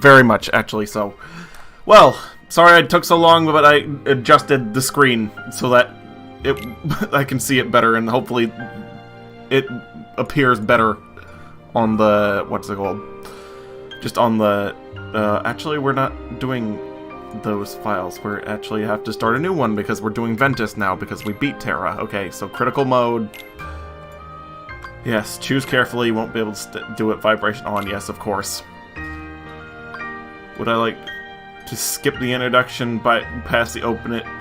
very much, actually, so. Well, sorry it took so long, but I adjusted the screen so that I can see it better, and hopefully it appears better on the, what's it called? Just on the, actually we're not doing those files. We actually have to start a new one because we're doing Ventus now because we beat Terra. Okay, so critical mode. Yes, choose carefully. You won't be able to do it. Vibration on. Yes, of course. Would I like to skip the introduction past the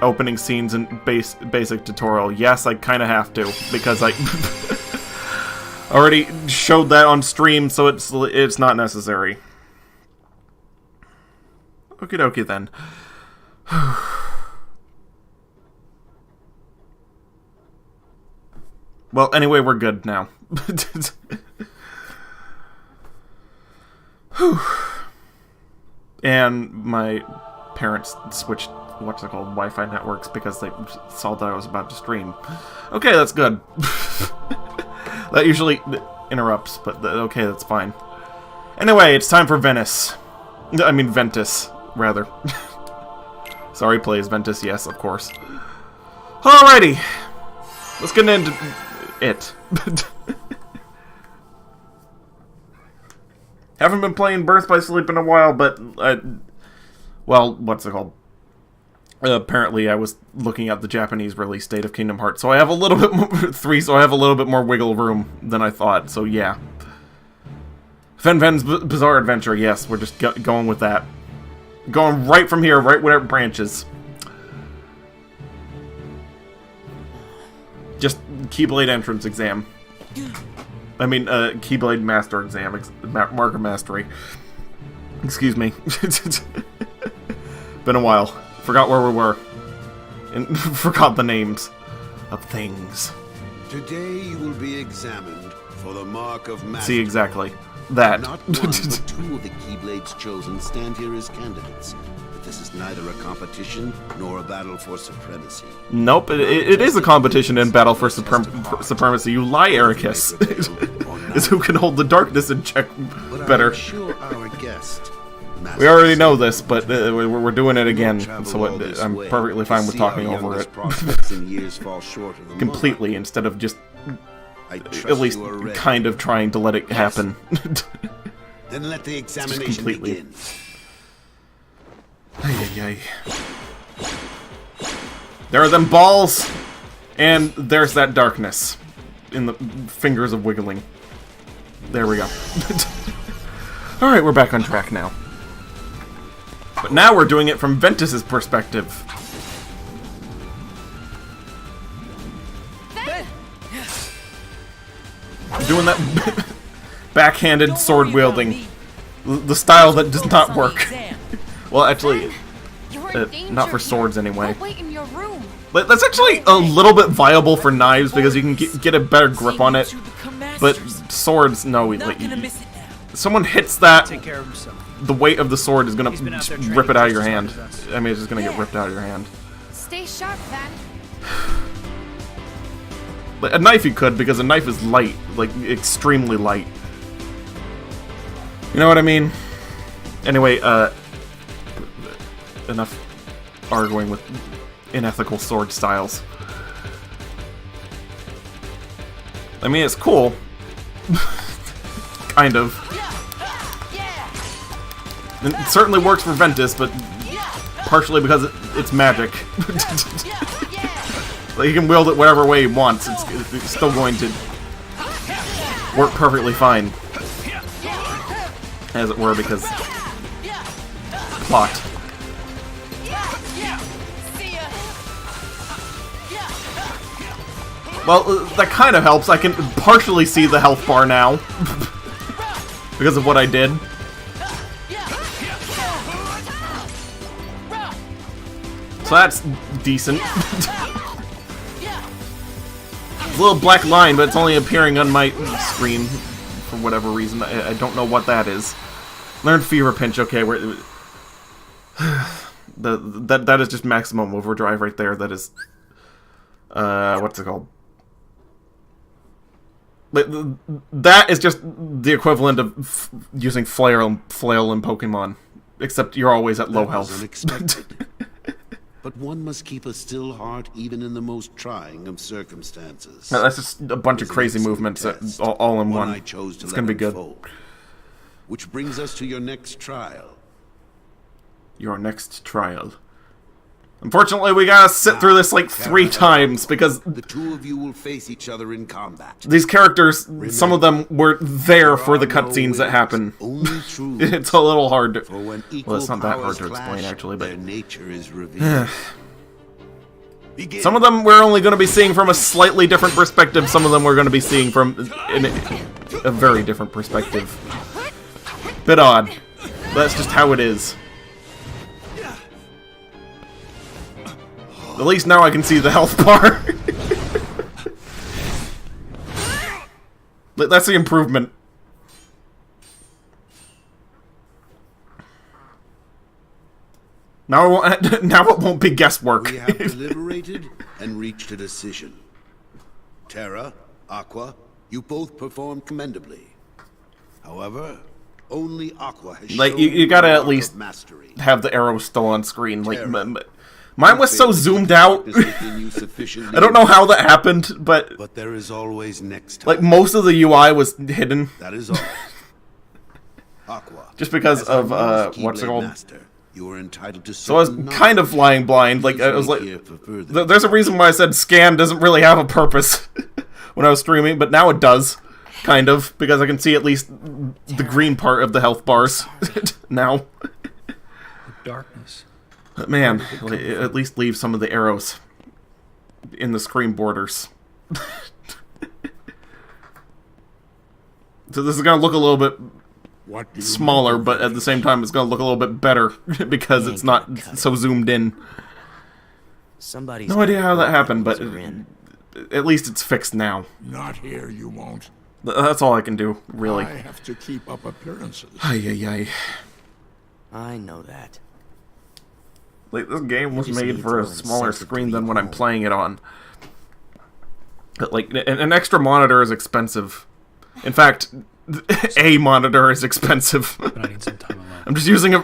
opening scenes and basic tutorial? Yes, I kind of have to because I already showed that on stream, so it's not necessary. Okie dokie then. Well, anyway, we're good now. And my parents switched, what's it called, Wi-Fi networks because they saw that I was about to stream. Okay, that's good. That usually interrupts, but okay, that's fine. Anyway, it's time for Ventus, rather. Sorry, plays Ventus, yes, of course. Alrighty! Let's get into it. Haven't been playing Birth by Sleep in a while, but, well, what's it called? Apparently I was looking at the Japanese release date of Kingdom Hearts, so I have a little bit more, 3, so I have a little bit more wiggle room than I thought, so yeah. VenVen's Bizarre Adventure, yes, we're just going with that. Going right from here, right where it branches. Just Keyblade entrance exam. I mean, Keyblade master exam, marker mastery. Excuse me. Been a while. Forgot where we were. And forgot the names of things. Today you will be examined for the mark of mastery. See, exactly. That. Not one, but 2 of the Keyblades chosen stand here as candidates. But this is neither a competition nor a battle for supremacy. Nope, it is a competition in battle for supremacy. You lie, Ericus. Is who can hold the darkness in check better. Sure our guest, we already know this, but we're doing it again, so I'm perfectly fine with talking over it. Completely, instead of just at least kind of trying to let it happen. Then let the examination begin. Ay. There are them balls, and there's that darkness in the fingers of wiggling. There we go. Alright, we're back on track now. But now we're doing it from Ventus's perspective. Doing that backhanded sword wielding. The style that does not work. Well, actually, not for swords anyway. But that's actually a little bit viable for knives because you can get a better grip on it. But swords, no. Like, someone hits that, the weight of the sword is gonna rip it out of your hand. I mean, it's just gonna get ripped out of your hand. Stay sharp, Van. A knife you could, because a knife is light, like extremely light. You know what I mean? Anyway, enough arguing with unethical sword styles. I mean, it's cool. Kind of. And it certainly works for Ventus, but partially because it's magic. Like, he can wield it whatever way he wants. It's still going to work perfectly fine. As it were, because plot. Well, that kind of helps. I can partially see the health bar now. Because of what I did. So that's decent. It's a little black line, but it's only appearing on my screen for whatever reason. I don't know what that is. Learned Fever Pinch. Okay, that is just maximum overdrive right there. That is what's it called? That is just the equivalent of using flail in Pokemon. Except you're always at low That was health. unexpected. But one must keep a still heart even in the most trying of circumstances. That's just a bunch of It was an crazy excellent movements test, all in one one. I chose to It's let gonna be good. unfold. Which brings us to your next trial. Your next trial. Unfortunately, we gotta sit through this like 3 times because The two of you will face each other in combat. these characters, some of them were there for the cutscenes that happen. Only true. It's a little hard to... For when Well, it's not that hard powers to explain, clash, actually, but... their nature is revealed. Begin. Some of them we're only going to be seeing from a slightly different perspective. Some of them we're going to be seeing from a very different perspective. Bit odd. That's just how it is. At least now I can see the health bar. That's the improvement. Now it won't be guesswork. We have deliberated and reached a decision. Terra, Aqua, you both performed commendably. However, only Aqua has Like, shown you gotta the at mark least of mastery. have the arrows still on screen. Like, Terra, mine was so You failed to zoomed keep out. darkness within you sufficiently I don't know how that happened, but But there is always next time. like most of the UI was hidden That is all. Aqua. just because as our of newest what's it Keyblade called. Master, you are entitled to So I was certain kind of knowledge. flying blind. Like I was like, Here for further there's a reason why I said scan doesn't really have a purpose when I was streaming, but now it does, kind of, because I can see at least the green part of the health bars now. Darkness. But man, like, at least leave some of the arrows in the screen borders. So this is gonna look a little bit What do you smaller, but at the same time it's gonna look a little bit better because it's not so zoomed in. Somebody's No idea how that happened, but we're in. at least it's fixed now. Not here, you won't. That's all I can do, really. I have to keep up appearances. Ay, ay, ay. I know that. Like, this game was just made need for a to smaller incentive to screen than leave what I'm home. playing it on. But, like, an extra monitor is expensive. In fact, a monitor is expensive. But I need some time alone. I'm just using a...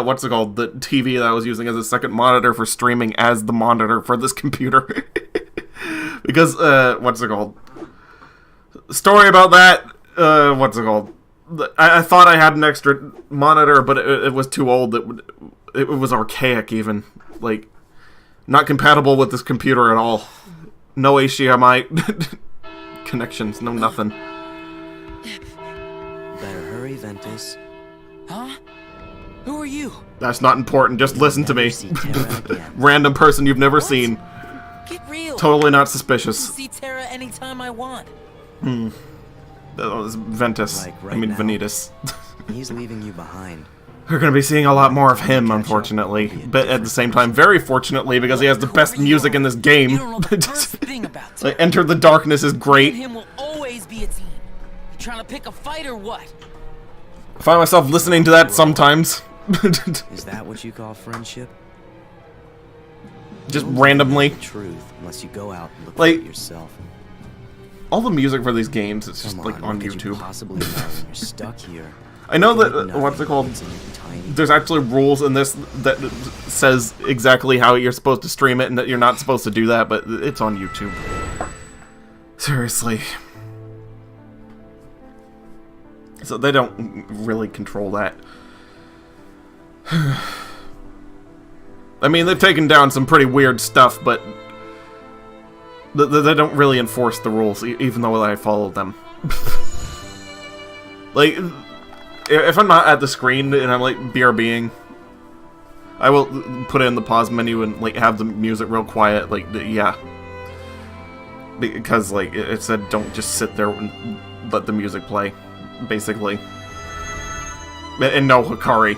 what's it called? The TV that I was using as a second monitor for streaming as the monitor for this computer. Because, what's it called? Story about that, what's it called? I thought I had an extra monitor, but it was too old. It was archaic, even. Like, not compatible with this computer at all. No HDMI connections, no nothing. Better hurry, Ventus. Huh? Who are you? That's not important, just listen to me. See Terra again. Random person you've never seen. Get real. Totally not I can suspicious. see Terra anytime I want. That was Ventus. Like I right mean, now. Vanitas. He's leaving you behind. We're gonna be seeing a lot more of him, unfortunately. But at the same time, very fortunately, because he has the best music in this game. You don't know the first thing about Terra. Like, Enter the Darkness is Me and great. him will always be a team. You trying to pick a fight or what? I find myself listening to that sometimes. Is that what you call friendship? Just You won't randomly. know the truth unless you go out and look Like, for it yourself. All the music for these games, it's just Come like on what could you YouTube. possibly know when you're stuck here? I know You that, need nothing what's it called? once in your tiny- There's actually rules in this that says exactly how you're supposed to stream it and that you're not supposed to do that, but it's on YouTube. Seriously. So they don't really control that. I mean, they've taken down some pretty weird stuff, but they don't really enforce the rules, even though I follow them. Like, if I'm not at the screen and I'm like BRBing, I will put it in the pause menu and like have the music real quiet. Like, yeah, because like it said, don't just sit there and let the music play, basically. And no Hikari.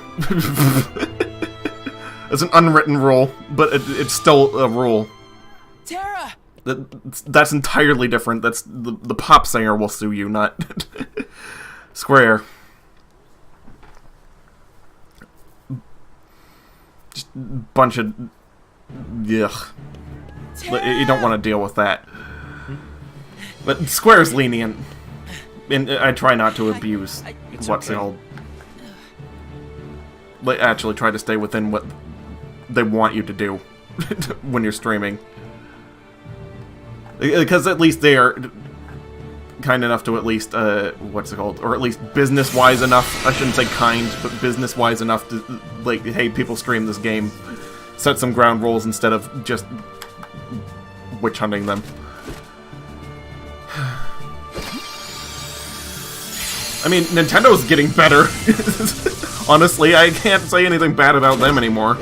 It's an unwritten rule, but it's still a rule. Terra! That's entirely different. That's the pop singer will sue you, not Square. Just a bunch of yuck. You don't want to deal with that. But Square's lenient, and I try not to abuse what's it called. like, actually try to stay within what they want you to do when you're streaming. Because at least they are kind enough to at least, what's it called? Or at least business-wise enough. I shouldn't say kind, but business-wise enough to, like, hey, people stream this game. Set some ground rules instead of just witch hunting them. I mean, Nintendo's getting better. Honestly, I can't say anything bad about them anymore.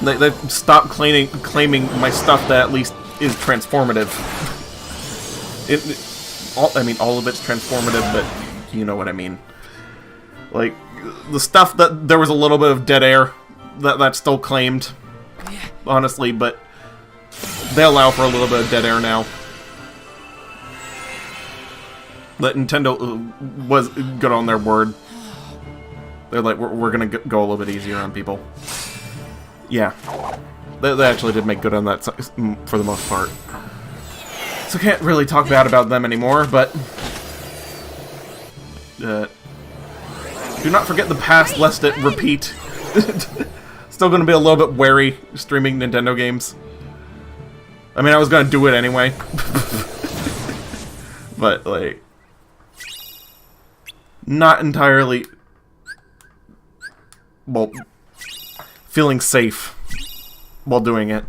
They've stopped claiming my stuff that at least is transformative. I mean, all of it's transformative, but you know what I mean. Like, the stuff that there was a little bit of dead air that's still claimed, honestly, but they allow for a little bit of dead air now. That Nintendo was good on their word. They're like, we're gonna go a little bit easier on people. Yeah, they actually did make good on that for the most part. So can't really talk bad about them anymore, but do not forget the past lest it repeat. Still gonna be a little bit wary streaming Nintendo games. I mean, I was gonna do it anyway. But, like, not entirely, well, feeling safe while doing it.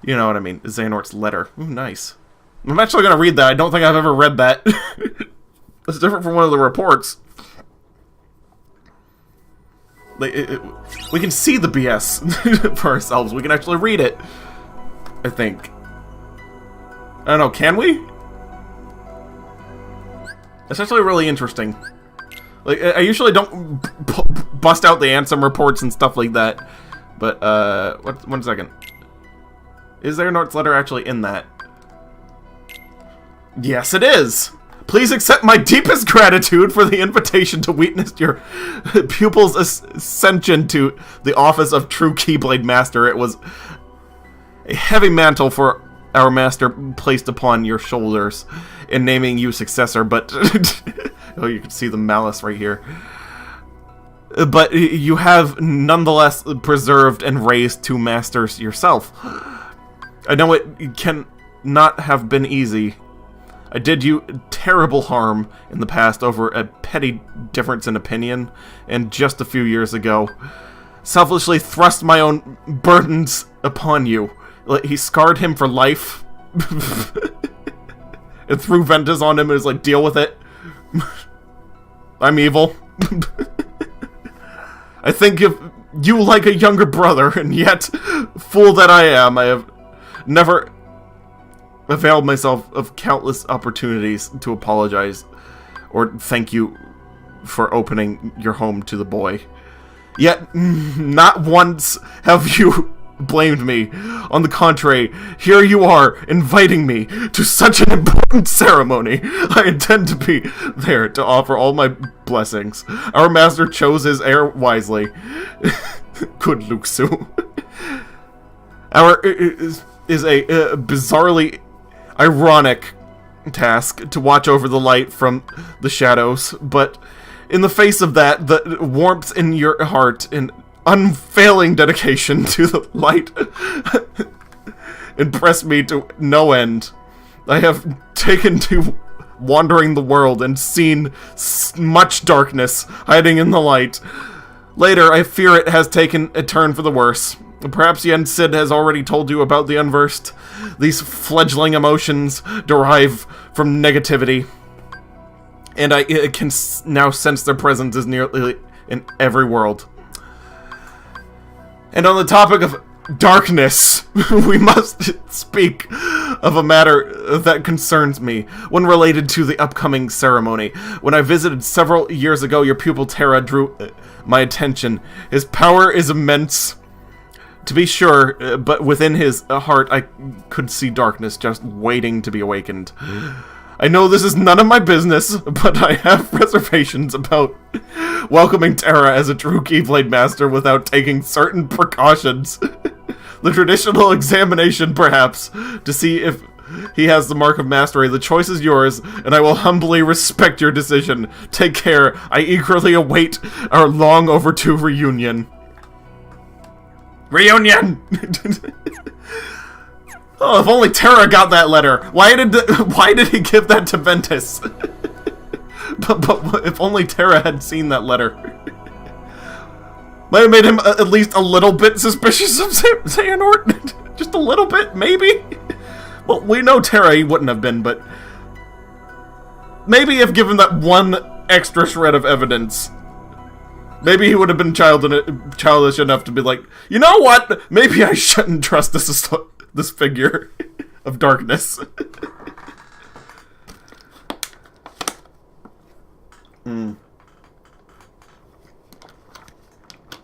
You know what I mean. Xanort's letter. Ooh, nice. I'm actually gonna read that. I don't think I've ever read that. It's different from one of the reports. Like, we can see the BS for ourselves. We can actually read it. I think. I don't know, can we? It's actually really interesting. Like, I usually don't bust out the Ansem reports and stuff like that. But, one second. Is Xanort's letter actually in that? Yes, it is! Please accept my deepest gratitude for the invitation to witness your pupil's ascension to the office of true Keyblade Master. It was a heavy mantle for our master placed upon your shoulders in naming you successor, but oh, you can see the malice right here. But you have nonetheless preserved and raised two masters yourself. I know it can not have been easy. I did you terrible harm in the past over a petty difference in opinion, and just a few years ago, selfishly thrust my own burdens upon you. He scarred him for life. And threw Ventus on him and was like, deal with it. I'm evil. I think of you like a younger brother, and yet, fool that I am, I have never availed myself of countless opportunities to apologize or thank you for opening your home to the boy. Yet, not once have you blamed me. On the contrary, here you are, inviting me to such an important ceremony. I intend to be there to offer all my blessings. Our master chose his heir wisely. Good Luxu. Our is a bizarrely ironic task to watch over the light from the shadows, but in the face of that, the warmth in your heart and unfailing dedication to the light impressed me to no end. I have taken to wandering the world and seen much darkness hiding in the light. Later, I fear it has taken a turn for the worse. Perhaps Yen Sid has already told you about the unversed. These fledgling emotions derive from negativity, and I can now sense their presence is nearly in every world. And on the topic of darkness, we must speak of a matter that concerns me, one related to the upcoming ceremony. When I visited several years ago, your pupil Terra drew my attention. His power is immense, to be sure, but within his heart I could see darkness just waiting to be awakened. I know this is none of my business, but I have reservations about welcoming Terra as a true Keyblade Master without taking certain precautions. The traditional examination, perhaps, to see if he has the mark of mastery. The choice is yours, and I will humbly respect your decision. Take care. I eagerly await our long overdue reunion. Reunion! Oh, if only Terra got that letter. Why did he give that to Ventus? but if only Terra had seen that letter. Might have made him at least a little bit suspicious of Xehanort. Just a little bit, maybe? Well, we know Terra he wouldn't have been, but... maybe if given that one extra shred of evidence, maybe he would have been childish enough to be like, you know what? Maybe I shouldn't trust this figure of darkness.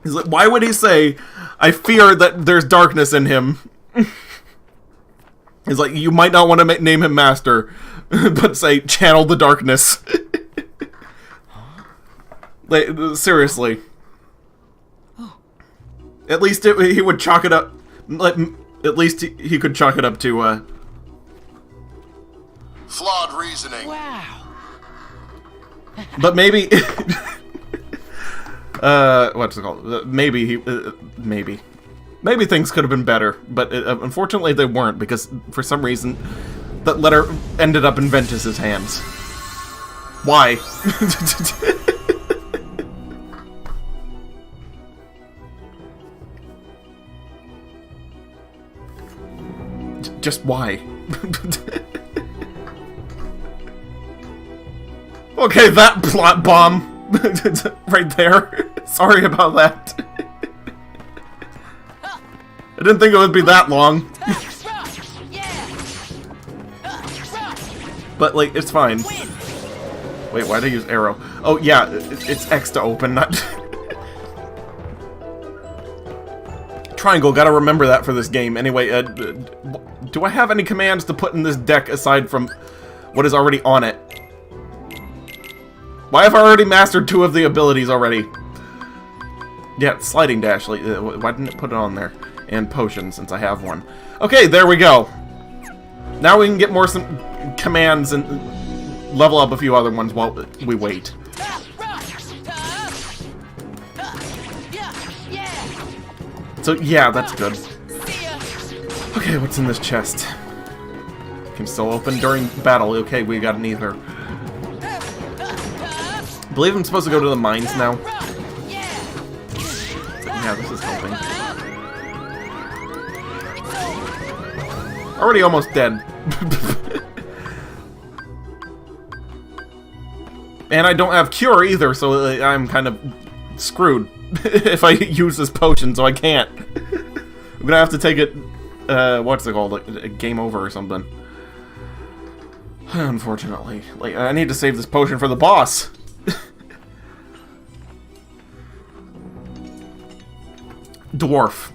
He's like, why would he say, I fear that there's darkness in him? He's like, you might not want to name him Master, but say, channel the darkness. Like, seriously. At least he would chalk it up, like, at least he could chalk it up to, flawed reasoning. Wow. But maybe... what's it called? Maybe things could have been better, but unfortunately they weren't, because for some reason that letter ended up in Ventus's hands. Why? Just why? Okay, that plot bomb right there. Sorry about that. I didn't think it would be that long. But, like, it's fine. Wait, why did I use arrow? Oh, yeah, it's X to open, not... Triangle, gotta remember that for this game. Anyway, do I have any commands to put in this deck aside from what is already on it? Why have I already mastered 2 of the abilities already? Yeah, sliding dash. Like, why didn't it put it on there? And potion, since I have one. Okay, there we go. Now we can get some commands and level up a few other ones while we wait. So, yeah, that's good. Okay, what's in this chest? Can still open during battle. Okay, we got an ether. I believe I'm supposed to go to the mines now. Yeah, this is helping. Already almost dead. And I don't have cure either, so I'm kind of screwed if I use this potion, so I can't. I'm gonna have to take it, what's it called, like a game over or something. Unfortunately. Like, I need to save this potion for the boss. Dwarf.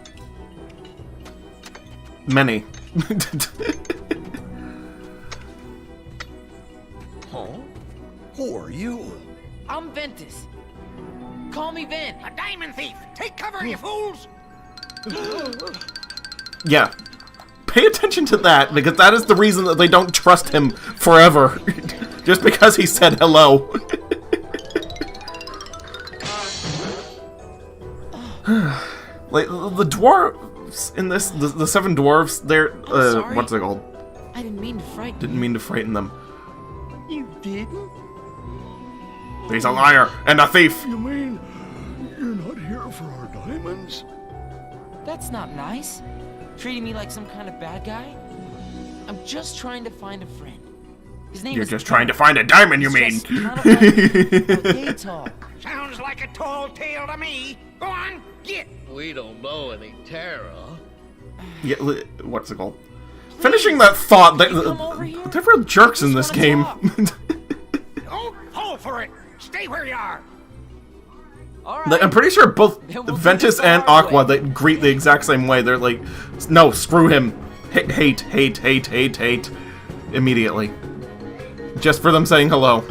Many. Huh? Who are you? I'm Ventus. Call me Ven. A diamond thief! Take cover, you fools! Yeah. Pay attention to that, because that is the reason that they don't trust him forever. Just because he said hello. Like, the dwarves in this, the 7 dwarves, they're, what's it called? I didn't mean to frighten you. Didn't mean to frighten them. You didn't? He's a liar and a thief. You mean you're not here for our diamonds? That's not nice. Treating me like some kind of bad guy. I'm just trying to find a friend. His name You're is just trying to find a diamond, you mean? Just kind of like okay, tall. Sounds like a tall tale to me. Go on, get! We don't know any Terra. Yeah, what's it called? Finishing that thought, they're real jerks in this game. Don't fall for it! Stay where you are! Alright. I'm pretty sure both Then we'll Ventus do this and our Aqua way. they greet the exact same way. They're like, no, screw him. Hate, hate, hate, hate, hate. Immediately. Just for them saying hello.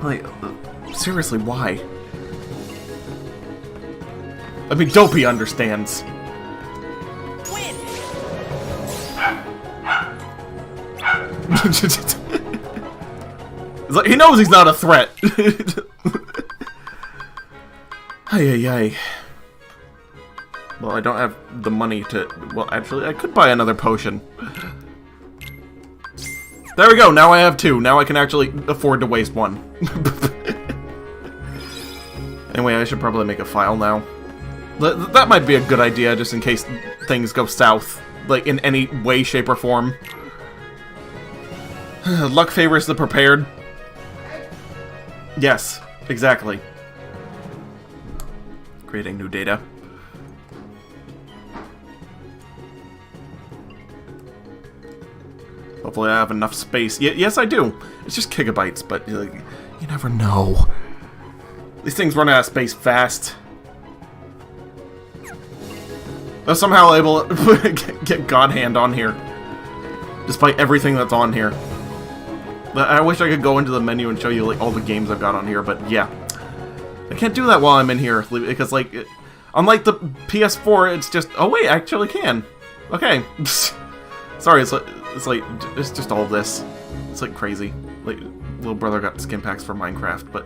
Like, seriously, why? I mean, Dopey understands. It's like, he knows he's not a threat. Ay, ay, ay. Well, I don't have the money to... Well, actually, I could buy another potion. There we go, now I have 2. Now I can actually afford to waste 1. Anyway, I should probably make a file now. That might be a good idea, just in case things go south. Like, in any way, shape, or form. Luck favors the prepared. Yes, exactly. Creating new data. Hopefully I have enough space. Yes, I do. It's just gigabytes, but like, you never know. These things run out of space fast. I was somehow able to get God Hand on here. Despite everything that's on here. I wish I could go into the menu and show you like all the games I've got on here, but yeah. I can't do that while I'm in here, because like, unlike the PS4, it's just... Oh wait, I actually can. Okay. Sorry, it's just all this. It's like crazy. Like, little brother got skin packs for Minecraft, but...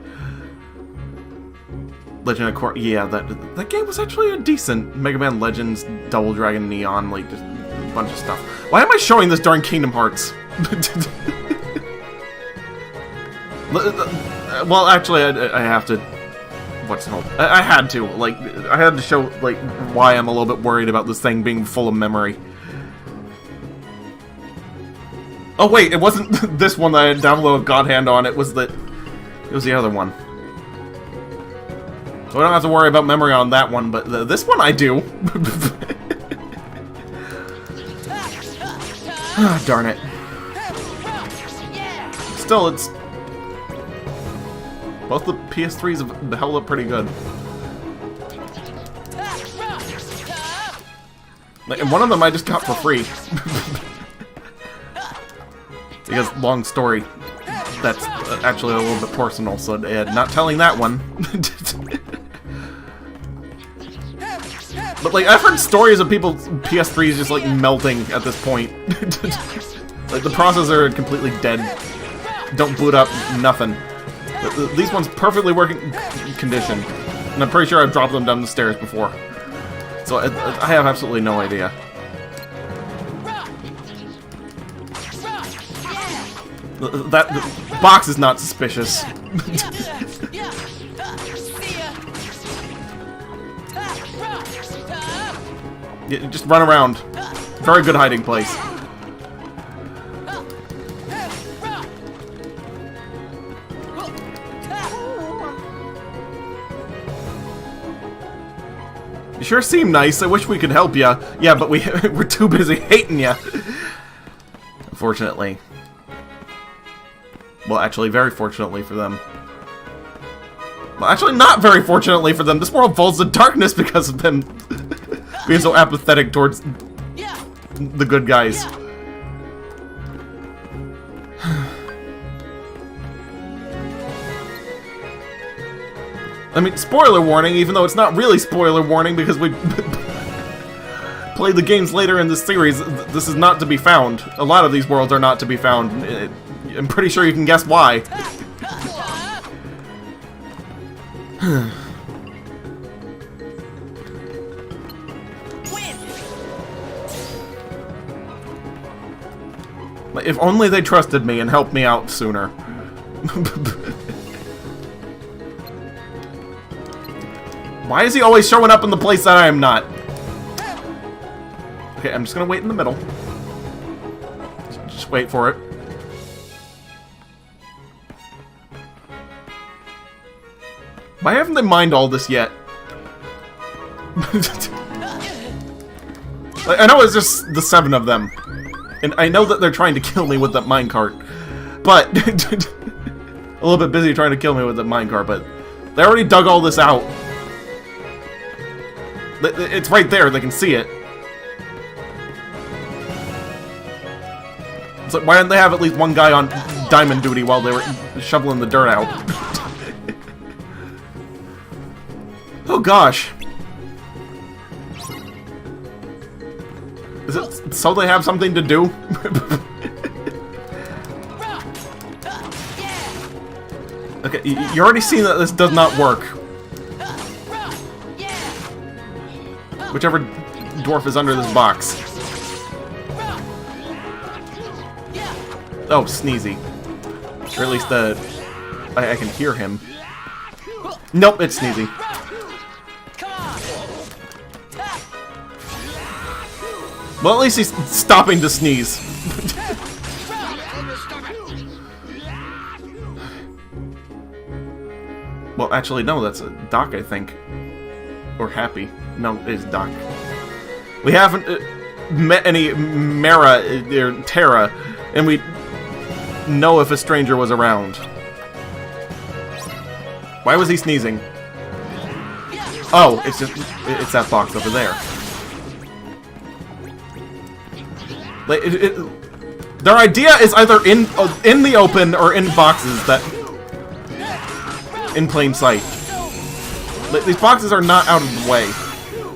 Legend of Korra, yeah, that game was actually a decent Mega Man Legends, Double Dragon Neon, like, just a bunch of stuff. Why am I showing this during Kingdom Hearts? Well, actually, I have to... What's it called? I had to. Like, I had to show, like, why I'm a little bit worried about this thing being full of memory. Oh, wait, it wasn't this one that I had downloaded God Hand on. It was the other one. So I don't have to worry about memory on that one, but this one I do. Ah, darn it. Still, it's... Both the PS3s have held up pretty good. And one of them I just got for free. Because, long story, that's actually a little bit personal, so not telling that one. But, like, I've heard stories of people's PS3s just, like, melting at this point. Like, the processor completely dead. Don't boot up, nothing. These ones perfectly working condition. And I'm pretty sure I've dropped them down the stairs before. So I have absolutely no idea. That box is not suspicious. Yeah, just run around. Very good hiding place. You sure seem nice. I wish we could help ya. Yeah, but we're too busy hating ya. Unfortunately. Well, actually, very fortunately for them. Well, actually, not very fortunately for them. This world falls to darkness because of them being so apathetic towards the good guys. I mean, spoiler warning, even though it's not really spoiler warning because we played the games later in the series, this is not to be found. A lot of these worlds are not to be found. I'm pretty sure you can guess why. If only they trusted me and helped me out sooner. Why is he always showing up in the place that I am not? Okay, I'm just gonna wait in the middle. Just wait for it. Why haven't they mined all this yet? I know it's just the 7 of them. And I know that they're trying to kill me with that minecart. But... a little bit busy trying to kill me with that minecart, but... They already dug all this out. It's right there, they can see it. It's like, why didn't they have at least one guy on diamond duty while they were shoveling the dirt out? Oh gosh. Is it so they have something to do? Okay, you already seen that this does not work. Whichever dwarf is under this box. Oh, Sneezy. Or at least I can hear him. Nope, it's Sneezy. Well, at least he's stopping to sneeze. Well, actually, no, that's Doc, I think. Or Happy. No, it's Doc. We haven't met any Mara or Terra, and we know if a stranger was around. Why was he sneezing? Oh, it's that box over there. Like, their idea is either in the open or in boxes that in plain sight. Like, these boxes are not out of the way,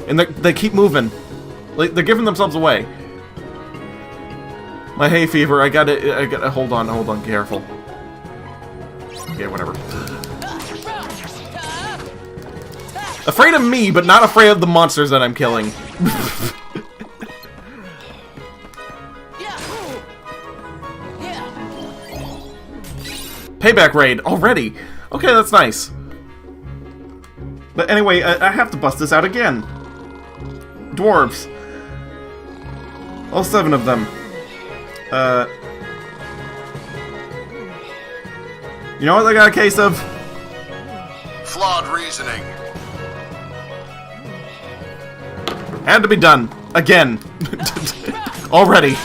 and they keep moving. Like, they're giving themselves away. My hay fever. I gotta hold on, careful. Okay, whatever. Afraid of me, but not afraid of the monsters that I'm killing. Payback raid already. Okay, that's nice. But anyway, I have to bust this out again. Dwarves. All 7 of them. You know what I got a case of? Flawed reasoning. Had to be done. Again. Already.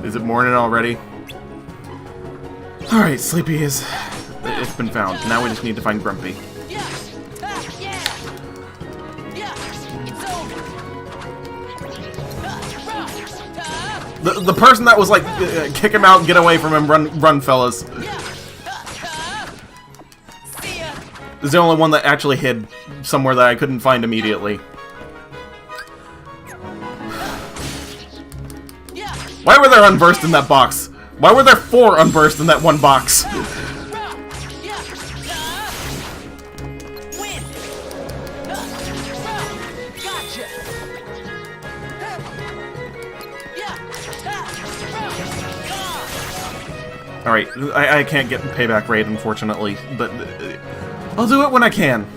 Is it morning already? Alright, Sleepy is... It's been found. Now we just need to find Grumpy. The person that was like, kick him out, get away from him, run fellas. Is the only one that actually hid somewhere that I couldn't find immediately. Why were there unversed in that box? Why were there 4 unversed in that one box? Alright, I can't get payback raid, unfortunately, but I'll do it when I can.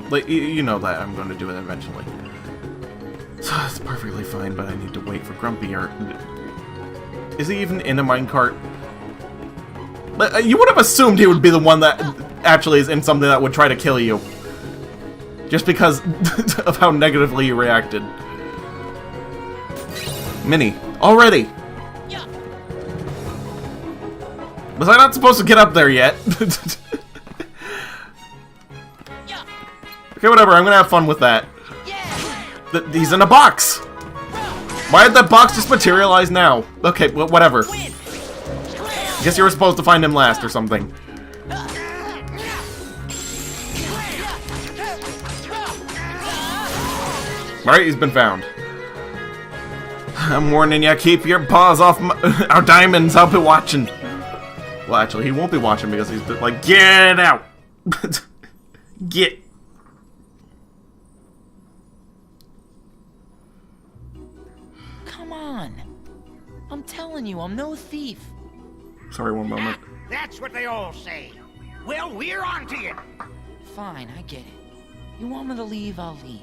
Like, you know that I'm going to do it eventually. So it's perfectly fine, but I need to wait for Grumpy, or... Is he even in a minecart? But you would have assumed he would be the one that actually is in something that would try to kill you. Just because of how negatively you reacted. Minnie, already! Was I not supposed to get up there yet? Okay, whatever, I'm gonna have fun with that. He's in a box! Why did that box just materialize now? Okay, whatever. I guess you were supposed to find him last or something. Alright, he's been found. I'm warning ya, keep your paws off our diamonds, I'll be watching. Well, actually, he won't be watching because he's like, get out! Get. Come on. I'm telling you, I'm no thief. Sorry, one moment. That's what they all say. Well, we're on to you. Fine, I get it. You want me to leave, I'll leave.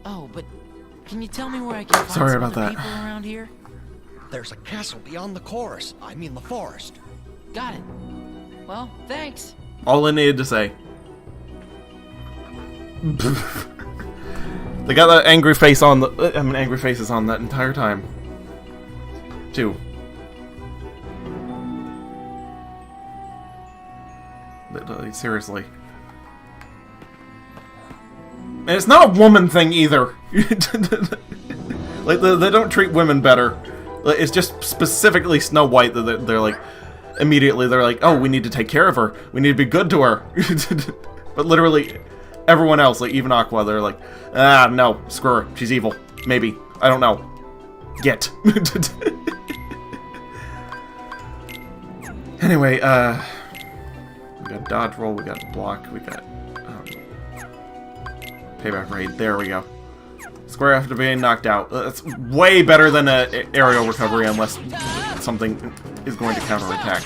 Oh, but can you tell me where I can find Sorry some about other that. people around here? There's a castle beyond the chorus. I mean the forest. Got it. Well, thanks. All I needed to say. They got that angry face on the... I mean, angry faces on that entire time. Too. But, seriously. And it's not a woman thing either. Like, they don't treat women better. Like, it's just specifically Snow White that they're like, immediately they're like, oh, we need to take care of her. We need to be good to her. But literally, everyone else, like even Aqua, they're like, ah, no, screw her. She's evil. Maybe. I don't know. Get. Anyway, we got dodge roll, we got block, we got payback raid. There we go. Square after being knocked out. That's way better than an aerial recovery unless something is going to counterattack.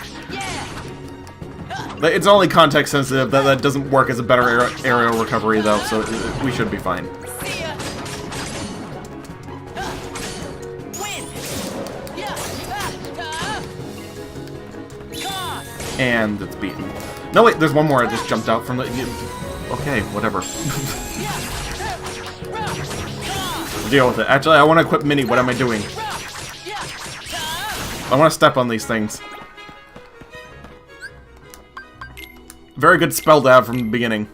But it's only context sensitive. That doesn't work as a better aerial recovery though, so we should be fine. And it's beaten. No wait, there's one more I just jumped out from the... Okay, whatever. Deal with it. Actually, I want to equip Mini. What am I doing? I want to step on these things. Very good spell to have from the beginning.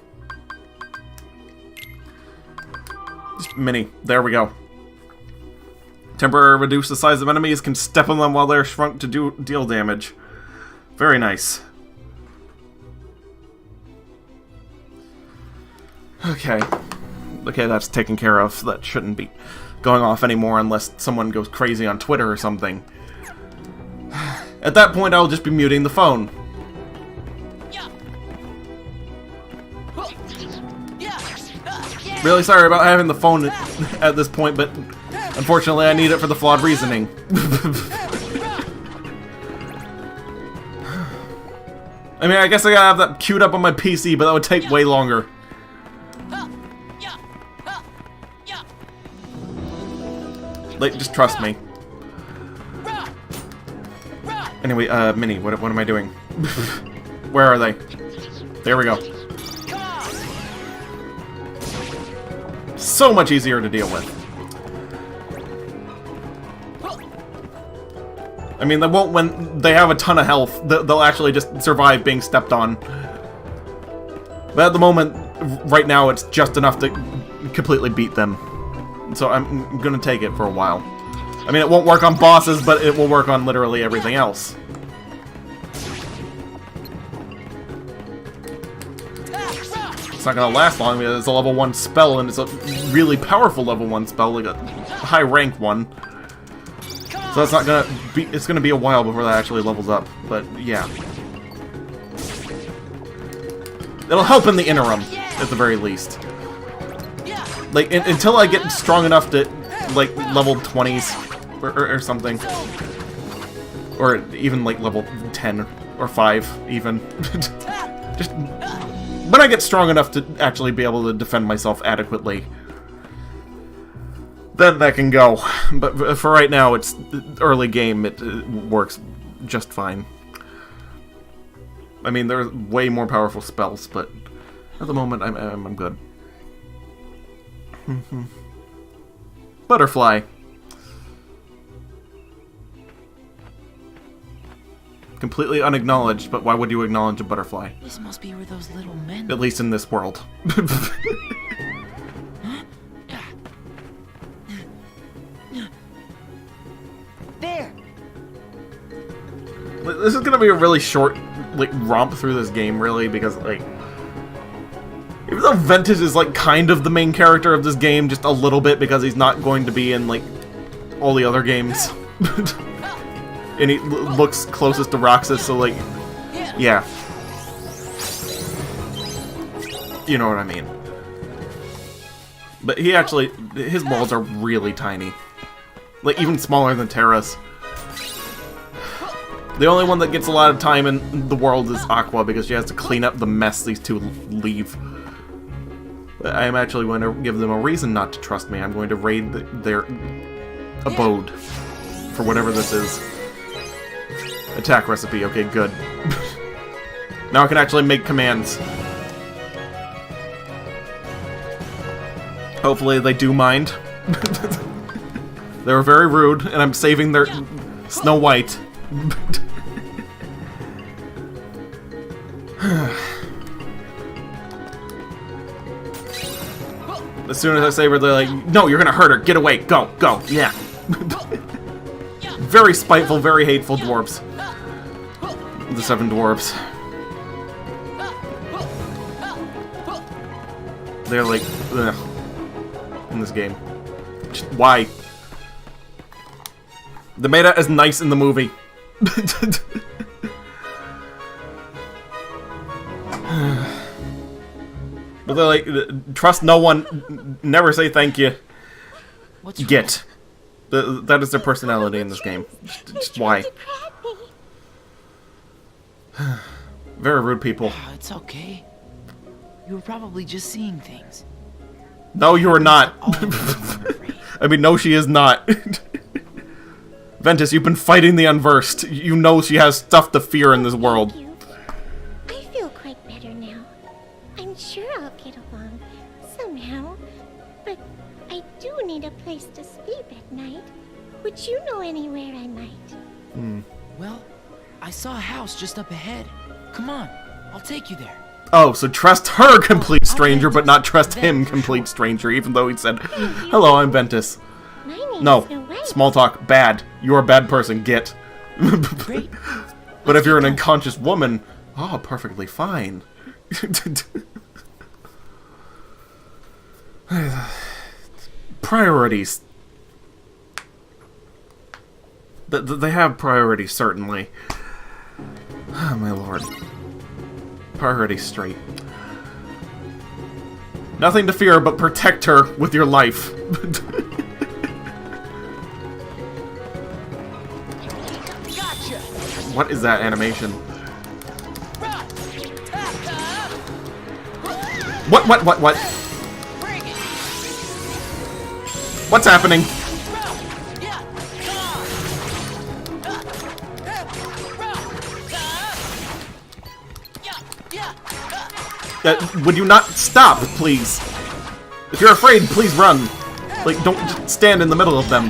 Just Mini. There we go. Temporarily reduce the size of enemies. Can step on them while they're shrunk to deal damage. Very nice. Okay. Okay, that's taken care of. That shouldn't be going off anymore unless someone goes crazy on Twitter or something. At that point, I'll just be muting the phone. Really sorry about having the phone at this point, but unfortunately I need it for the flawed reasoning. I mean, I guess I gotta have that queued up on my PC, but that would take way longer. Like, just trust me. Anyway, Mini, what am I doing? Where are they? There we go. So much easier to deal with. I mean, they won't when they have a ton of health. They'll actually just survive being stepped on. But at the moment, right now, it's just enough to completely beat them. So I'm gonna take it for a while. I mean, it won't work on bosses, but it will work on literally everything else. It's not gonna last long because it's a level 1 spell, and it's a really powerful level 1 spell, like a high rank one. So that's not gonna be, it's gonna be a while before that actually levels up, but yeah. It'll help in the interim, at the very least. Like, until I get strong enough to, like, level 20s, or something. Or even, like, level 10, or 5, even. Just, when I get strong enough to actually be able to defend myself adequately, then that can go. But for right now, it's early game, it works just fine. I mean, there are way more powerful spells, but at the moment, I'm good. Butterfly. Completely unacknowledged, but why would you acknowledge a butterfly? This must be where those little men... At least in this world. There! This is gonna be a really short, like, romp through this game, really, because, like... Even though Ventus is, like, kind of the main character of this game, just a little bit, because he's not going to be in, like, all the other games. And he looks closest to Roxas, so, like, yeah. You know what I mean. But he actually, his worlds are really tiny. Like, even smaller than Terra's. The only one that gets a lot of time in the world is Aqua, because she has to clean up the mess these two leave. But I am actually going to give them a reason not to trust me. I'm going to raid their abode. For whatever this is. Attack recipe, okay, good. Now I can actually make commands. Hopefully they do mind. They were very rude, and I'm saving their Snow White. As soon as I save her, they're like, no, you're gonna hurt her. Get away. Go. Go. Yeah. Very spiteful, very hateful dwarves. The 7 dwarves. They're like, ugh, in this game. Just, why? They made it as nice in the movie. But they're like, trust no one, never say thank you. Get. That is their personality in this game. Just why? Very rude people. It's okay. You were probably just seeing things. No, you are not. I mean, no, she is not. Ventus, you've been fighting the unversed. You know she has stuff to fear in this world. I feel quite better now. I'm sure I'll get along somehow. But I do need a place to sleep at night. Would you know anywhere I might? Well, I saw a house just up ahead. Come on, I'll take you there. Oh, so trust her, complete stranger, but not trust him, complete stranger, even though he said, hello, I'm Ventus. No, small talk, bad. You're a bad person, get. Great. But if you're an unconscious woman, oh, perfectly fine. Priorities. They have priorities, certainly. Oh, my lord. Priorities straight. Nothing to fear but protect her with your life. What is that animation? What? What's happening? Would you not stop, please? If you're afraid, please run. Like, don't just stand in the middle of them.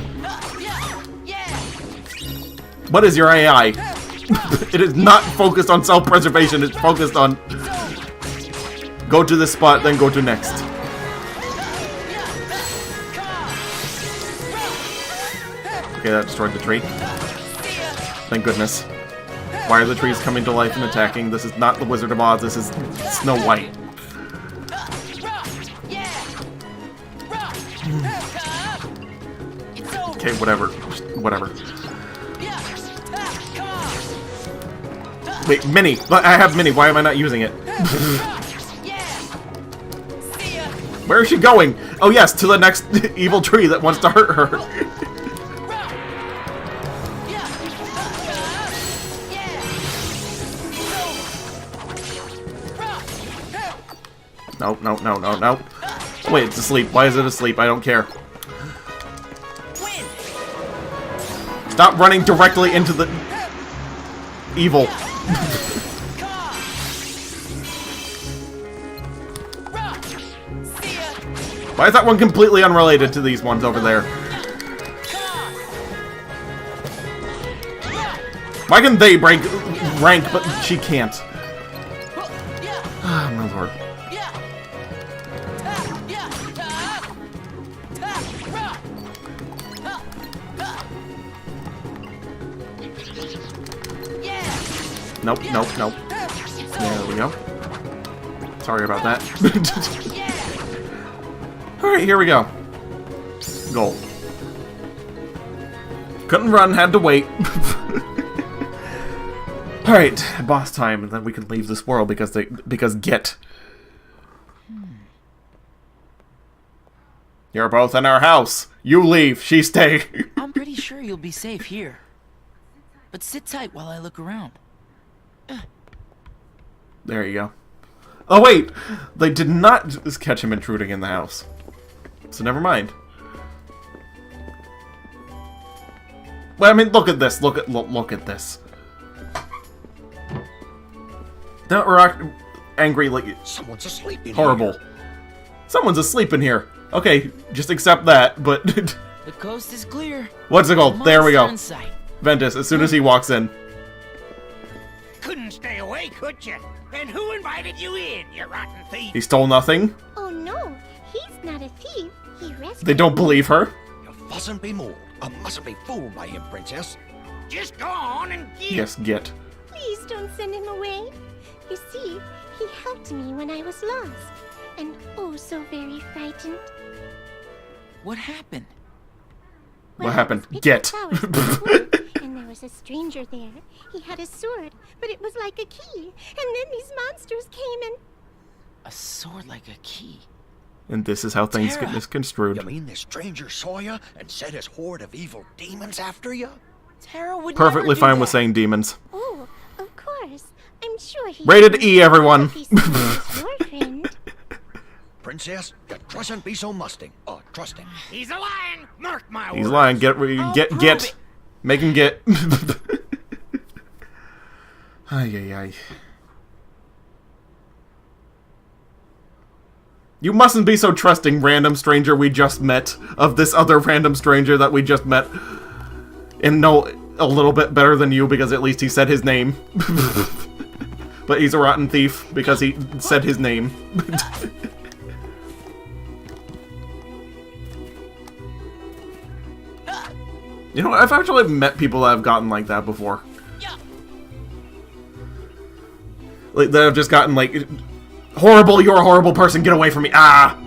What is your AI? It is not focused on self-preservation, it's focused on go to this spot, then go to next. Okay, that destroyed the tree. Thank goodness. Why are the trees coming to life and attacking? This is not the Wizard of Oz, this is Snow White. Okay, whatever. Whatever. Wait, Mini! I have Mini, why am I not using it? Where is she going? Oh yes, to the next evil tree that wants to hurt her. No. Wait, it's asleep. Why is it asleep? I don't care. Stop running directly into the evil. Why is that one completely unrelated to these ones over there? Why can they break rank, but she can't? Oh, my lord. Nope. There we go. Sorry about that. Alright, here we go. Goal. Couldn't run, had to wait. Alright, boss time, and then we can leave this world because get. You're both in our house. You leave, she stay. I'm pretty sure you'll be safe here. But sit tight while I look around. There you go. Oh wait! They did not just catch him intruding in the house. So never mind. Well, I mean, look at this. Look at this. Don't react angry like Someone's asleep in horrible. here. Someone's asleep in here. Okay, just accept that, but The coast is clear. what's it called? There we go. Monster in sight. Ventus, as soon as he walks in. Couldn't stay away, could you? And who invited you in, you rotten thief? He stole nothing. Oh no, he's not a thief. He rescued They don't believe her. You mustn't be moved. I mustn't be fooled by him, Princess. Just go on and get. Yes, get. Please don't send him away. You see, he helped me when I was lost. And oh, so very frightened. What happened? Well, What happened? I was picking Get. flowers for the wood, and there was a stranger there. He had a sword, but it was like a key. And then these monsters came and... A sword like a key. And this is how things get Tara. misconstrued. You mean this stranger saw you and sent his horde of evil demons after you? Tara would Perfectly never do fine with that. saying demons. Oh, of course. I'm sure he... Rated E, everyone. If he said he was your friend. Princess, you trustn't be so trusting. He's a lion. Mark my words. He's lying. Get. prove it. Make him get. Ay, ay, ay. You mustn't be so trusting, random stranger we just met, of this other random stranger that we just met. And know a little bit better than you because at least he said his name. But he's a rotten thief because he said his name. You know, I've actually met people that have gotten like that before. Like, that have just gotten, like, horrible, you're a horrible person, get away from me, ah!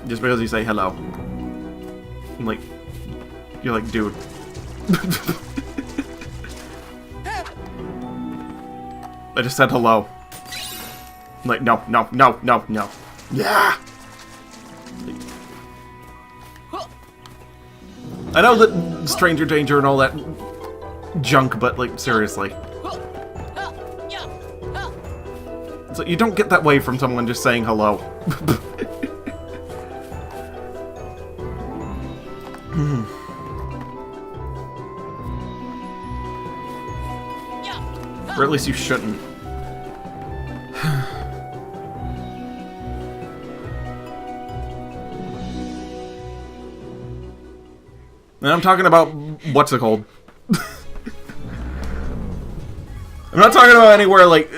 Just because you say hello. I'm like, you're like, dude. I just said hello. I'm like, no, no, no, no, no. Yeah! I know that stranger danger and all that junk, but, like, seriously. So you don't get that way from someone just saying hello. Or at least you shouldn't. And I'm talking about, what's it called? I'm not talking about anywhere, like,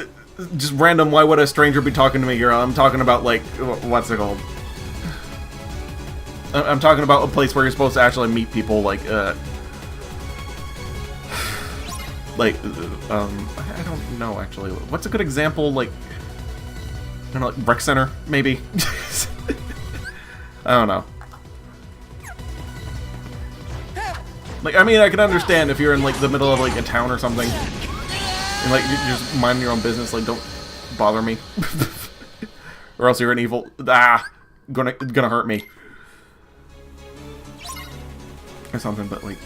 just random, why would a stranger be talking to me here? I'm talking about, like, what's it called? I'm talking about a place where you're supposed to actually meet people, like, I don't know, actually. What's a good example, like, I don't know, like, rec center, maybe? I don't know. Like, I mean, I can understand if you're in, like, the middle of, like, a town or something. And, like, you just mind your own business, like, don't bother me. Or else you're an evil... Ah! Gonna hurt me. Or something, but, like...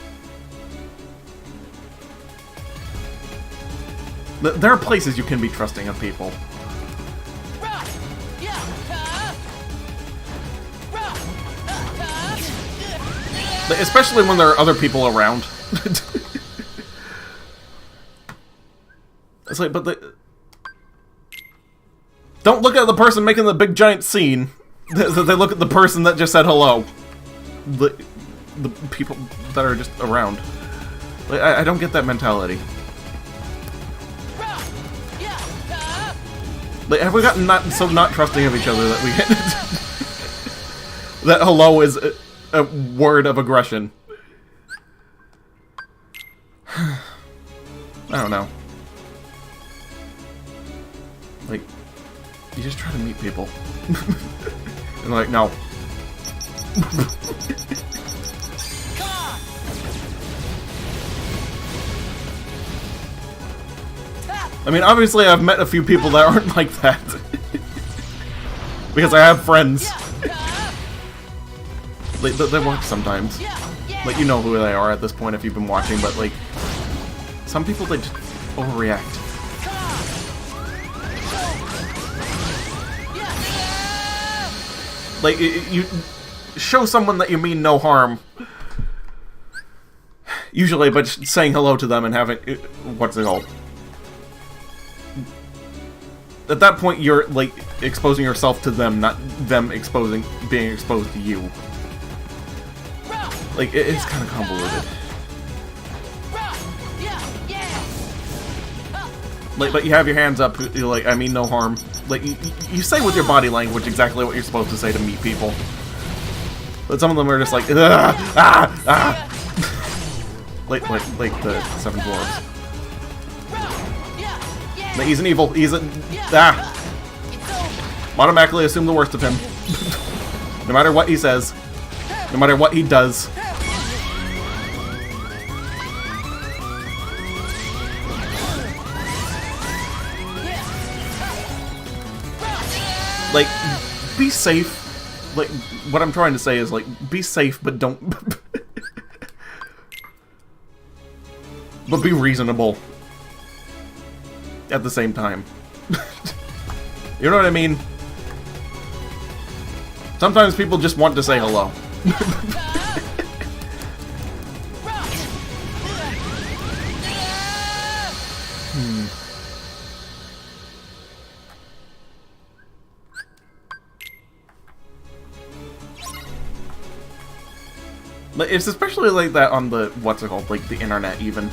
There are places you can be trusting of people. Especially when there are other people around. It's like, but don't look at the person making the big giant scene. They look at the person that just said hello. The people that are just around. Like, I don't get that mentality. Like, have we gotten not trusting of each other that we get that hello is a word of aggression? I don't know. Like, you just try to meet people. And like, no. I mean, obviously I've met a few people that aren't like that. Because I have friends. They work sometimes. Like, you know who they are at this point if you've been watching, but like, some people, they just overreact. Like, you show someone that you mean no harm. Usually, but just saying hello to them and having... What's it called? At that point, you're, like, exposing yourself to them, not them being exposed to you. Like, it's kind of convoluted. Like, but you have your hands up, you're like, I mean no harm. Like, you say with your body language exactly what you're supposed to say to meet people. But some of them are just like, like the Seven Dwarves. Like, he's an evil, automatically assume the worst of him. No matter what he says. No matter what he does. Like, be safe. Like, what I'm trying to say is, like, be safe, but don't... but be reasonable. At the same time. You know what I mean? Sometimes people just want to say hello. But it's especially like that on the, what's it called, like the internet even.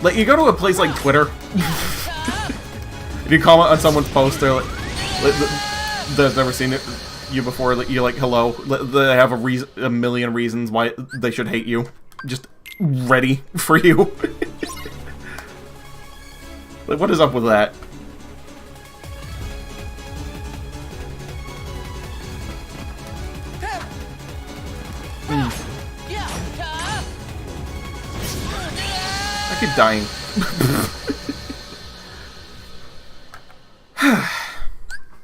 Like, you go to a place like Twitter, if you comment on someone's post, they're like there's never seen you before, like, you're like, hello, they have a million reasons why they should hate you, just ready for you. Like, what is up with that? I keep dying.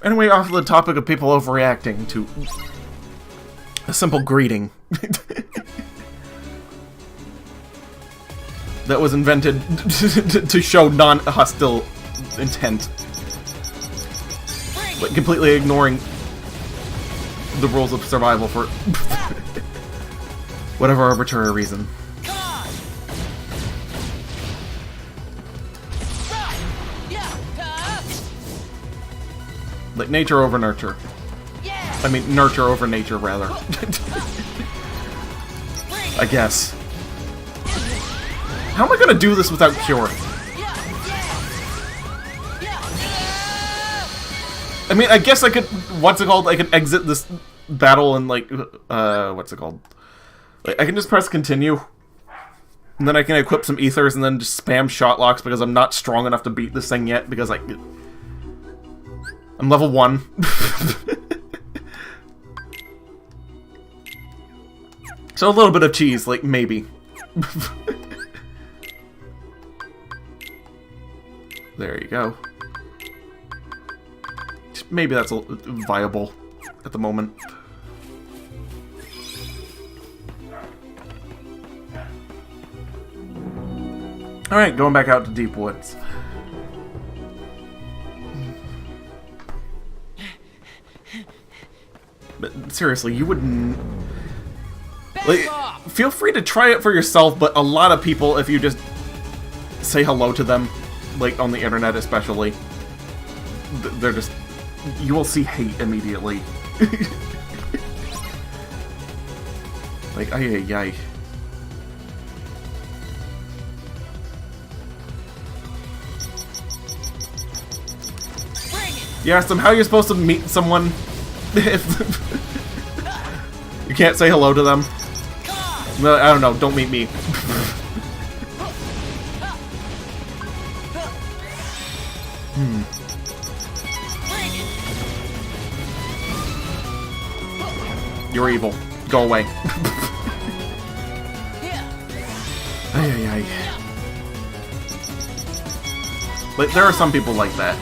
Anyway, off the topic of people overreacting to a simple greeting that was invented to show non-hostile intent, but completely ignoring the rules of survival for whatever arbitrary reason. Like, nature over nurture. I mean, nurture over nature, rather. I guess. How am I gonna do this without cure? I mean, I guess I could, what's it called? I could exit this battle and, like, what's it called? Like, I can just press continue. And then I can equip some ethers and then just spam shot locks because I'm not strong enough to beat this thing yet because I'm level 1. So a little bit of cheese, like, maybe. There you go. Maybe that's viable at the moment. Alright, going back out to Deep Woods. But seriously, you wouldn't... Like, feel free to try it for yourself, but a lot of people, if you just say hello to them, like on the internet especially, they're just... You will see hate immediately. Like, ay ay ay. You asked them how you're supposed to meet someone if you can't say hello to them. No, I don't know. Don't meet me. You're evil. Go away. Ay ay ay. But there are some people like that.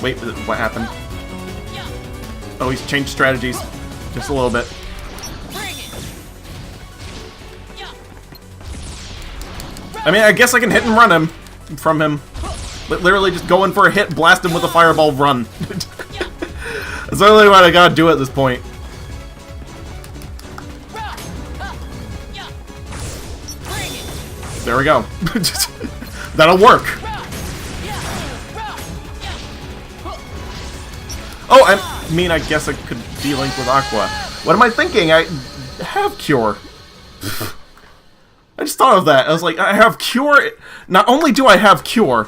Wait, what happened? Oh, he's changed strategies. Just a little bit. I mean, I guess I can hit and run him from him. But literally just go in for a hit, blast him with a fireball, run. That's literally what I gotta do at this point. There we go. That'll work. Oh, I mean, I guess I could D-Link with Aqua. What am I thinking? I have Cure. I just thought of that. I was like, I have Cure. Not only do I have Cure,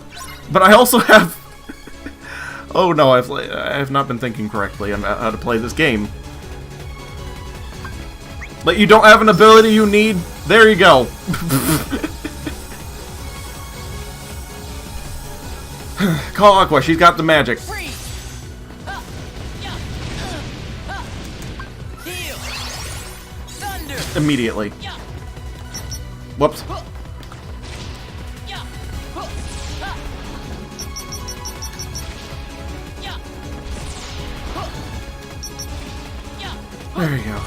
but I also have... Oh no, I have not been thinking correctly on how to play this game. But you don't have an ability you need? There you go. Call Aqua, she's got the magic. Immediately. Whoops. There you go.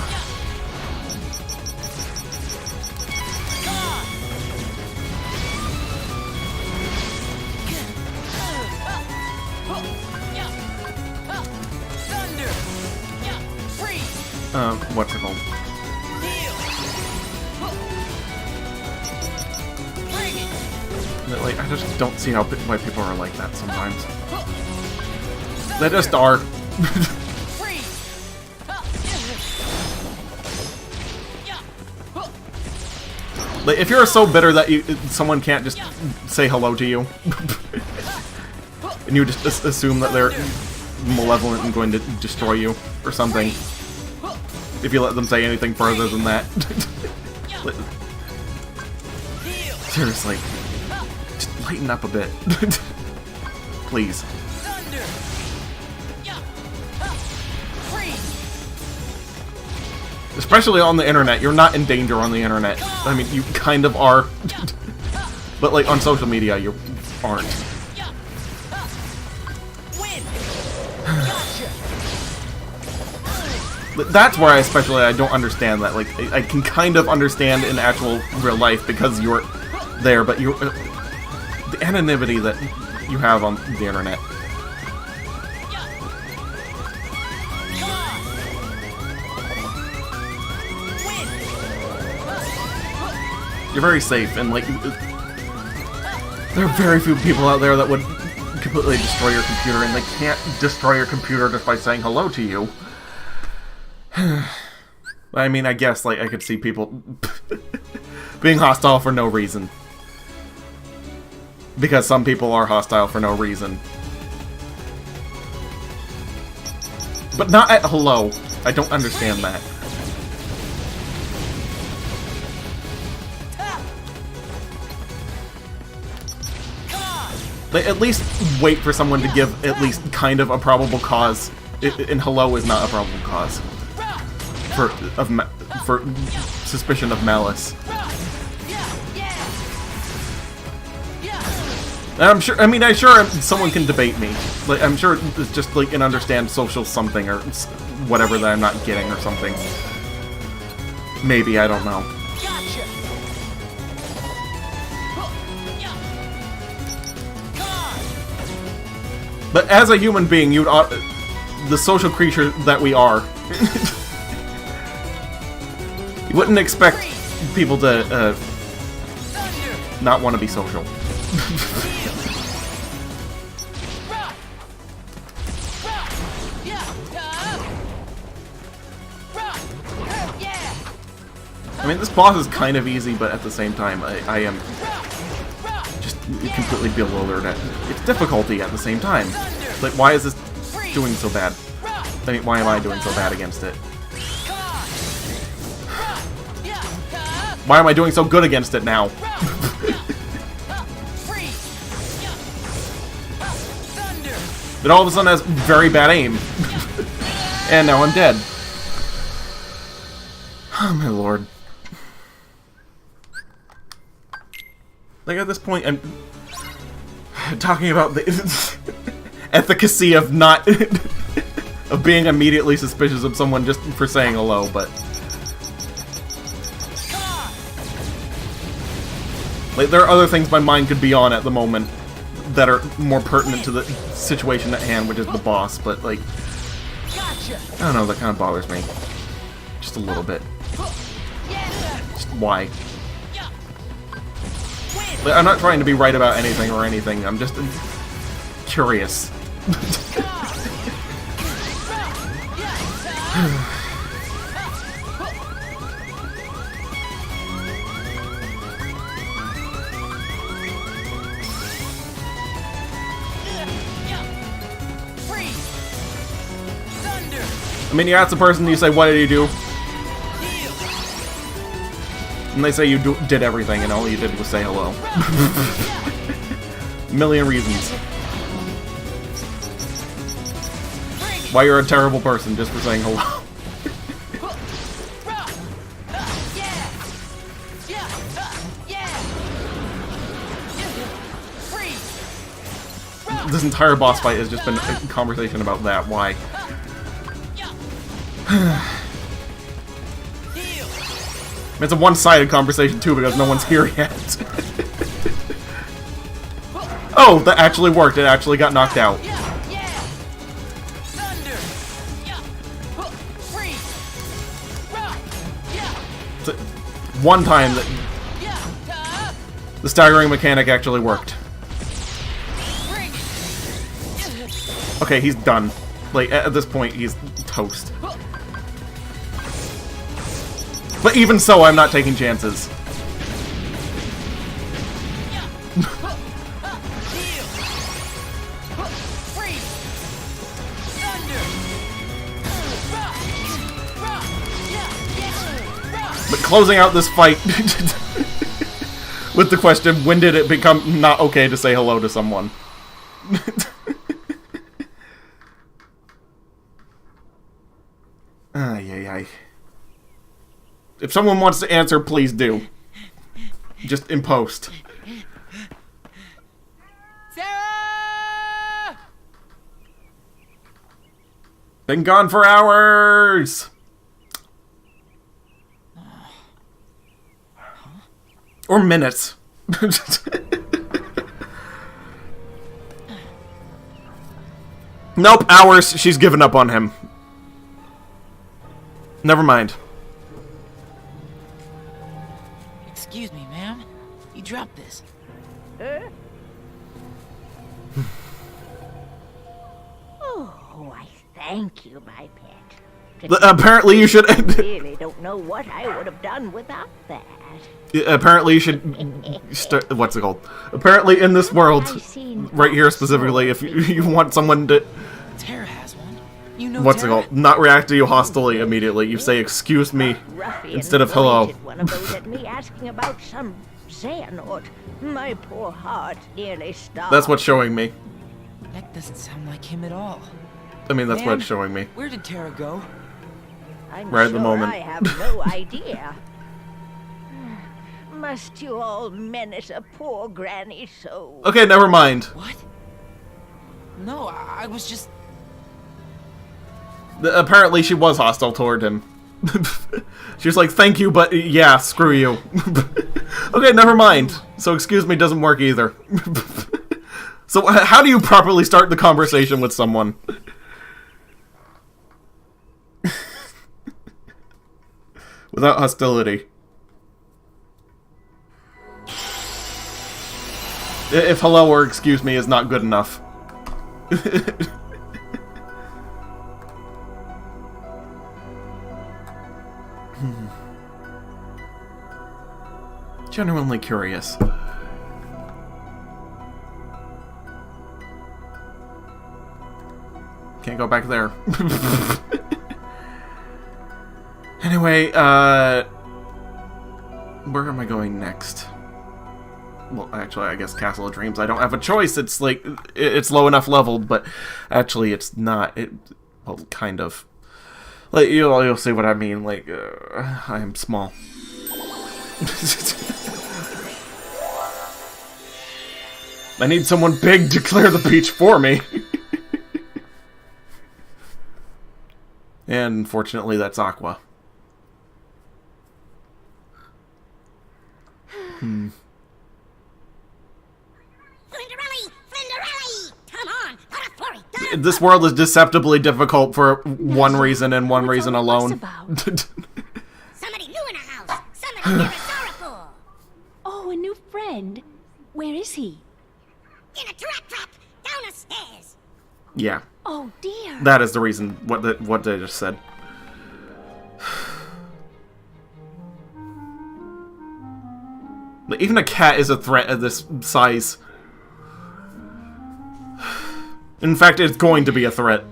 What's it called? Like, I just don't see why people are like that sometimes. They just are. Like, if you're so bitter that someone can't just say hello to you, and you just assume that they're malevolent and going to destroy you or something, if you let them say anything further than that. Seriously, just lighten up a bit. Please. Especially on the internet. You're not in danger on the internet. I mean, you kind of are. But, like, on social media, you aren't. That's where I don't understand that. Like, I can kind of understand in actual real life because you're there, but you're... the anonymity that you have on the internet. You're very safe, and, like... there are very few people out there that would completely destroy your computer, and they can't destroy your computer just by saying hello to you. I mean, I guess, like, I could see people being hostile for no reason. Because some people are hostile for no reason. But not at hello. I don't understand that. Like, at least wait for someone to give at least kind of a probable cause. And hello is not a probable cause. For suspicion of malice. And I'm sure. I mean, I'm sure someone can debate me. Like, I'm sure it's just like an understand social something or whatever that I'm not getting or something. Maybe, I don't know. But as a human being, you'd the social creature that we are. You wouldn't expect people to not want to be social. I mean, this boss is kind of easy, but at the same time, I am just completely bewildered at its difficulty at the same time. Like, why is this doing so bad? I mean, why am I doing so bad against it? Why am I doing so good against it now? It all of a sudden has very bad aim. And now I'm dead. Oh my lord. Like, at this point, I'm talking about the efficacy of not... of being immediately suspicious of someone just for saying hello, but... like, there are other things my mind could be on at the moment that are more pertinent to the situation at hand, which is the boss, but, like... I don't know, that kind of bothers me. Just a little bit. Just why? Like, I'm not trying to be right about anything or anything, I'm just curious. I mean, you ask the person, you say, what did you do? And they say you did everything, and all you did was say hello. Million reasons. Why you're a terrible person just for saying hello. This entire boss fight has just been a conversation about that. Why? It's a one-sided conversation too because no one's here yet. Oh, that actually worked. It actually got knocked out. One time that the staggering mechanic actually worked. Okay, he's done. Like, at this point, he's toast. But even so, I'm not taking chances. But closing out this fight with the question, when did it become not okay to say hello to someone? Ay. If someone wants to answer, please do. Just in post. Sarah! Been gone for hours! Or minutes. Nope, hours. She's given up on him. Never mind. Excuse me, ma'am. You dropped this. Oh, I thank you, my pet. Apparently you should... I really don't know what I would have done without that. Apparently you should... What's it called? Apparently in this world, right here specifically, if you want someone to... Tara has one. You know What's Tara? it called? Not react to you hostilely immediately. You say, excuse me, instead of hello. One of those at me asking about some Xehanort. My poor heart nearly stopped. That's what's showing me. That doesn't sound like him at all. I mean, that's what Ma'am, it's showing me. Where did Tara go? I'm Right at sure the moment. I have no idea. Must you all menace a poor granny so? Okay, never mind. What? No, I was just... Apparently she was hostile toward him. She was like, thank you, but yeah, screw you. Okay, never mind. So excuse me doesn't work either. So how do you properly start the conversation with someone? Without hostility. If hello or excuse me is not good enough. Genuinely curious. Can't go back there. Anyway, where am I going next? Well, actually, I guess Castle of Dreams. I don't have a choice. It's like, it's low enough leveled, but actually it's not. Well, kind of. Like, you'll see what I mean. Like, I am small. I need someone big to clear the beach for me. And unfortunately, that's Aqua. This world is deceptively difficult for one reason and one reason alone. Somebody new in a house. Somebody very sorrowful. Oh, a new friend. Where is he? In a trap down the stairs. Yeah. Oh dear. That is the reason what they just said. But even a cat is a threat at this size. In fact, it's going to be a threat.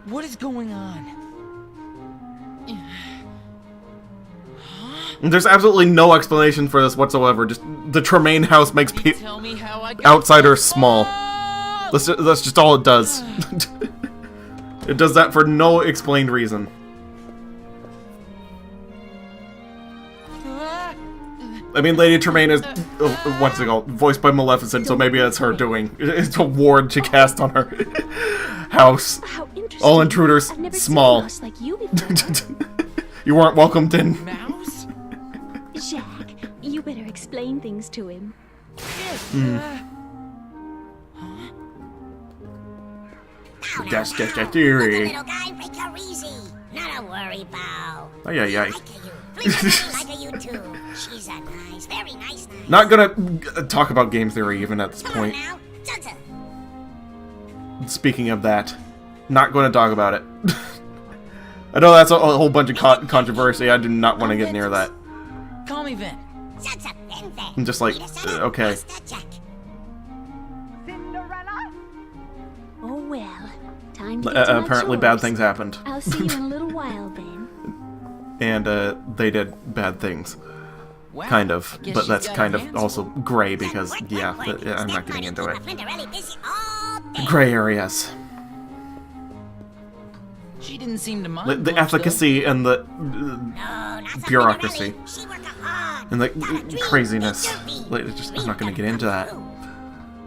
What is going on? There's absolutely no explanation for this whatsoever. Just the Tremaine house makes Tell me how I got outsiders small. That's just all it does. It does that for no explained reason. I mean, Lady Tremaine is, what's it called? Voiced by Maleficent, so maybe that's her doing. It's a ward she cast on her house. All intruders, small. Like you, before. You weren't welcomed in. Mouse? Jack, you better explain things to him. That's just a theory. Little guy, break her easy. Not a worry, Bow. Oh, yeah, yeah. Like you too. She's a nice, very nice. Not gonna talk about game theory even at this point. Now, Speaking of that, not going to talk about it. I know that's a whole bunch of controversy. I do not want to get near that. Call me Ven. I'm just like, okay. Oh well, time to get to my Apparently chores. bad things happened. I'll see you in a little while then. And they did bad things. Wow, Kind of. I guess But she's that's got kind her of hands also full. gray because, yeah, I'm not getting into it. Gray areas. She didn't seem to mind The much, efficacy and the bureaucracy. And the craziness. Like, it's just, I'm not going to get into that. though.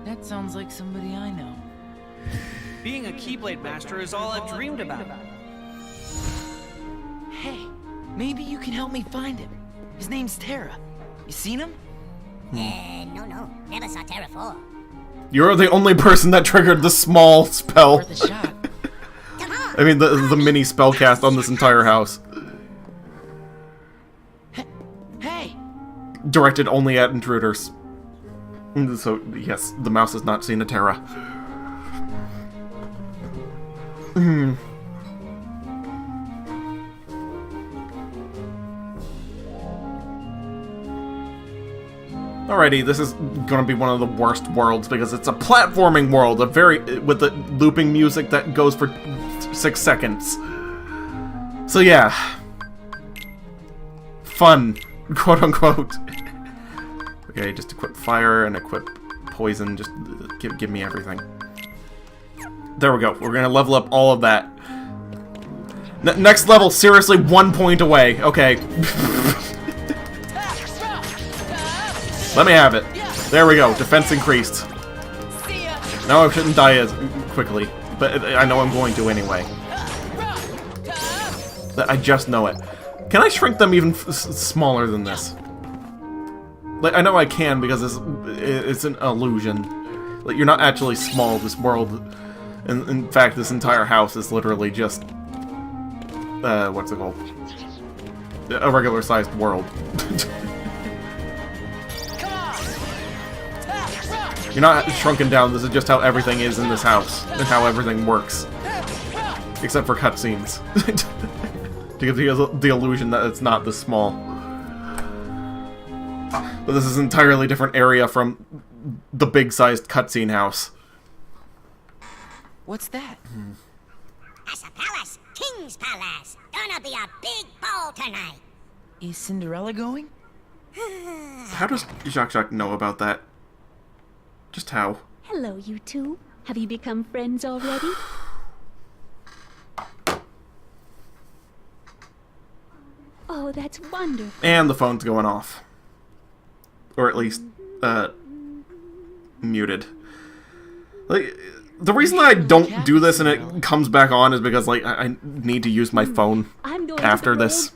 That sounds like somebody I know. Being a Keyblade Master is all I've dreamed about. Hey, maybe you can help me find him. His name's Terra. You seen him? No. Never saw Terra before. You're the only person that triggered the small spell. Worth a shot. I mean, the mini spell cast on this entire house. Hey! Directed only at intruders. So, yes, the mouse has not seen a Terra. Alrighty, this is gonna be one of the worst worlds because it's a platforming world, with the looping music that goes for 6 seconds. So yeah. Fun, quote unquote. Okay, just equip fire and equip poison, just give me everything. There we go, we're gonna level up all of that. Next level, seriously 1 point away, okay. Let me have it. There we go. Defense increased. Now I shouldn't die as quickly, but I know I'm going to anyway. I just know it. Can I shrink them even smaller than this? Like, I know I can because it's an illusion. Like, you're not actually small. This world, in fact, this entire house is literally just what's it called? A regular-sized world. You're not shrunken down, this is just how everything is in this house, and how everything works. Except for cutscenes. To give the illusion that it's not this small. But this is an entirely different area from the big-sized cutscene house. What's that? That's a palace, King's Palace. Gonna be a big ball tonight. Is Cinderella going? How does Jacques know about that? Just how? Hello, you two. Have you become friends already? Oh, that's wonderful. And the phone's going off. Or at least, muted. Like, the reason I don't do this and it comes back on is because, like, I need to use my phone after this.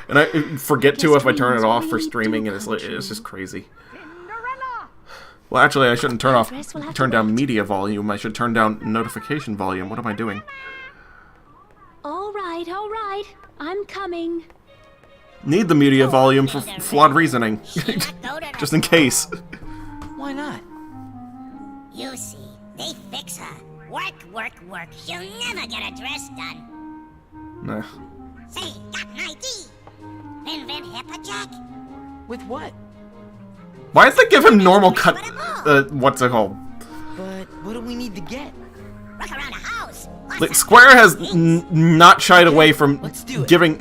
And I forget to if I turn it off for streaming, and it's just crazy. Well, actually, I shouldn't turn down media volume. I should turn down notification volume. What am I doing? All right. I'm coming. Need the media volume for flawed reasoning. Just in case. Why not? You see, they fix her. Work. She'll never get a dress done. Nah. Say, got an ID. VenVen help Jack? With what? Why does they give him normal cut? What's it called? But what do we need to get? Look around the house. Like, Square has not shied away from giving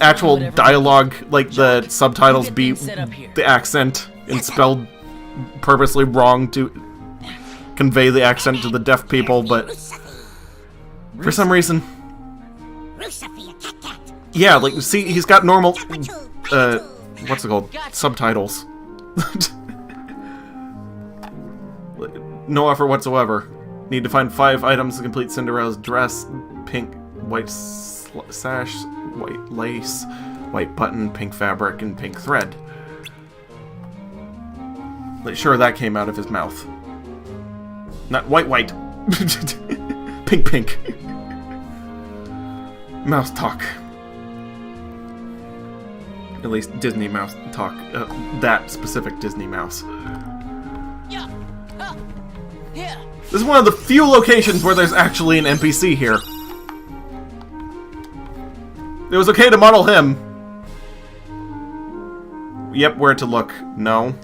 actual dialogue, like the subtitles be the accent and spelled purposely wrong to convey the accent to the deaf people, but for some reason, yeah, like, see, he's got normal, what's it called, subtitles. No effort whatsoever. Need to find 5 items to complete Cinderella's dress. Pink, white sash, white lace, white button, pink fabric, and pink thread. Like, sure, that came out of his mouth. Not white. Pink. Mouse talk. At least Disney mouse talk. That specific Disney mouse. This is one of the few locations where there's actually an NPC here. It was okay to model him. Yep, where to look. No.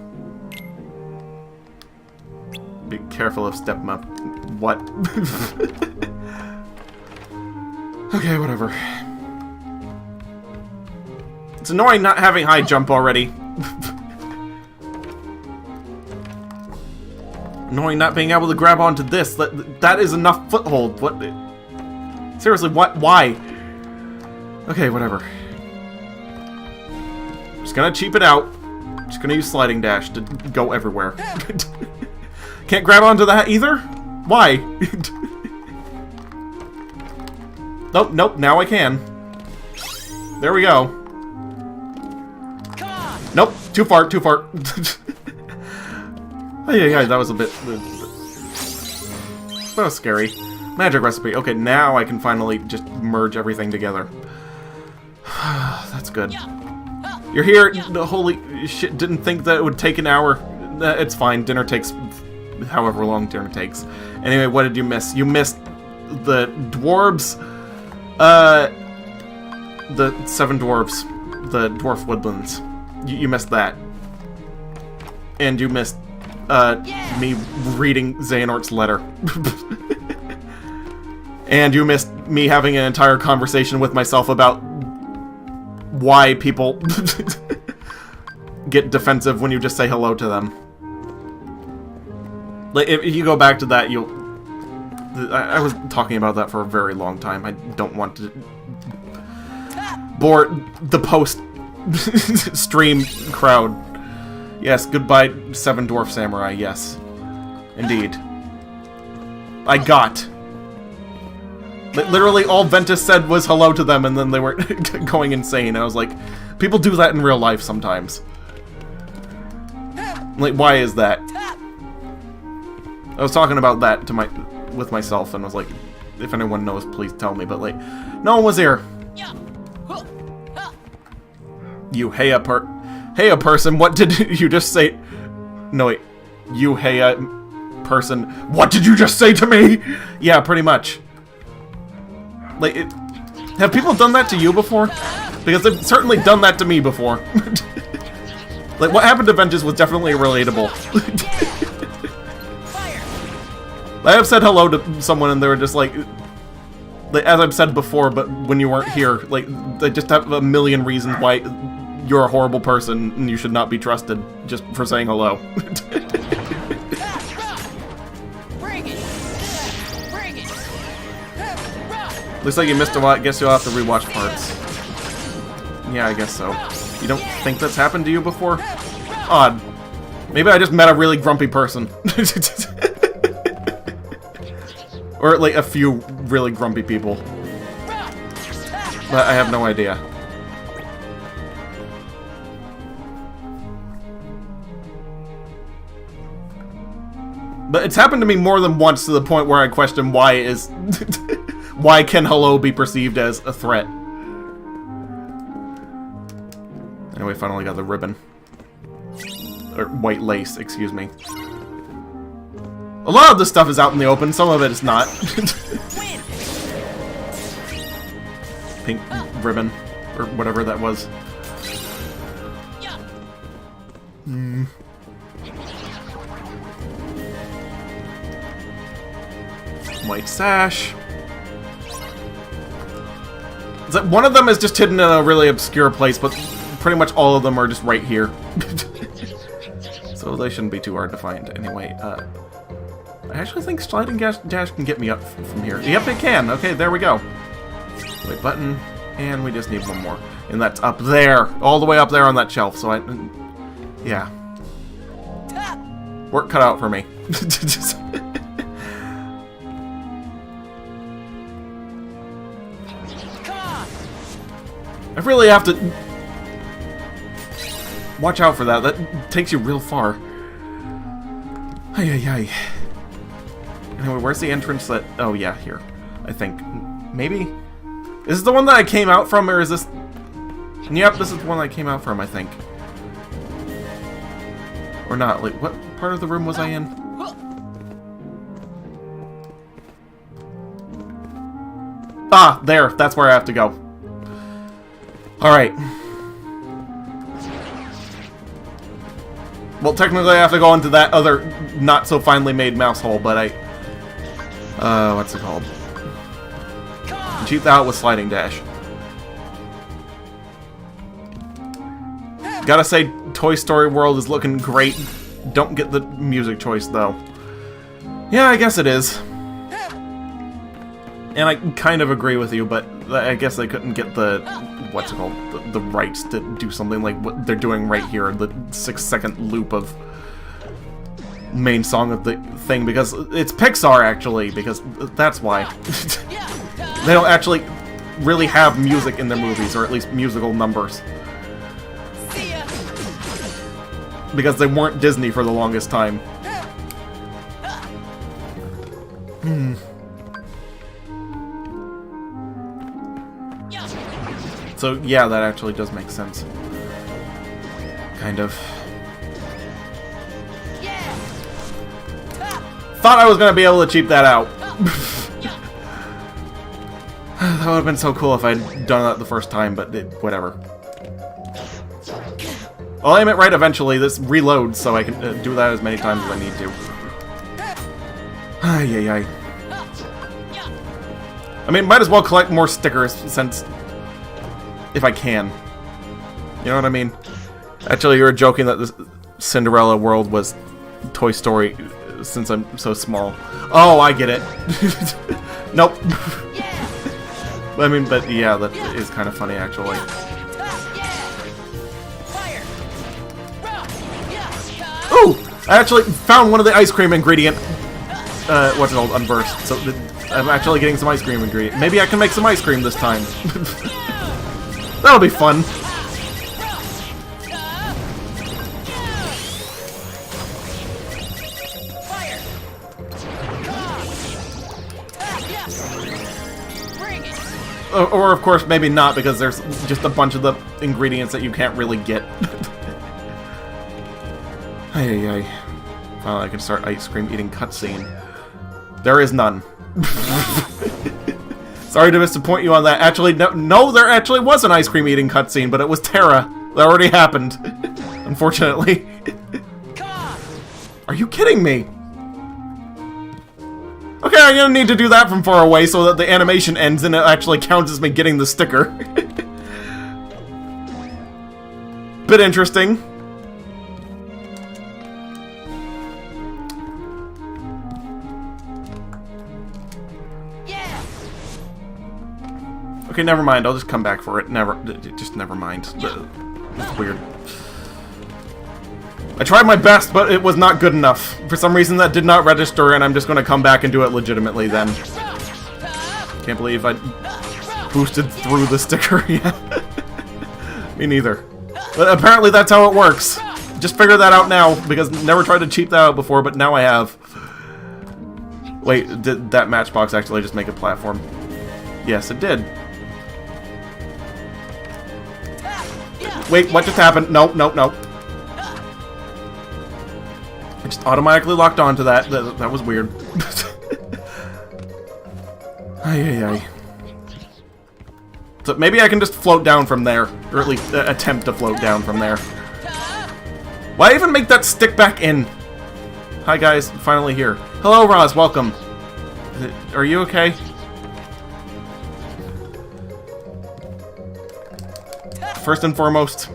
Be careful of step up. What? Okay, whatever. It's annoying not having high jump already. Annoying not being able to grab onto this. That is enough foothold. What? Seriously, what? Why? Okay, whatever. Just gonna cheap it out. Just gonna use sliding dash to go everywhere. Can't grab onto that either? Why? Nope, now I can. There we go. Nope, too far. Oh, yeah, that was a bit... that was scary. Magic recipe. Okay, now I can finally just merge everything together. That's good. You're here. Holy shit, didn't think that it would take an hour. It's fine. Dinner takes however long dinner takes. Anyway, what did you miss? You missed the dwarves. The 7 dwarves. The dwarf woodlands. You missed that. And you missed me reading Xehanort's letter. And you missed me having an entire conversation with myself about why people get defensive when you just say hello to them. Like, if you go back to that, you'll... I was talking about that for a very long time. I don't want to bore the post-stream crowd. Yes, goodbye, 7 Dwarf Samurai, yes. Indeed. I got. Literally all Ventus said was hello to them, and then they were going insane. I was like, people do that in real life sometimes. Like, why is that? I was talking about that to with myself, and I was like, if anyone knows, please tell me, but like, no one was here. You heya person, what did you just say? No, wait. You heya person, what did you just say to me? Yeah, pretty much. Like, have people done that to you before? Because they've certainly done that to me before. Like, what happened to Vengeance was definitely relatable. I have said hello to someone and they were just like, as I've said before, but when you weren't here, like, they just have a million reasons why you're a horrible person and you should not be trusted just for saying hello. Looks like you missed a lot. Guess you'll have to rewatch parts. Yeah, I guess so. You don't think that's happened to you before? Odd. Maybe I just met a really grumpy person. Or, like, a few really grumpy people. But I have no idea. But it's happened to me more than once to the point where I question why is... why can hello be perceived as a threat? Anyway, finally got the ribbon. Or white lace, excuse me. A lot of this stuff is out in the open, some of it is not. Pink ribbon, or whatever that was. White sash. So one of them is just hidden in a really obscure place, but pretty much all of them are just right here. So they shouldn't be too hard to find. Anyway, I actually think sliding dash can get me up from here. Yep, it can. Okay, there we go. Wait, button, and we just need one more. And that's up there, all the way up there on that shelf. So yeah. Work cut out for me. I really have to watch out for that. That takes you real far. Ay, ay, ay. Anyway, where's the entrance that... Oh, yeah, here. I think. Maybe? Is this the one that I came out from, or is this... Yep, this is the one I came out from, I think. Or not. Like, what part of the room was I in? Ah, there. That's where I have to go. Alright. Well, technically I have to go into that other not-so-finely made mouse hole, but I... what's it called? Cheat that out with sliding dash. Gotta say, Toy Story World is looking great. Don't get the music choice, though. Yeah, I guess it is. And I kind of agree with you, but I guess they couldn't get the... What's it called? The rights to do something like what they're doing right here. The 6-second loop of main song of the thing, because it's Pixar, actually, because that's why. They don't actually really have music in their movies, or at least musical numbers. Because they weren't Disney for the longest time. So, yeah, that actually does make sense. Kind of. Thought I was going to be able to cheap that out. That would have been so cool if I'd done that the first time, but whatever. I'll aim it right eventually. This reloads, so I can do that as many times as I need to. Ay, ay, ay. I mean, might as well collect more stickers, since... If I can. You know what I mean? Actually, you were joking that this Cinderella world was Toy Story since I'm so small. Oh, I get it. Nope. I mean, but yeah, that is kind of funny, actually. Ooh! I actually found one of the ice cream ingredient. What's it called? Unversed. So I'm actually getting some ice cream ingredient. Maybe I can make some ice cream this time. That'll be fun. Or, of course, maybe not, because there's just a bunch of the ingredients that you can't really get. Ay, ay, ay. Finally, I can start ice cream eating cutscene. There is none. Sorry to disappoint you on that. Actually, no, there actually was an ice cream eating cutscene, but it was Terra. That already happened. Unfortunately. Are you kidding me? Okay, I'm gonna need to do that from far away so that the animation ends and it actually counts as me getting the sticker. Bit interesting. Okay, never mind. I'll just come back for it. Just never mind. It's weird. I tried my best, but it was not good enough. For some reason, that did not register, and I'm just going to come back and do it legitimately then. Can't believe I boosted through the sticker yet. Me neither. But apparently that's how it works. Just figure that out now, because never tried to cheat that out before, but now I have. Wait, did that matchbox actually just make a platform? Yes, it did. Wait, what just happened? Nope, nope, nope. I just automatically locked onto that. That was weird. Ay, ay, ay. So maybe I can just float down from there. Or at least attempt to float down from there. Why even make that stick back in? Hi guys, finally here. Hello Roz, welcome. Are you okay? first and foremost...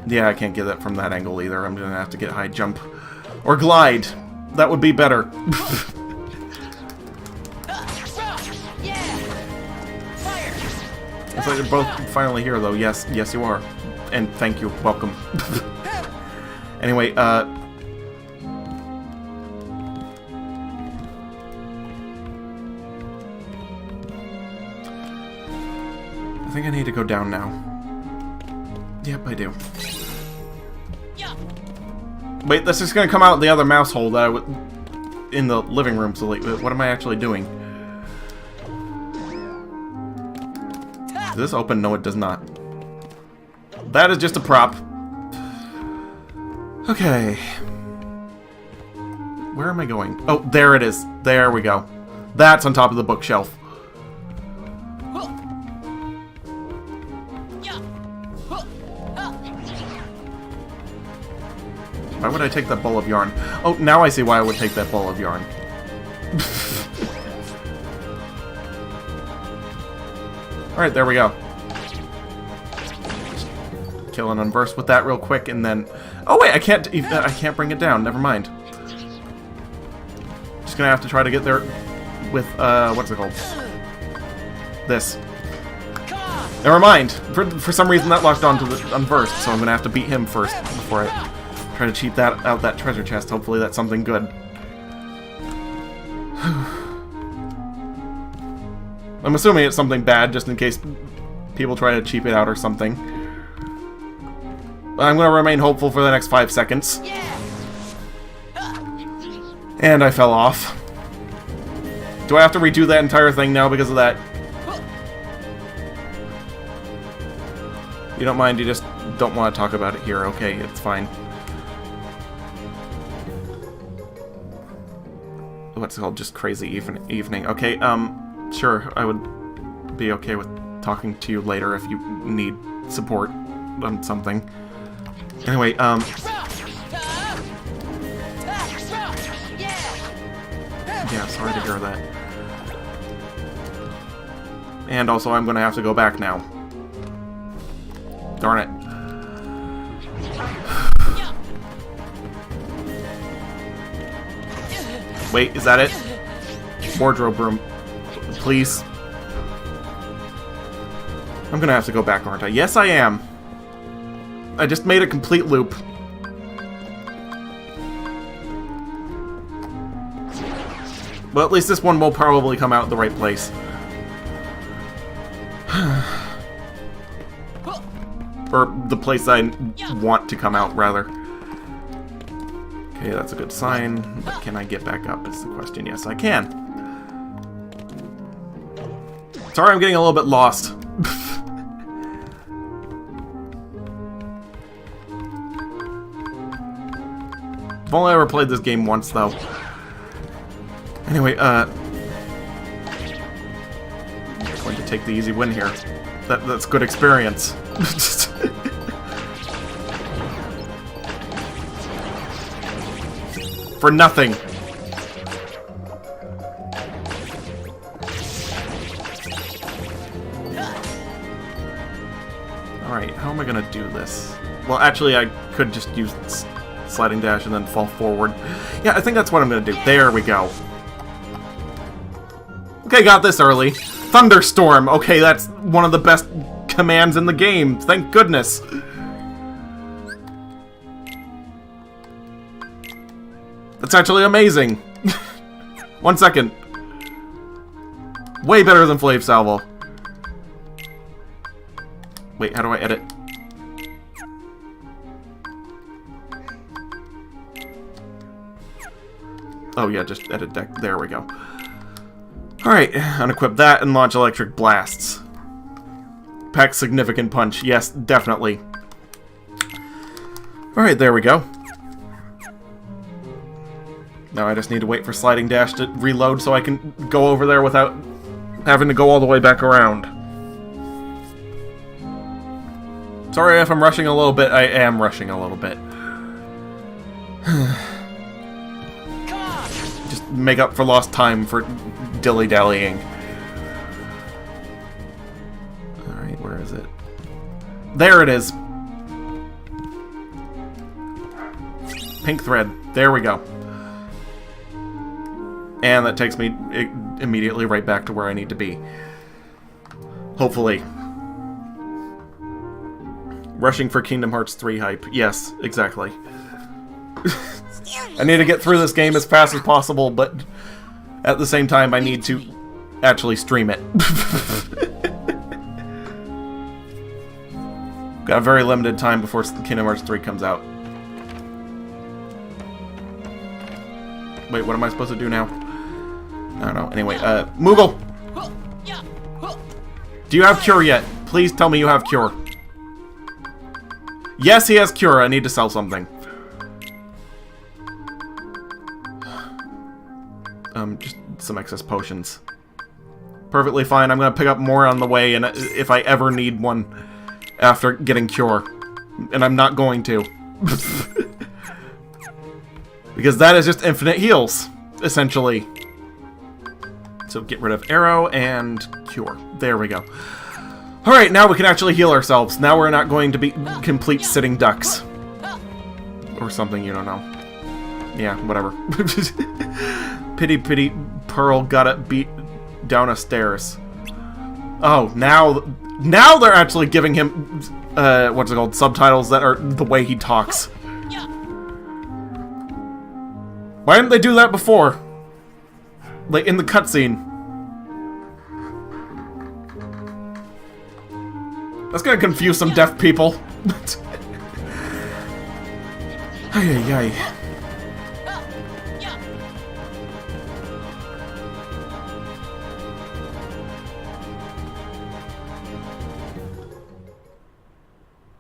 Yeah, I can't get that from that angle either. I'm gonna have to get high jump. Or glide. That would be better. Looks like they're both finally here, though. Yes, yes you are. And thank you. Welcome. Anyway, I think I need to go down now. Yep, I do. Wait, that's just gonna come out the other mouse hole that I would in the living room. So, like, what am I actually doing? Does this open? No, it does not. That is just a prop. Okay. Where am I going? Oh, there it is. There we go. That's on top of the bookshelf. Why would I take that ball of yarn? Oh, now I see why I would take that ball of yarn. Alright, there we go. Kill an unverse with that real quick, and then... Oh wait, I can't bring it down. Never mind. Just gonna have to try to get there with, what's it called? This. Never mind. For some reason that locked onto the unversed, so I'm gonna have to beat him first before I try to cheat out that treasure chest. Hopefully that's something good. I'm assuming it's something bad, just in case people try to cheap it out or something. But I'm going to remain hopeful for the next 5 seconds. And I fell off. Do I have to redo that entire thing now because of that? You don't mind, you just don't want to talk about it here. Okay, it's fine. What's it called? Just crazy evening. Okay, sure, I would be okay with talking to you later if you need support on something. Anyway, yeah, sorry to hear that. And also, I'm gonna have to go back now. Darn it. Wait, is that it? Wardrobe room. Please. I'm gonna have to go back, aren't I? Yes, I am. I just made a complete loop. Well, at least this one will probably come out in the right place. Or the place I want to come out, rather. Okay, that's a good sign. But can I get back up is the question. Yes, I can. Sorry, I'm getting a little bit lost. I've only ever played this game once, though. Anyway, I'm going to take the easy win here. That's good experience. For nothing. Alright, how am I gonna do this? Well, actually, I could just use sliding dash and then fall forward. Yeah, I think that's what I'm gonna do. There we go. Okay, got this early. Thunderstorm! Okay, that's one of the best commands in the game. Thank goodness. That's actually amazing. 1 second. Way better than Flave Salvo. Wait, how do I edit? Oh yeah, just edit deck. There we go. Alright, unequip that and launch electric blasts. Pack significant punch. Yes, definitely. Alright, there we go. Now I just need to wait for sliding dash to reload so I can go over there without having to go all the way back around. Sorry if I'm rushing a little bit. I am rushing a little bit. Just make up for lost time for dilly-dallying. Alright, where is it? There it is. Pink thread. There we go. And that takes me immediately right back to where I need to be. Hopefully. Rushing for Kingdom Hearts 3 hype. Yes, exactly. I need to get through this game as fast as possible, but at the same time, I need to actually stream it. Got a very limited time before Kingdom Hearts 3 comes out. Wait, what am I supposed to do now? I don't know. Anyway, Moogle! Do you have Cure yet? Please tell me you have Cure. Yes, he has Cure. I need to sell something. Just some excess potions. Perfectly fine. I'm gonna pick up more on the way, and if I ever need one after getting Cure. And I'm not going to. Because that is just infinite heals, essentially. So get rid of Arrow and Cure. There we go. Alright, now we can actually heal ourselves. Now we're not going to be complete sitting ducks. Or something, you don't know. Yeah, whatever. Pity Pearl got it beat down a stairs. Oh, now they're actually giving him, what's it called, subtitles that are the way he talks. Why didn't they do that before? Like, in the cutscene. That's gonna confuse some deaf people. Ay, ay, ay.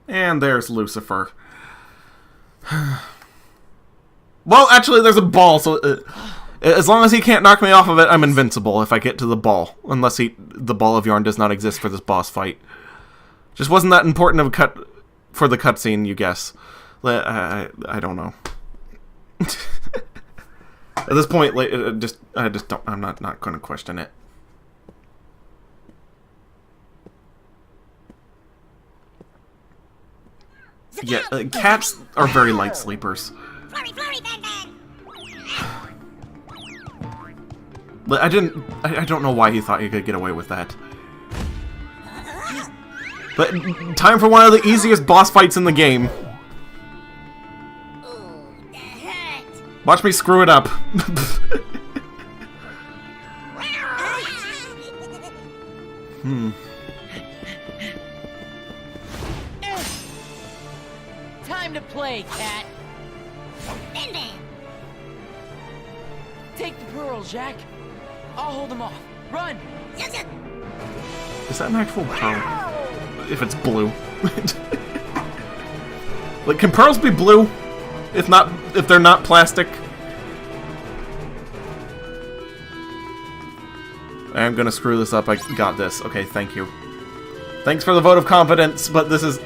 And there's Lucifer. Well, actually, there's a ball, so as long as he can't knock me off of it, I'm invincible if I get to the ball. Unless the ball of yarn does not exist for this boss fight. Just wasn't that important of a cut for the cutscene, you guess. I don't know. At this point, like, I just don't. I'm not going to question it. Yeah, cats are very light sleepers. I don't know why he thought he could get away with that. But time for one of the easiest boss fights in the game. Watch me screw it up. Time to play, cat. VenVen. Take the pearls, Jack. I'll hold them off. Run! Is that an actual pearl? If it's blue. Like, can pearls be blue? If they're not plastic? I'm gonna screw this up. I got this. Okay, thank you. Thanks for the vote of confidence, but this is...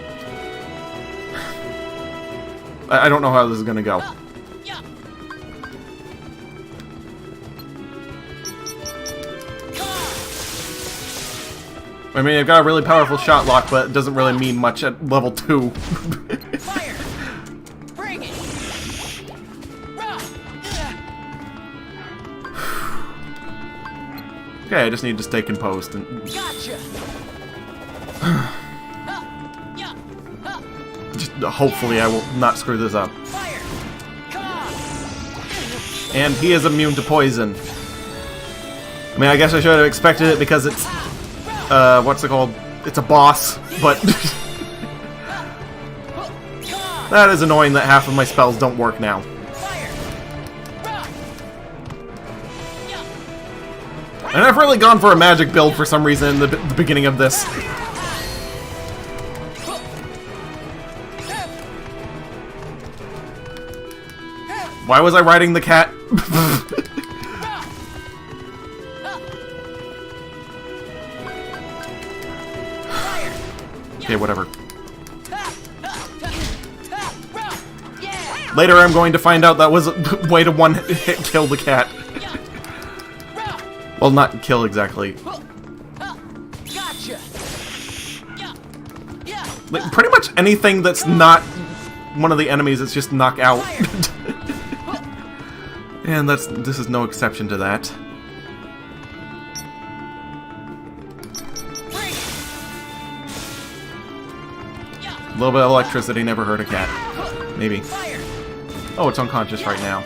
I don't know how this is gonna go. I mean, I've got a really powerful shot lock, but it doesn't really mean much at level 2. Fire! Bring it! Okay, I just need to stay composed and... Gotcha! Just hopefully I will not screw this up. Fire! And he is immune to poison. I mean, I guess I should have expected it because it's... what's it called? It's a boss, but... That is annoying that half of my spells don't work now. And I've really gone for a magic build for some reason in the beginning of this. Why was I riding the cat? Okay, whatever. Later I'm going to find out that was a way to one-hit kill the cat. Well, not kill exactly. Gotcha. Like, pretty much anything that's not one of the enemies is just knock out. And this is no exception to that. A little bit of electricity never hurt a cat. Maybe. Oh, it's unconscious right now.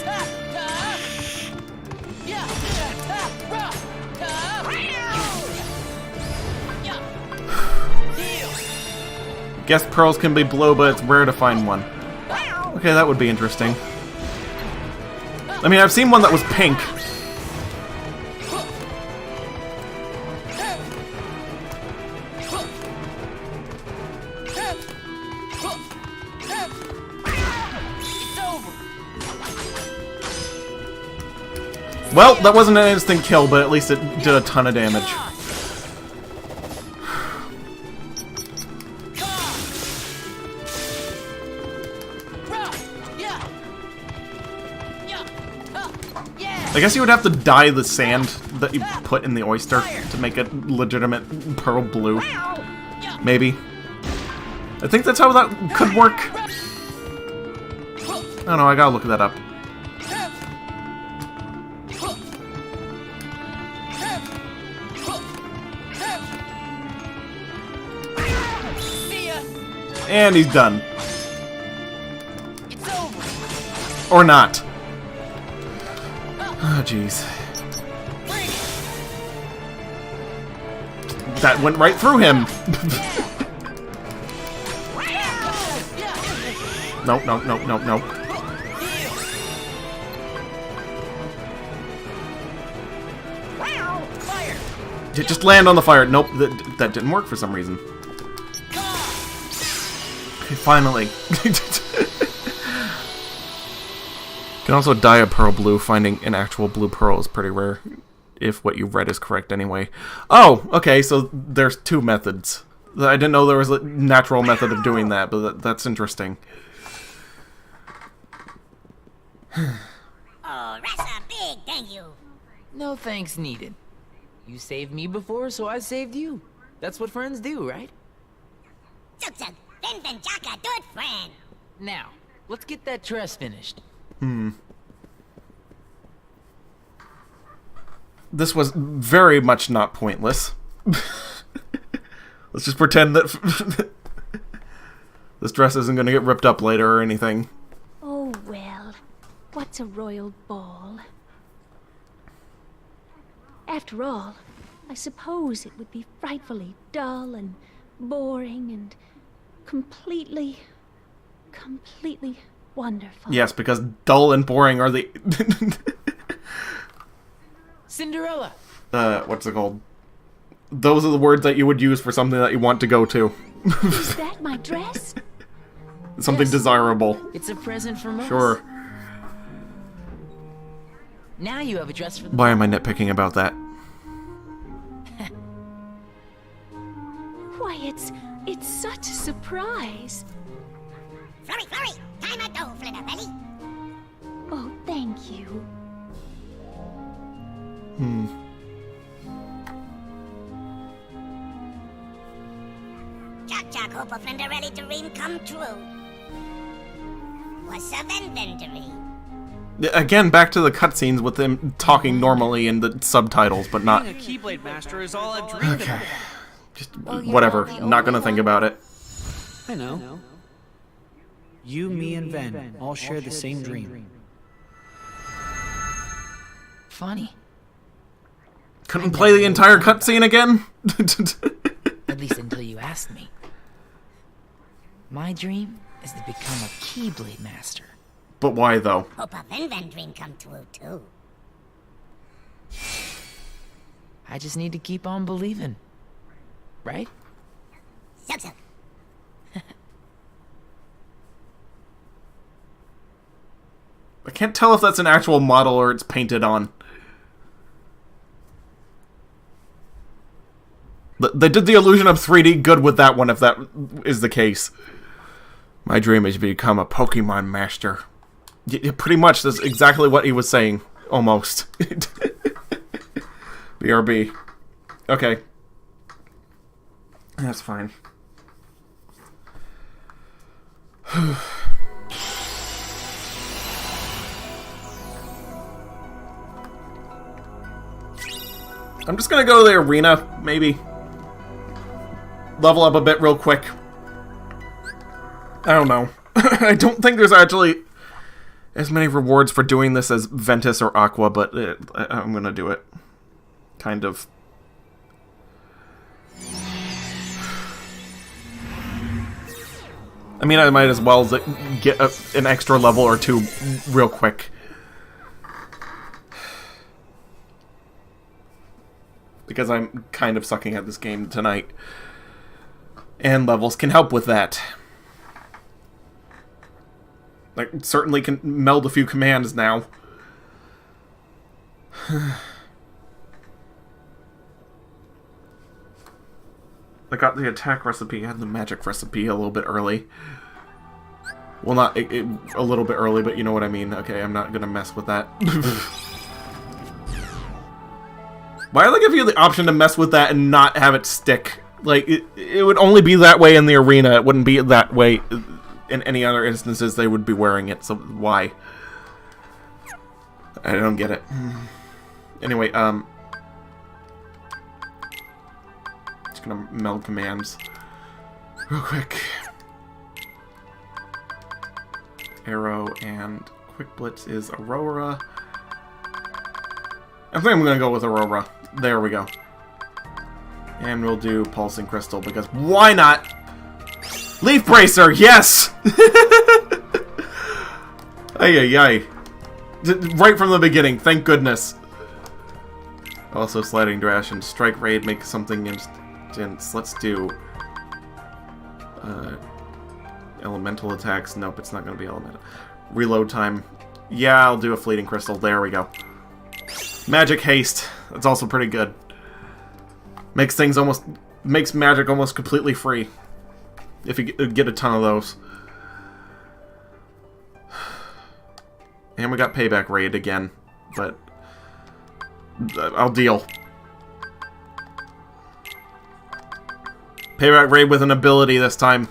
Guess pearls can be blue, but it's rare to find one. Okay, that would be interesting. I mean, I've seen one that was pink. Well, that wasn't an instant kill, but at least it did a ton of damage. I guess you would have to dye the sand that you put in the oyster to make it legitimate pearl blue. Maybe. I think that's how that could work. I don't know, I gotta look that up. And he's done. Or not. Oh, jeez. That went right through him. Nope, nope, nope, nope, nope. Just land on the fire. Nope, that didn't work for some reason. Okay, finally. You can also dye a pearl blue. Finding an actual blue pearl is pretty rare, if what you read is correct anyway. Oh, okay, so there's two methods. I didn't know there was a natural method of doing that, but that's interesting. Oh, that's a big thank you. No thanks needed. You saved me before, so I saved you. That's what friends do, right? Zug, VenVen Jaka, good friend. Now, let's get that dress finished. This was very much not pointless. Let's just pretend that this dress isn't going to get ripped up later or anything. Oh, well. What's a royal ball? After all, I suppose it would be frightfully dull and boring and completely wonderful. Yes, because dull and boring are the... Cinderella! What's it called? Those are the words that you would use for something that you want to go to. Is that my dress? Something desirable. It's a present from us. Sure. Now you have a dress for the... Why am I nitpicking about that? Why, it's such a surprise. Flurry, time a dough, Flitterbelly. Oh, thank you. Jack, hope a Flitterbelly dream come true. What's a VenVen dream? Again, back to the cutscenes with them talking normally in the subtitles, but not... Being a Keyblade Master is all I've dreamed Okay. of. Just whatever. Not gonna think about it. I know. You, me, and Ven all share the same dream. Funny. Couldn't play the entire cutscene again? At least until you asked me. My dream is to become a Keyblade Master. But why, though? Hope a VenVen dream come true, too. I just need to keep on believing. Right? Zug. I can't tell if that's an actual model or it's painted on. They did the illusion of 3D good with that one, if that is the case. My dream is to become a Pokemon master. Yeah, pretty much, that's exactly what he was saying. Almost. BRB. Okay. That's fine. I'm just gonna go to the arena, maybe. Level up a bit real quick. I don't know. I don't think there's actually as many rewards for doing this as Ventus or Aqua, but I'm gonna do it. Kind of. I mean, I might as well get an extra level or two real quick. Because I'm kind of sucking at this game tonight. And levels can help with that. Like, certainly can meld a few commands now. I got the attack recipe and the magic recipe a little bit early. Well, not a little bit early, but you know what I mean. Okay, I'm not gonna mess with that. Why do they give you the option to mess with that and not have it stick? Like, it would only be that way in the arena. It wouldn't be that way in any other instances they would be wearing it. So why? I don't get it. Anyway, just gonna meld commands real quick. Arrow and Quick Blitz is Aurora. I think I'm gonna go with Aurora. There we go. And we'll do Pulsing Crystal, because why not? Leaf Bracer, yes! Ay, ay, ay. Right from the beginning, thank goodness. Also, Sliding Dash and Strike Raid make something instant. Let's do... elemental attacks. Nope, it's not going to be elemental. Reload time. Yeah, I'll do a Fleeting Crystal. There we go. Magic Haste. That's also pretty good. Makes magic almost completely free. If you get a ton of those. And we got Payback Raid again. But I'll deal. Payback Raid with an ability this time.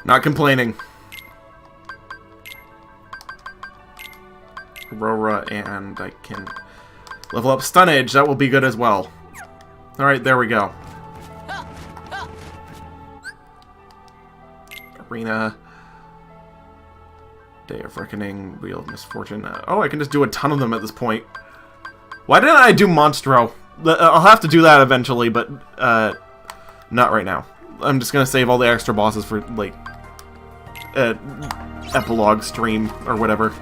Not complaining. Aurora, and I can level up Stun Edge. That will be good as well. Alright, there we go. Arena. Day of Reckoning. Wheel of Misfortune. Oh, I can just do a ton of them at this point. Why didn't I do Monstro? I'll have to do that eventually, but not right now. I'm just gonna save all the extra bosses for, like, epilogue stream or whatever.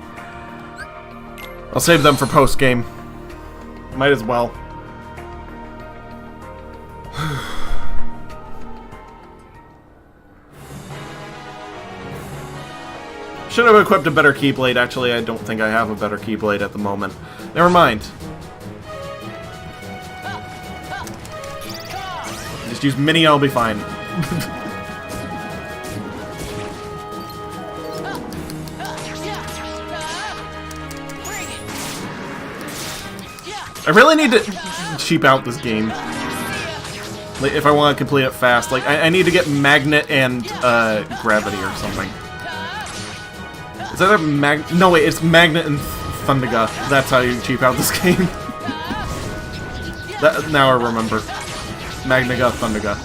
I'll save them for post-game. Might as well. Should have equipped a better Keyblade. Actually, I don't think I have a better Keyblade at the moment. Never mind. Just use Mini, I'll be fine. I really need to cheap out this game. Like, if I want to complete it fast. Like, I need to get Magnet and Gravity or something. Is that a No, wait, it's Magnet and Thundaga. That's how you cheap out this game. Now I remember. Magnaga, Thundaga.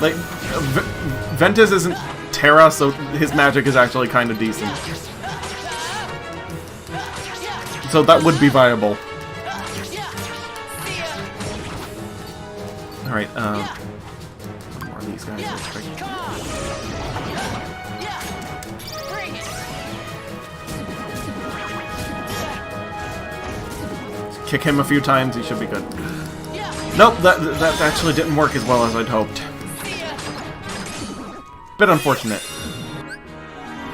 Like, Ventus isn't Terra, so his magic is actually kind of decent. So that would be viable. Alright, more of these guys. Kick him a few times, he should be good. Nope, that actually didn't work as well as I'd hoped. Bit unfortunate.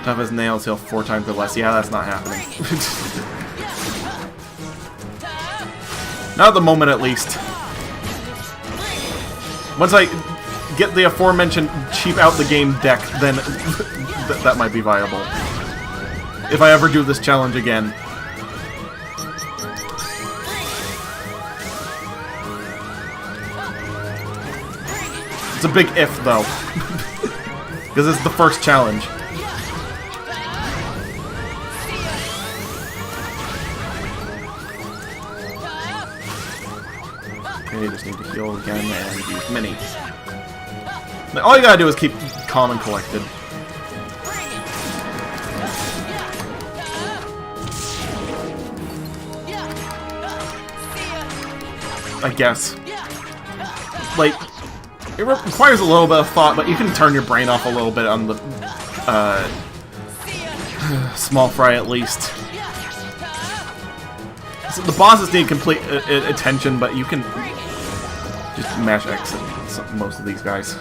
Tough as nails, heal 4 times or less. Yeah, that's not happening. Not at the moment, at least. Once I get the aforementioned cheap out the game deck, then that might be viable. If I ever do this challenge again. a big if, though. Because it's the first challenge. Okay, you just need to heal again and use minis. All you gotta do is keep calm and collected. I guess. Like, it requires a little bit of thought, but you can turn your brain off a little bit on the small fry at least. So the bosses need complete attention, but you can just mash X at most of these guys.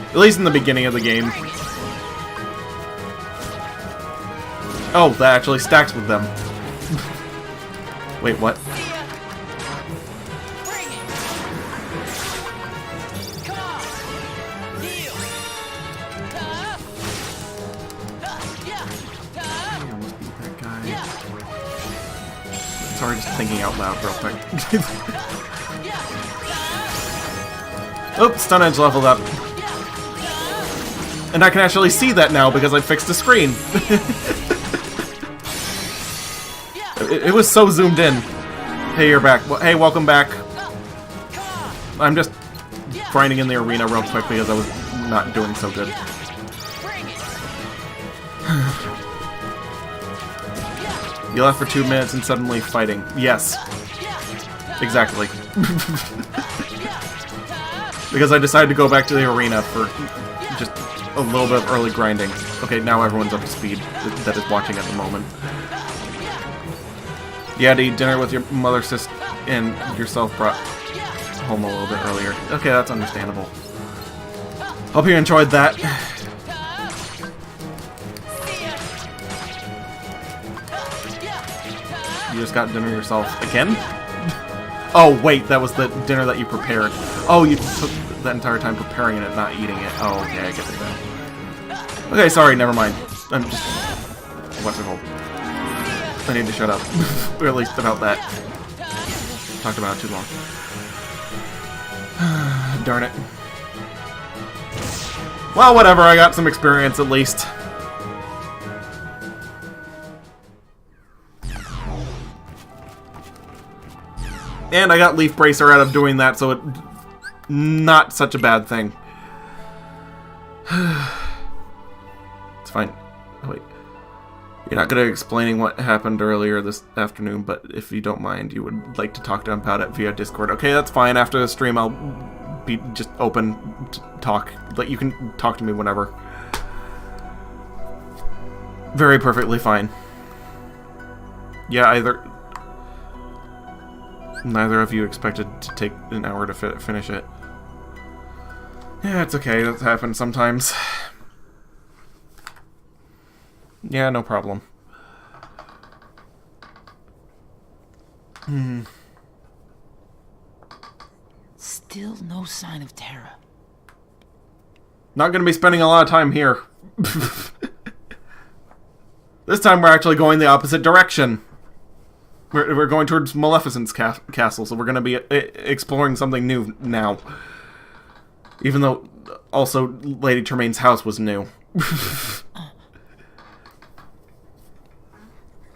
At least in the beginning of the game. Oh, that actually stacks with them. Wait, what? Sorry, just thinking out loud real quick. Oops, stun edge leveled up. And I can actually see that now because I fixed the screen. It was so zoomed in. Hey, you're back. Hey, welcome back. I'm just grinding in the arena real quick because I was not doing so good. You left for 2 minutes and suddenly fighting. Yes. Exactly. Because I decided to go back to the arena for just a little bit of early grinding. Okay, now everyone's up to speed that is watching at the moment. You had to eat dinner with your mother, sister, and yourself brought home a little bit earlier. Okay, that's understandable. Hope you enjoyed that. You just got dinner yourself again? Oh, wait, that was the dinner that you prepared. Oh, you took the entire time preparing it, not eating it. Oh, okay, I get it now. Okay, sorry, never mind. I'm just... What's it called? I need to shut up. Or at least about that. Talked about it too long. Darn it. Well, whatever, I got some experience at least. And I got Leaf Bracer out of doing that, so it... Not such a bad thing. It's fine. Oh, wait. You're not good at explaining what happened earlier this afternoon, but if you don't mind, you would like to talk to him about it via Discord. Okay, that's fine. After the stream, I'll be just open to talk. Like, you can talk to me whenever. Very perfectly fine. Yeah, neither of you expected to take an hour to finish it. Yeah, it's okay. That happens sometimes. Yeah, no problem. Still no sign of Terra. Not gonna be spending a lot of time here. This time we're actually going the opposite direction. We're going towards Maleficent's castle, so we're gonna be exploring something new now. Even though also Lady Tremaine's house was new.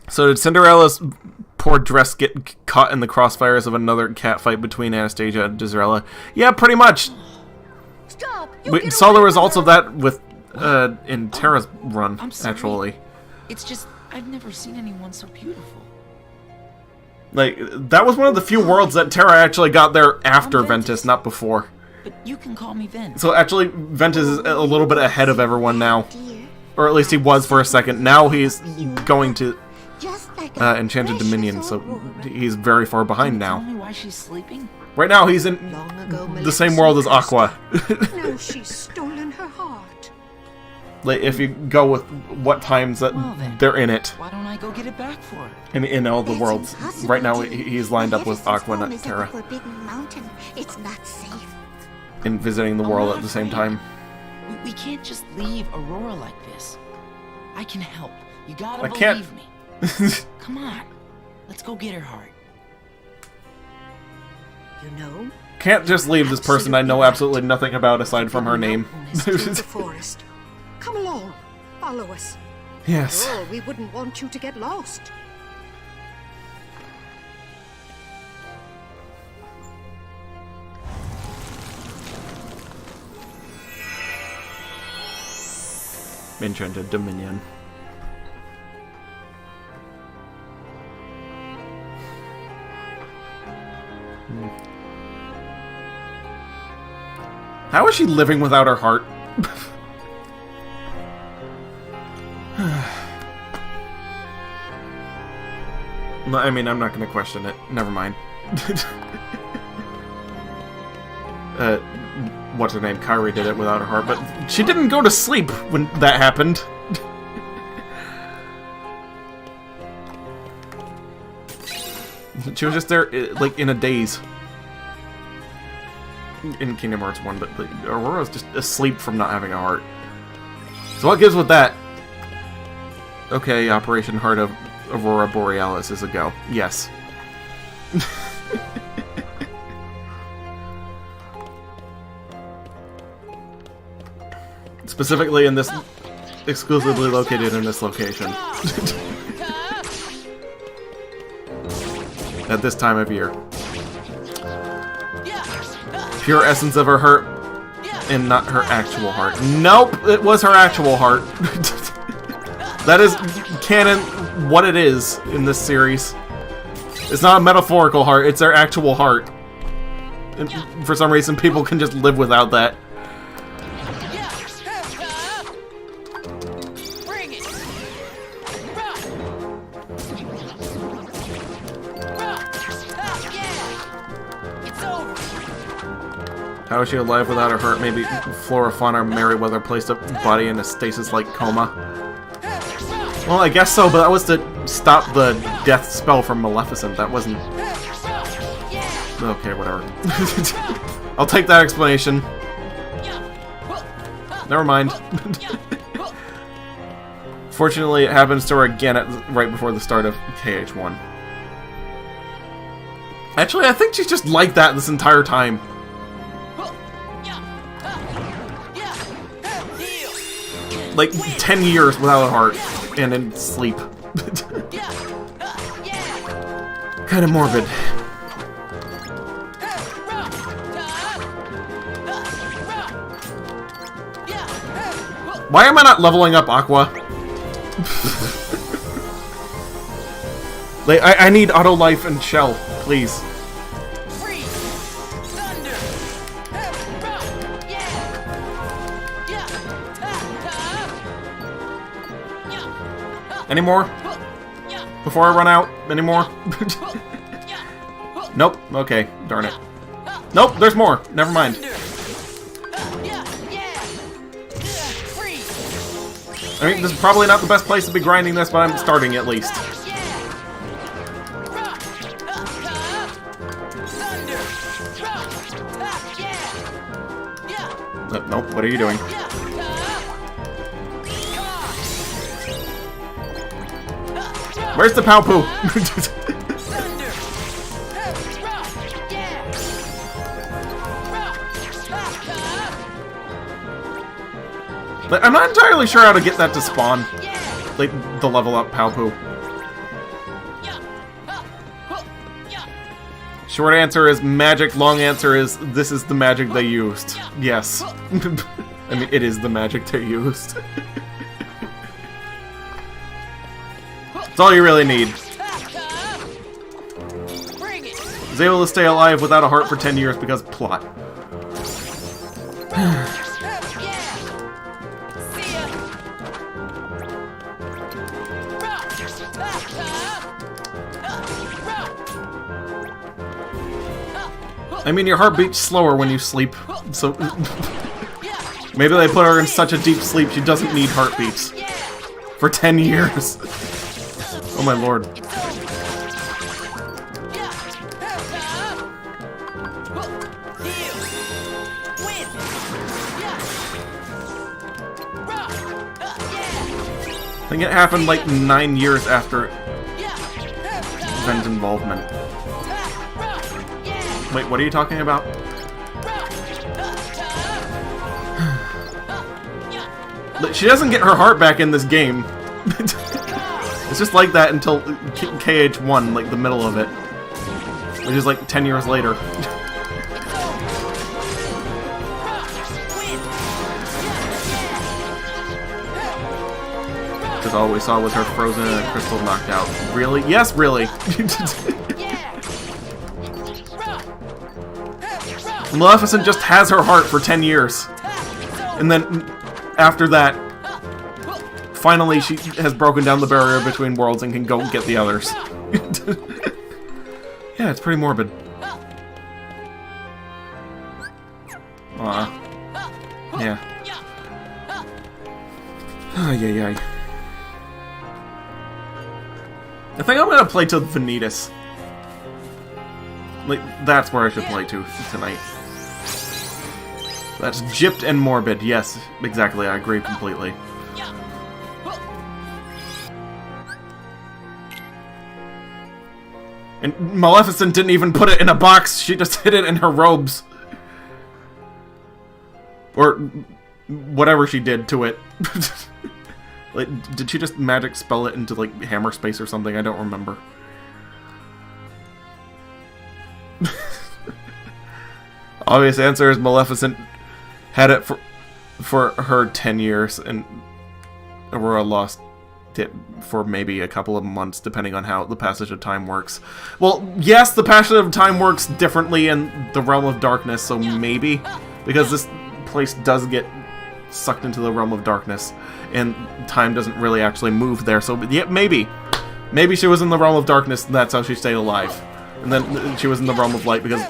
So did Cinderella's poor dress get caught in the crossfires of another catfight between Anastasia and Dizrella? Yeah, pretty much. Stop! We saw the results of that with in Terra's run, actually. It's just I've never seen anyone so beautiful. Like, that was one of the few worlds that Terra actually got there after Ventus, not before. But you can call me Ven. So actually, Ventus is a little bit ahead of everyone now. Or at least he was for a second. Now he's going to Enchanted Dominion, so he's very far behind now. Tell me why she's sleeping? Right now, he's in the same world as Aqua. Now she's stolen her heart. Like, if you go with what times that they're in it. Why don't I go get it back for her? In all the worlds. Right now, he's lined up with Aqua, not Terra. It's not safe. And visiting the world at the same time. We can't just leave Aurora like this. I can help. You gotta believe me. Come on. Let's go get her heart. you know. Can't just leave this person I know absolutely nothing about aside from her name. Through the forest. Come along, follow us. Yes. After all, we wouldn't want you to get lost. Enchanted Dominion. How is she living without her heart? I mean, I'm not going to question it. Never mind. What's her name? Kyrie did it without her heart, but she didn't go to sleep when that happened. She was just there, like, in a daze. In Kingdom Hearts 1, but Aurora's just asleep from not having a heart. So what gives with that? Okay, Operation Heart of Aurora Borealis is a go. Yes. Specifically in this... exclusively located in this location. At this time of year. Pure essence of her heart, and not her actual heart. Nope, it was her actual heart. That is canon what it is in this series. It's not a metaphorical heart, it's their actual heart. And for some reason, people can just live without that. How is she alive without her heart? Maybe Flora Fauna or Merryweather placed a body in a stasis-like coma? Well, I guess so, but that was to stop the death spell from Maleficent. That wasn't... Okay, whatever. I'll take that explanation. Never mind. Fortunately, it happens to her again right before the start of KH1. Actually, I think she's just like that this entire time. Like, 10 years without a heart, and in sleep. Kinda morbid. Why am I not leveling up Aqua? Like, I need auto life and shell, please. Any more? Before I run out? Any more? Nope. Okay. Darn it. Nope, there's more. Never mind. I mean, this is probably not the best place to be grinding this, but I'm starting at least. Nope, what are you doing? Where's the Paopu? Like, I'm not entirely sure how to get that to spawn. Like, the level up Paopu. Short answer is magic, long answer is this is the magic they used. Yes. I mean, it is the magic they used. That's all you really need. I was able to stay alive without a heart for 10 years because plot. I mean, your heart beats slower when you sleep, so... Maybe they put her in such a deep sleep she doesn't need heartbeats. For 10 years. Oh my lord. I think it happened like 9 years after Ven's involvement. Wait, what are you talking about? She doesn't get her heart back in this game. It's just like that until KH1, like the middle of it. Which is like 10 years later. Because all we saw was her frozen and a crystal knocked out. Really? Yes, really! Maleficent just has her heart for 10 years. And then, after that, finally she has broken down the barrier between worlds and can go get the others. Yeah, it's pretty morbid. Aw. Yeah. Ay, ay, ay. I think I'm gonna play to Vanitas. Like, that's where I should play to tonight. That's gypped and morbid. Yes, exactly. I agree completely. And Maleficent didn't even put it in a box. She just hid it in her robes. Or whatever she did to it. Like, did she just magic spell it into, like, hammer space or something? I don't remember. Obvious answer is Maleficent had it for her 10 years, and Aurora lost it for maybe a couple of months, depending on how the passage of time works. Well, yes, the passage of time works differently in the Realm of Darkness, so maybe, because this place does get sucked into the Realm of Darkness, and time doesn't really actually move there, so yeah, maybe. Maybe she was in the Realm of Darkness, and that's how she stayed alive. And then she was in the Realm of Light because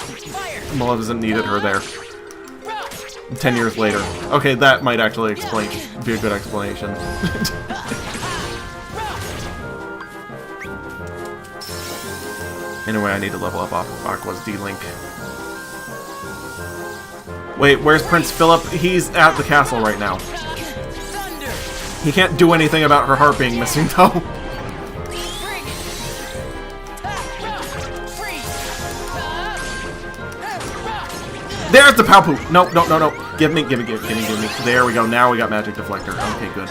Maleficent needed her there. 10 years later. Okay, that might actually be a good explanation. Anyway, I need to level up Aqua's D-Link. Wait, where's Prince Philip? He's at the castle right now. He can't do anything about her heart being missing, though. There's the Palpu! No, no, no, no. Give me. There we go. Now we got Magic Deflector. Okay, good.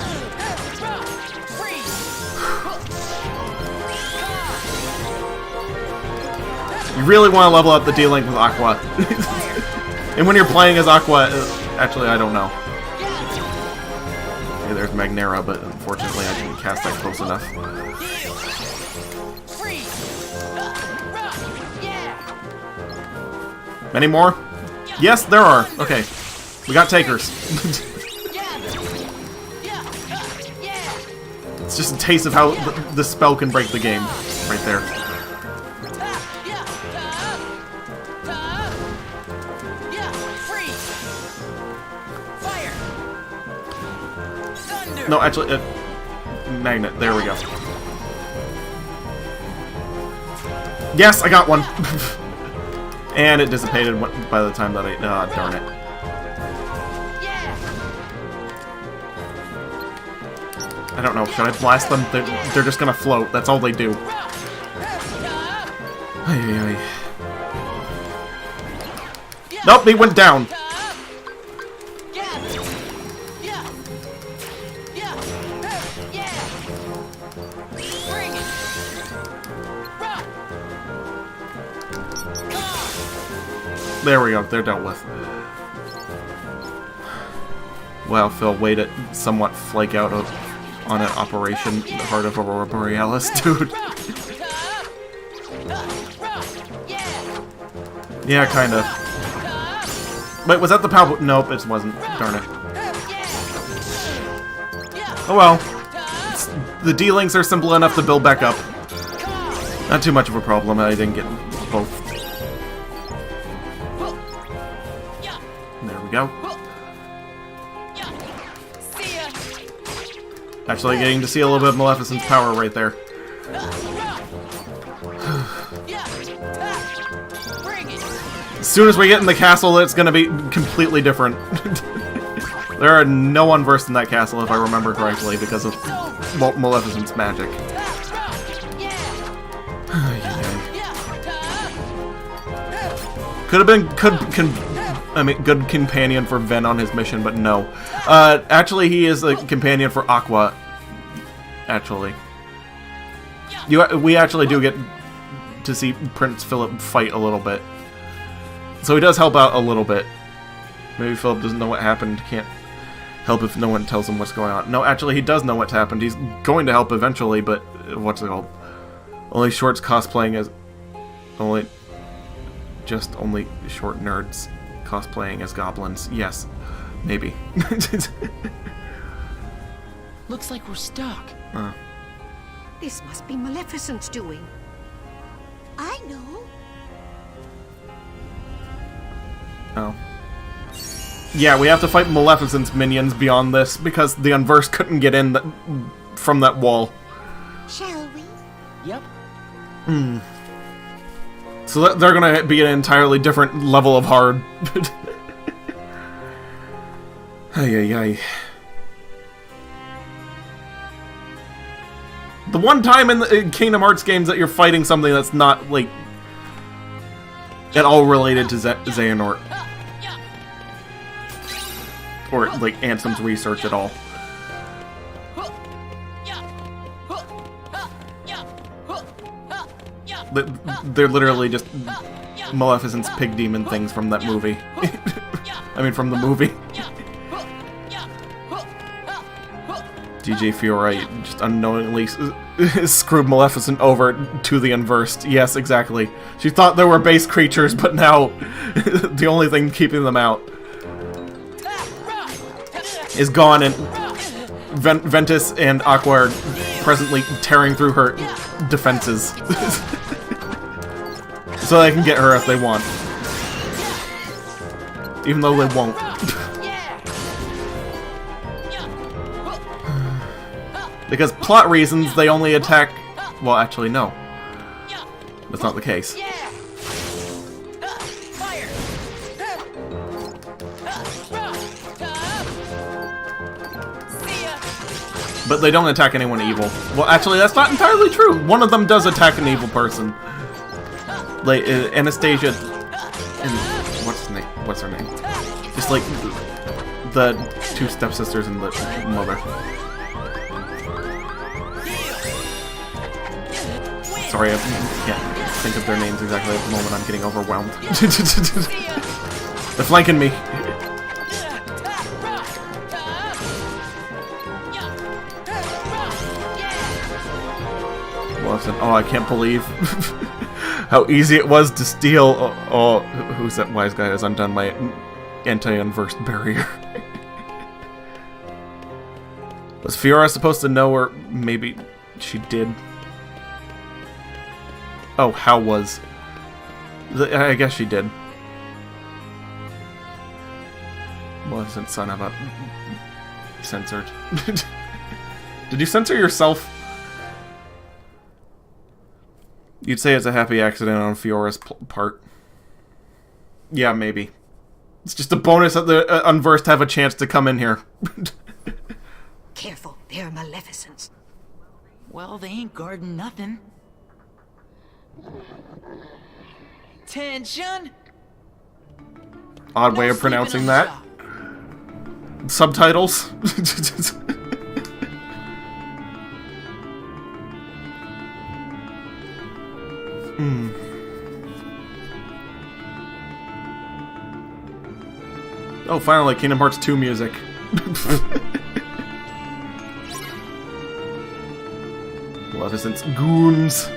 You really want to level up the D-Link with Aqua. And when you're playing as Aqua, actually, I don't know. Okay, there's Magnera, but unfortunately I didn't cast that close enough. Many more? Yes, there are. Okay. We got takers. It's just a taste of how the spell can break the game. Right there. No, actually, magnet. There we go. Yes, I got one. And it dissipated by the time that I... darn it. I don't know. Should I blast them? They're just gonna float. That's all they do. Nope, they went down. There we go, they're dealt with. Wow, Phil, way to somewhat flake out on an operation, the heart of Aurora Borealis, dude. Yeah, kinda. Wait, was that the Palpu? Nope, it wasn't. Darn it. Oh well. The D-Links are simple enough to build back up. Not too much of a problem, I didn't get both. Go. Actually getting to see a little bit of Maleficent's power right there. As soon as we get in the castle, it's gonna be completely different. There are no one versed in that castle, if I remember correctly, because of Maleficent's magic. Could have been good companion for Ven on his mission, but no. Actually, he is a companion for Aqua. Actually, we actually do get to see Prince Philip fight a little bit, so he does help out a little bit. Maybe Philip doesn't know what happened. Can't help if no one tells him what's going on. No, actually, he does know what's happened. He's going to help eventually, but what's it called? Only Short's cosplaying as only short nerds cosplaying as goblins. Yes, maybe. Looks like we're stuck. This must be Maleficent's doing. I know. Oh. Yeah, we have to fight Maleficent's minions beyond this because the Unversed couldn't get in from that wall. Shall we? Yep. So they're gonna be an entirely different level of hard. Ay. The one time in the Kingdom Hearts games that you're fighting something that's not, like, at all related to Xehanort. Or, like, Ansem's research at all. They're literally just Maleficent's pig demon things from that movie. I mean, from the movie. DJ Fiora just unknowingly screwed Maleficent over to the Unversed. Yes, exactly. She thought there were base creatures, but now the only thing keeping them out is gone, and Ventus and Aqua are presently tearing through her defenses. So they can get her if they want. Even though they won't. Because plot reasons, they only attack... Well, actually, no. That's not the case. But they don't attack anyone evil. Well, actually, that's not entirely true. One of them does attack an evil person. Like, Anastasia... and what's her name? Just like the two stepsisters and the mother. Sorry, I can't think of their names exactly at the moment. I'm getting overwhelmed. They're flanking me. Oh, I can't believe how easy it was to steal. Oh, who's that wise guy who's undone my anti-unversed barrier? Was Fiora supposed to know, or maybe she did? Oh, how was? I guess she did. Maleficent son of a... censored. Did you censor yourself? You'd say it's a happy accident on Fiora's part. Yeah, maybe. It's just a bonus that the Unversed have a chance to come in here. Careful, they're Maleficents. Well, they ain't guarding nothing. Tension! Odd way of pronouncing that. Subtitles. Oh, finally, Kingdom Hearts 2 music. Maleficent's goons.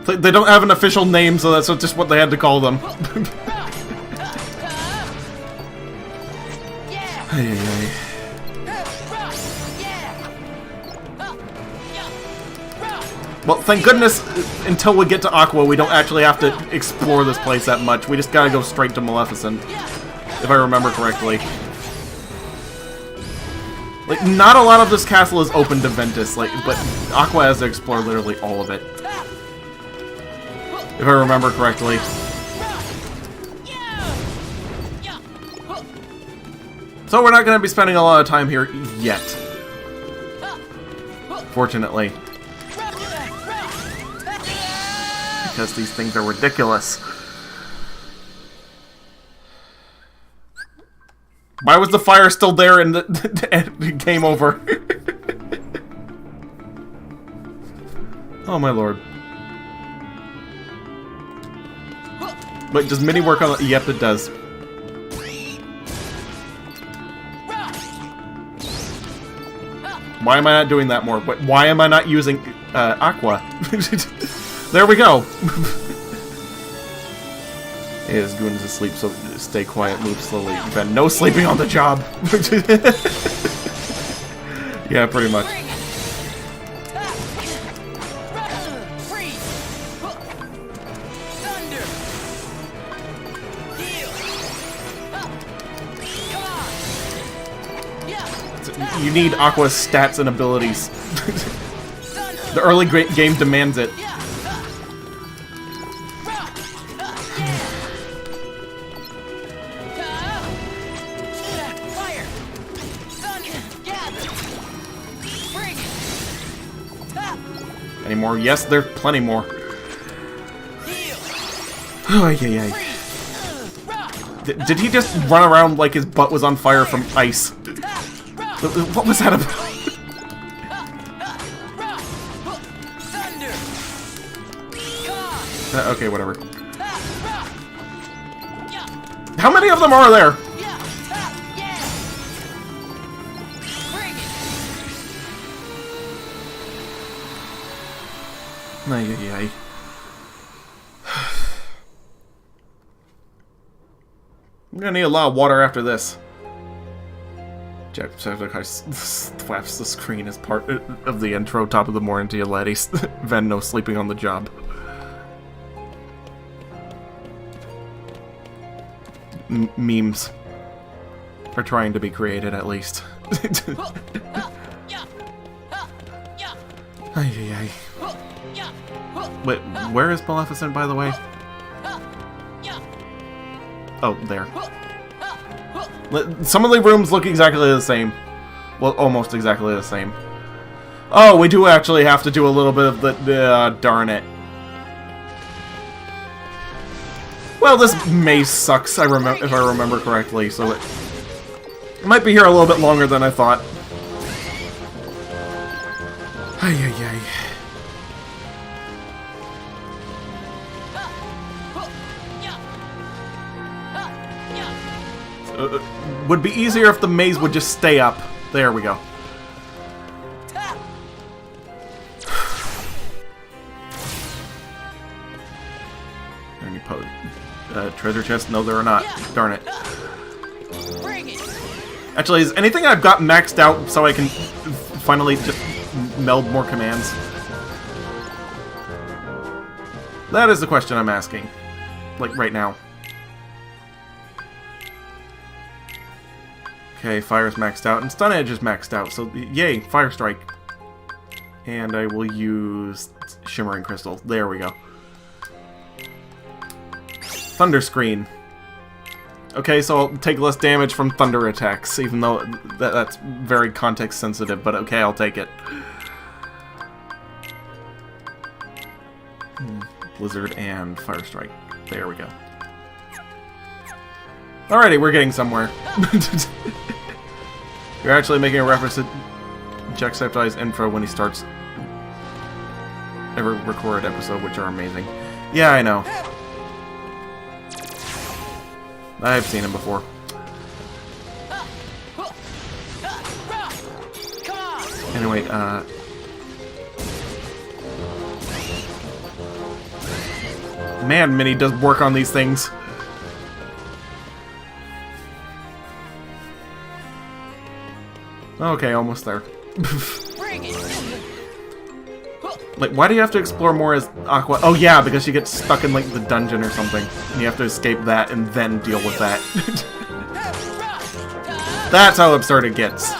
They don't have an official name, so that's just what they had to call them. Well, thank goodness, until we get to Aqua, we don't actually have to explore this place that much. We just gotta go straight to Maleficent, if I remember correctly. Like, not a lot of this castle is open to Ventus, like, but Aqua has to explore literally all of it. If I remember correctly. So we're not going to be spending a lot of time here yet. Fortunately. Because these things are ridiculous. Why was the fire still there and it came over? Oh my lord. Wait, does Mini work on the... Yep, it does. Why am I not doing that more? Why am I not using Aqua? There we go. His goon is asleep, so stay quiet, move slowly. Ven, no sleeping on the job. Yeah, pretty much. You need Aqua's stats and abilities. The early game demands it. Any more? Yes, there's plenty more. Did he just run around like his butt was on fire from ice? What was that about? Okay, whatever. How many of them are there? Ay. I'm gonna need a lot of water after this. Jack flaps the screen as part of the intro, top of the morning to you laddies. Ven, no sleeping on the job. Memes are trying to be created, at least. Ay. Wait, where is Maleficent, by the way? Oh, there. Some of the rooms look exactly the same. Well, almost exactly the same. Oh, we do actually have to do a little bit of the darn it. Well, this maze sucks, if I remember correctly, so it might be here a little bit longer than I thought. Ay. Would be easier if the maze would just stay up. There we go. Any treasure chest? No, there are not. Darn it. Actually, is anything I've got maxed out so I can finally just meld more commands? That is the question I'm asking. Like, right now. Okay, fire's maxed out, and stun edge is maxed out, so yay, fire strike. And I will use shimmering crystal. There we go. Thunder screen. Okay, so I'll take less damage from thunder attacks, even though that's very context sensitive, but okay, I'll take it. Blizzard and fire strike. There we go. Alrighty, we're getting somewhere. You're actually making a reference to Jacksepticeye's intro when he starts every recorded episode, which are amazing. Yeah, I know. I've seen him before. Anyway, man, Minnie does work on these things. Okay, almost there. Like, why do you have to explore more as Aqua? Oh yeah, because you get stuck in, like, the dungeon or something. And you have to escape that and then deal with that. That's how absurd it gets.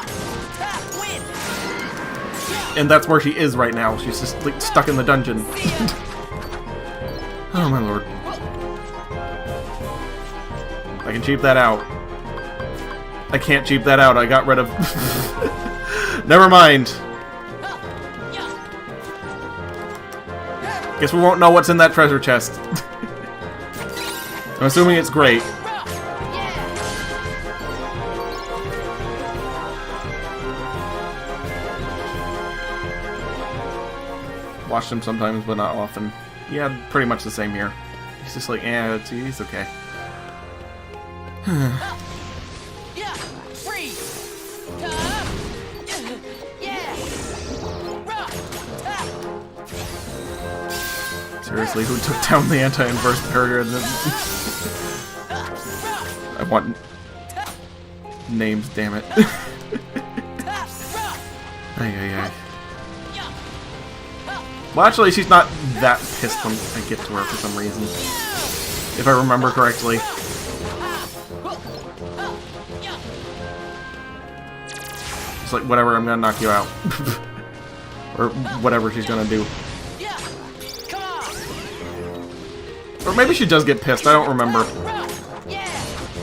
And that's where she is right now. She's just, like, stuck in the dungeon. Oh my lord. I can cheap that out. I can't cheap that out. I got rid of... Never mind. Guess we won't know what's in that treasure chest. I'm assuming it's great. watched him sometimes, but not often. Yeah, pretty much the same here. He's just like, he's okay. Seriously, who took down the anti-inverse barrier? I want names, damn it. Ay. Well, actually, she's not that pissed when I get to her for some reason. If I remember correctly. It's like, whatever, I'm gonna knock you out. Or whatever she's gonna do. Or maybe she does get pissed, I don't remember.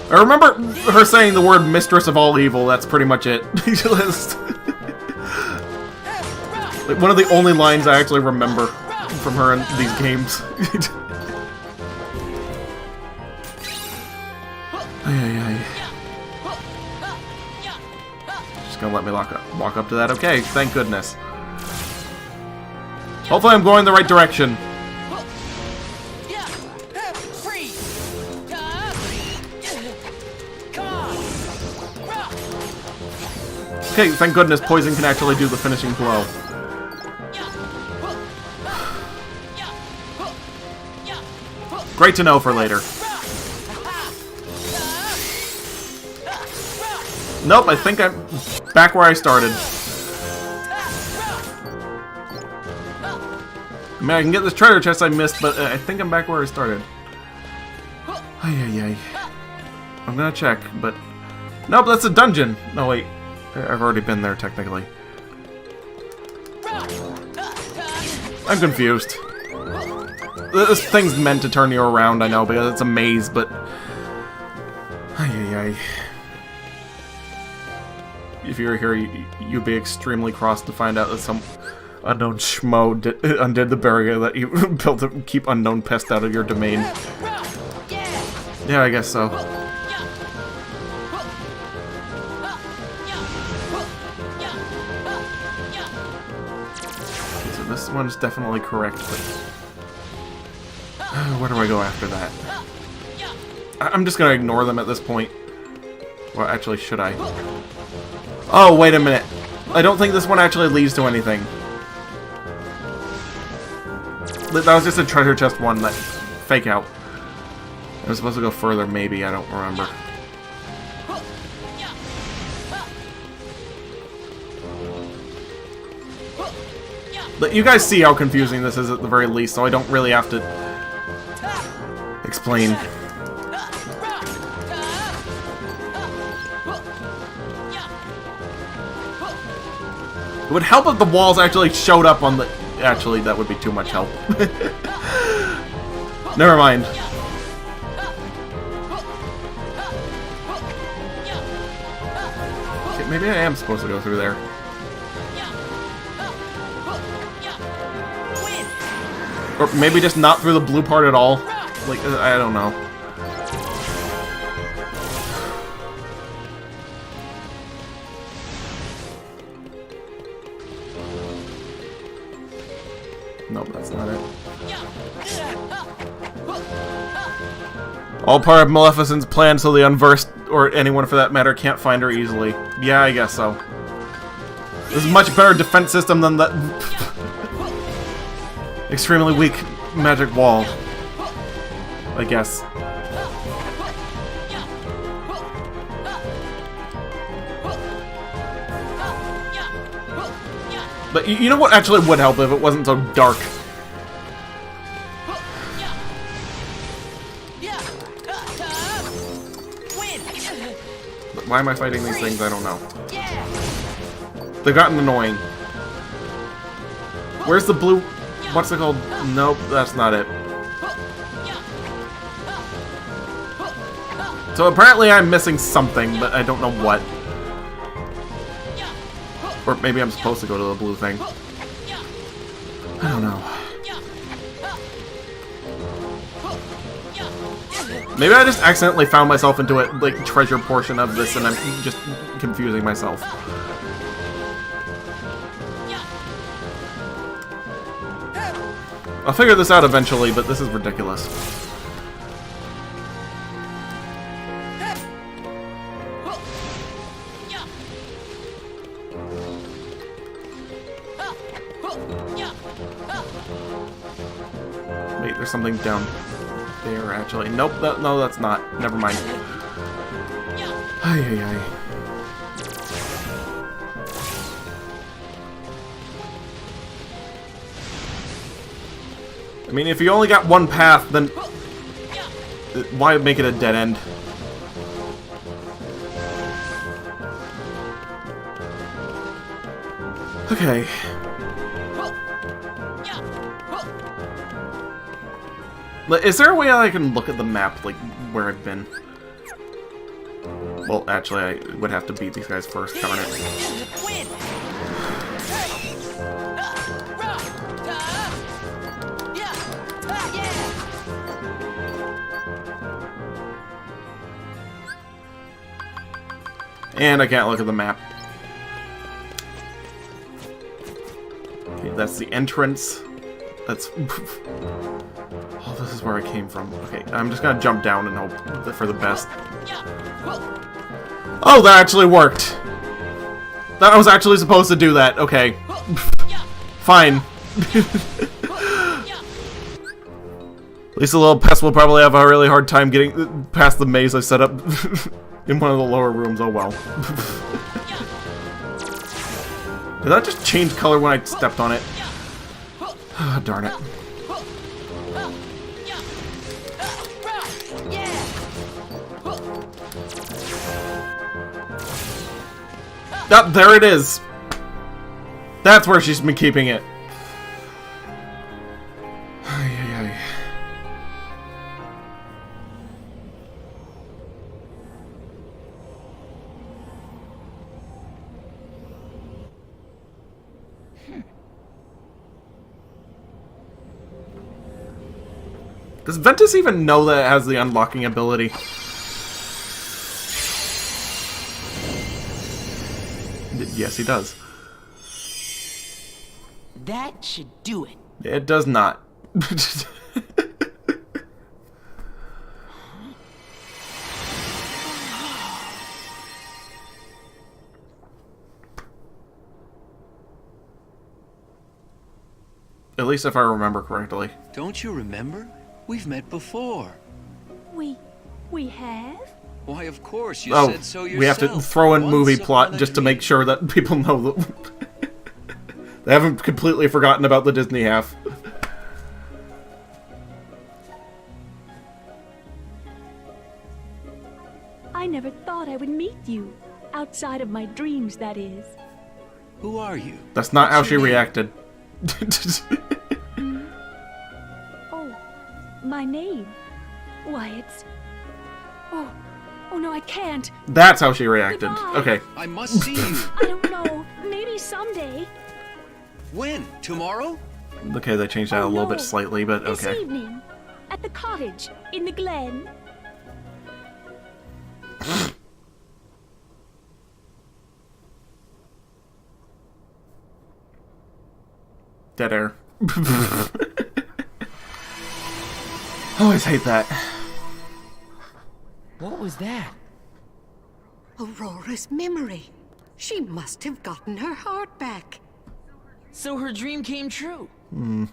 I remember her saying the word mistress of all evil, that's pretty much it. Like, one of the only lines I actually remember from her in these games. Just gonna let me walk up to that. Okay, thank goodness. Hopefully I'm going the right direction. Okay, thank goodness poison can actually do the finishing blow. Great to know for later. Nope, I think I'm back where I started. I mean, I can get this treasure chest I missed, but I think I'm back where I started. Ay. I'm gonna check, but... Nope, that's a dungeon! No, wait. I've already been there, technically. I'm confused. This thing's meant to turn you around, I know, because it's a maze, but... Ay. If you were here, you'd be extremely cross to find out that some unknown schmo undid the barrier that you built to keep unknown pests out of your domain. Yeah, I guess so. So this one's definitely correct, but... Where do I go after that? I'm just gonna ignore them at this point. Well, actually, should I? Oh, wait a minute. I don't think this one actually leads to anything. That was just a treasure chest one, that fake out. I was supposed to go further, maybe, I don't remember. But you guys see how confusing this is at the very least, so I don't really have to explain. It would help if the walls actually showed up on the... Actually, that would be too much help. Never mind. Okay, maybe I am supposed to go through there. Or maybe just not through the blue part at all. Like, I don't know. Nope, that's not it. All part of Maleficent's plan so the unversed, or anyone for that matter, can't find her easily. Yeah, I guess so. This is a much better defense system than that extremely weak magic wall, I guess. But you know what actually would help if it wasn't so dark? Why am I fighting these things? I don't know. They've gotten annoying. Where's the blue... What's it called? Nope, that's not it. So apparently I'm missing something, but I don't know what. Or maybe I'm supposed to go to the blue thing. I don't know. Maybe I just accidentally found myself into a like treasure portion of this and I'm just confusing myself. I'll figure this out eventually, but this is ridiculous. Wait, there's something down there, actually. Nope, no, that's not. Never mind. Ay, ay, ay. I mean, if you only got one path, then why make it a dead end? Okay. Is there a way I can look at the map, like, where I've been? Well, actually, I would have to beat these guys first, darn it. And I can't look at the map. Okay, that's the entrance. That's... Oh, this is where I came from. Okay, I'm just gonna jump down and hope for the best. Oh, that actually worked! That I was actually supposed to do that. Okay. Fine. At least the little pest will probably have a really hard time getting past the maze I set up in one of the lower rooms. Oh well. Did that just change color when I stepped on it? Oh, darn it. Oh, there it is! That's where she's been keeping it. Ay, ay, ay. Does Ventus even know that it has the unlocking ability? Yes, he does. That should do it. It does not. At least if I remember correctly. Don't you remember? We've met before. We have? Why, of course, you Oh, said so yourself. we have to throw in movie plot just to make sure that people know that they haven't completely forgotten about the Disney half. I never thought I would meet you. Outside of my dreams, that is. Who are you? That's not how she reacted. Oh, my name. Why, it's... Oh no, I can't. That's how she reacted. Goodbye. Okay. I must see you. I don't know. Maybe someday. When? Tomorrow? Okay, they changed that a little bit slightly, but This okay. evening, at the cottage in the glen. Dead air. Always hate that. What was that? Aurora's memory. She must have gotten her heart back. So her dream came true. Hmm.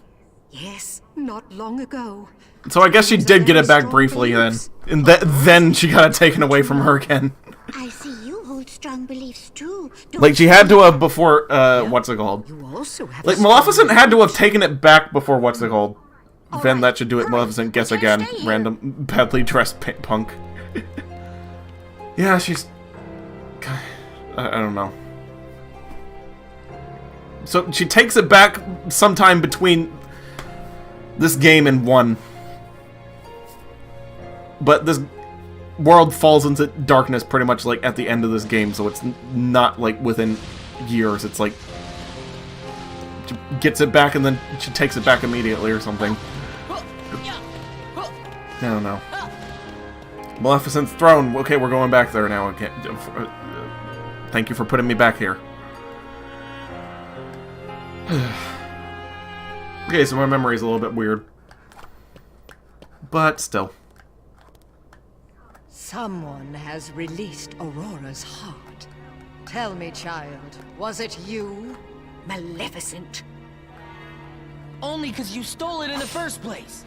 Yes, not long ago. So I guess she did get it back briefly then. And then she got it taken away from her again. I see you hold strong beliefs too. Like, she had to have before, what's it called? You also have Like, Maleficent had to have taken it back before what's it called? Then that should do it, Maleficent. Guess again. Random, badly dressed punk. Yeah, she's... I don't know. So, she takes it back sometime between this game and 1. But this world falls into darkness pretty much, like, at the end of this game, so it's not, like, within years. It's like... She gets it back and then she takes it back immediately or something. I don't know. Maleficent's throne. Okay, we're going back there now. Okay. Thank you for putting me back here. Okay, so my memory's a little bit weird. But still. Someone has released Aurora's heart. Tell me, child, was it you? Maleficent. Only because you stole it in the first place.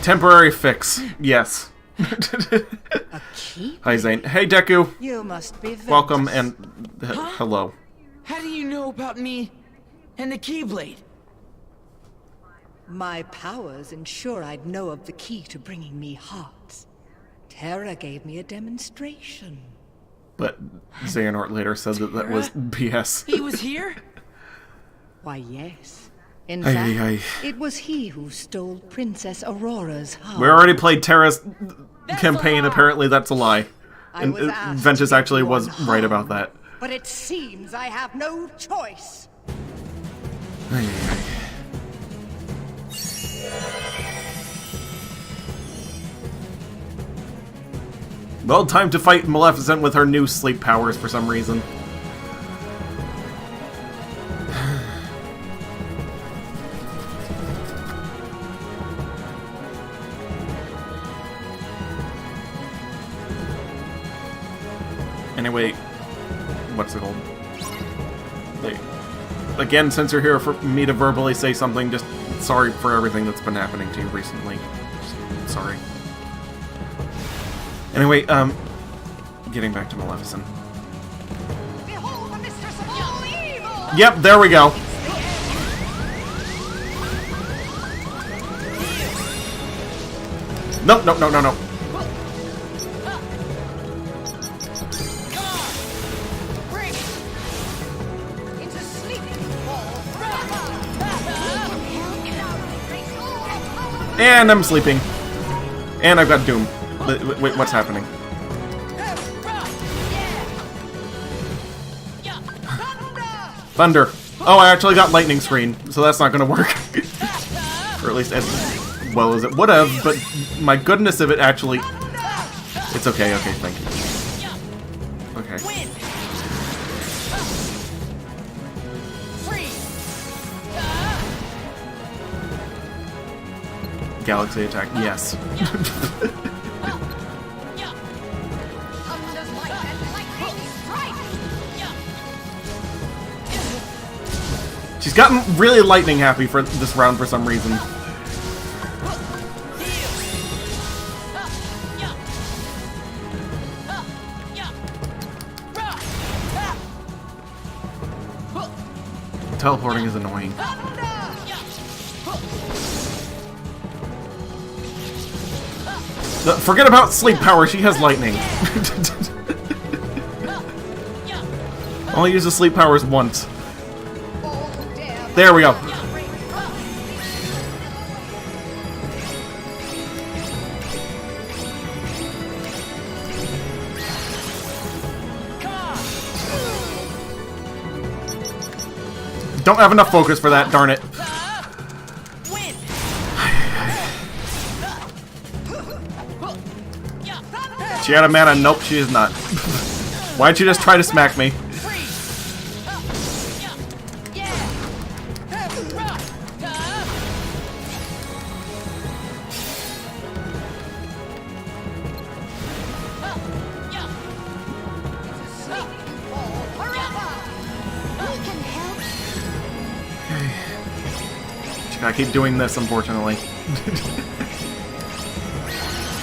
Temporary fix. Yes. A key? Hi, Xane. Hey, Deku. You must be Welcome Ventus. and hello. How do you know about me and the Keyblade? My powers ensure I'd know of the key to bringing me hearts. Terra gave me a demonstration. But Xehanort later said that that was BS. He was here? Why, yes. In Aye, fact, aye, it was he who stole Princess Aurora's heart. We already played Terra's campaign. Apparently, that's a lie. And was asked Ventus to actually give was one right harm, about that. But it seems I have no choice. Aye, aye, aye. Well, time to fight Maleficent with her new sleep powers for some reason. Anyway, what's it called? Again, since you're here for me to verbally say something, just sorry for everything that's been happening to you recently. Just sorry. Anyway, getting back to Maleficent. Behold the mistress of all evil! Yep, there we go. Nope, nope, no, no, no. And I'm sleeping. And I've got Doom. Wait, what's happening? Thunder. Oh, I actually got lightning screen, so that's not gonna work. Or at least as well as it would have, but my goodness if it actually... It's okay, okay, thank you. Okay. Galaxy attack, yes. She's gotten really lightning happy for this round for some reason. Teleporting is annoying. Forget about sleep power, she has lightning. Only uses sleep powers once. There we go. Don't have enough focus for that, darn it. She out of mana? Nope, she is not. Why'd you just try to smack me? I keep doing this, unfortunately.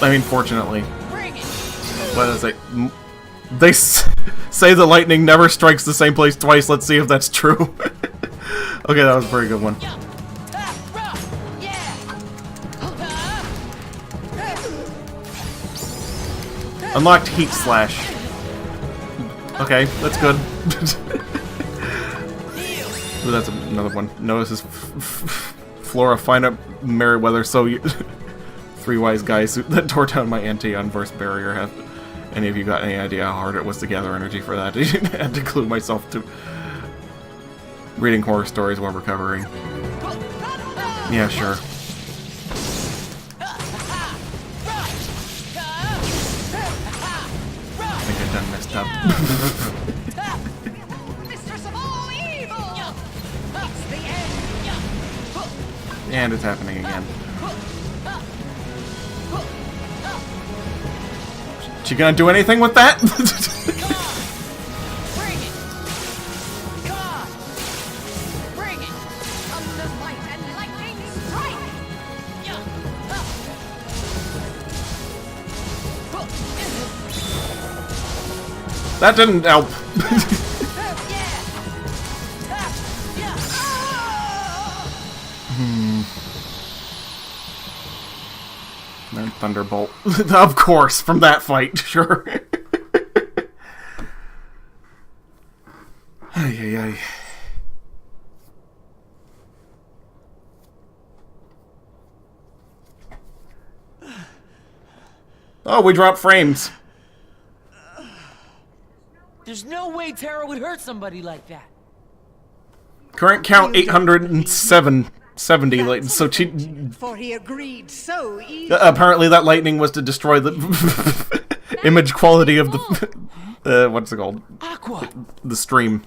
I mean, fortunately. What is it? They say the lightning never strikes the same place twice. Let's see if that's true. Okay, that was a very good one. Unlocked Heat Slash. Okay, that's good. Ooh, that's another one. Notices Flora find out Merryweather, so you three wise guys that tore down my anti-unverse barrier. Have any of you got any idea how hard it was to gather energy for that? I had to glue myself to reading horror stories while recovering. Yeah, sure. I think I done messed up. And it's happening again. She gonna do anything with that? That didn't help. And Thunderbolt. Of course, from that fight, sure. Ay, ay, ay. Oh, we dropped frames. There's no way Tara would hurt somebody like that. Current count 870. Like, so she. For he agreed so easily. Apparently, that lightning was to destroy the image quality of the. What's it called? Aqua. The stream.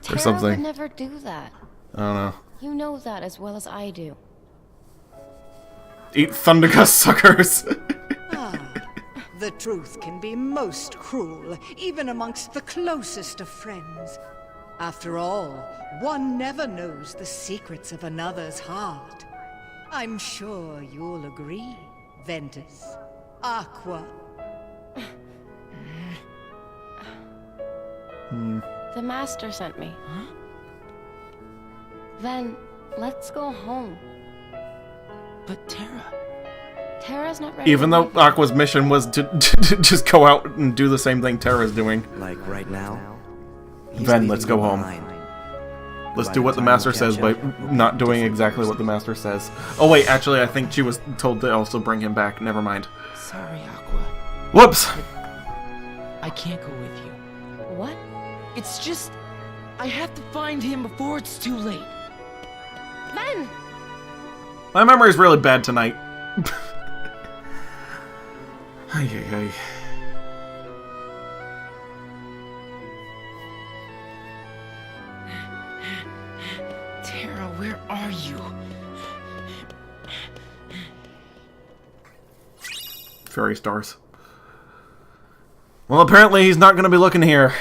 Or something. Tara would never do that. I don't know. You know that as well as I do. Eat Thundergust, suckers. The truth can be most cruel, even amongst the closest of friends. After all, one never knows the secrets of another's heart. I'm sure you'll agree, Ventus. Aqua. The Master sent me. Huh? Ven, let's go home. But Tara... Tara's not ready. Even though Aqua's mission was to just go out and do the same thing Tara's doing. Like right now? Ven, let's go home. Let's do what the Master says by not doing exactly what the Master says. Oh wait, actually I think she was told to also bring him back. Never mind. Sorry, Aqua. Whoops! I can't go with you. What? It's just... I have to find him before it's too late. Ven! My memory's really bad tonight. Ay, ay, ay. Tara, where are you? Fairy stars. Well, apparently he's not going to be looking here.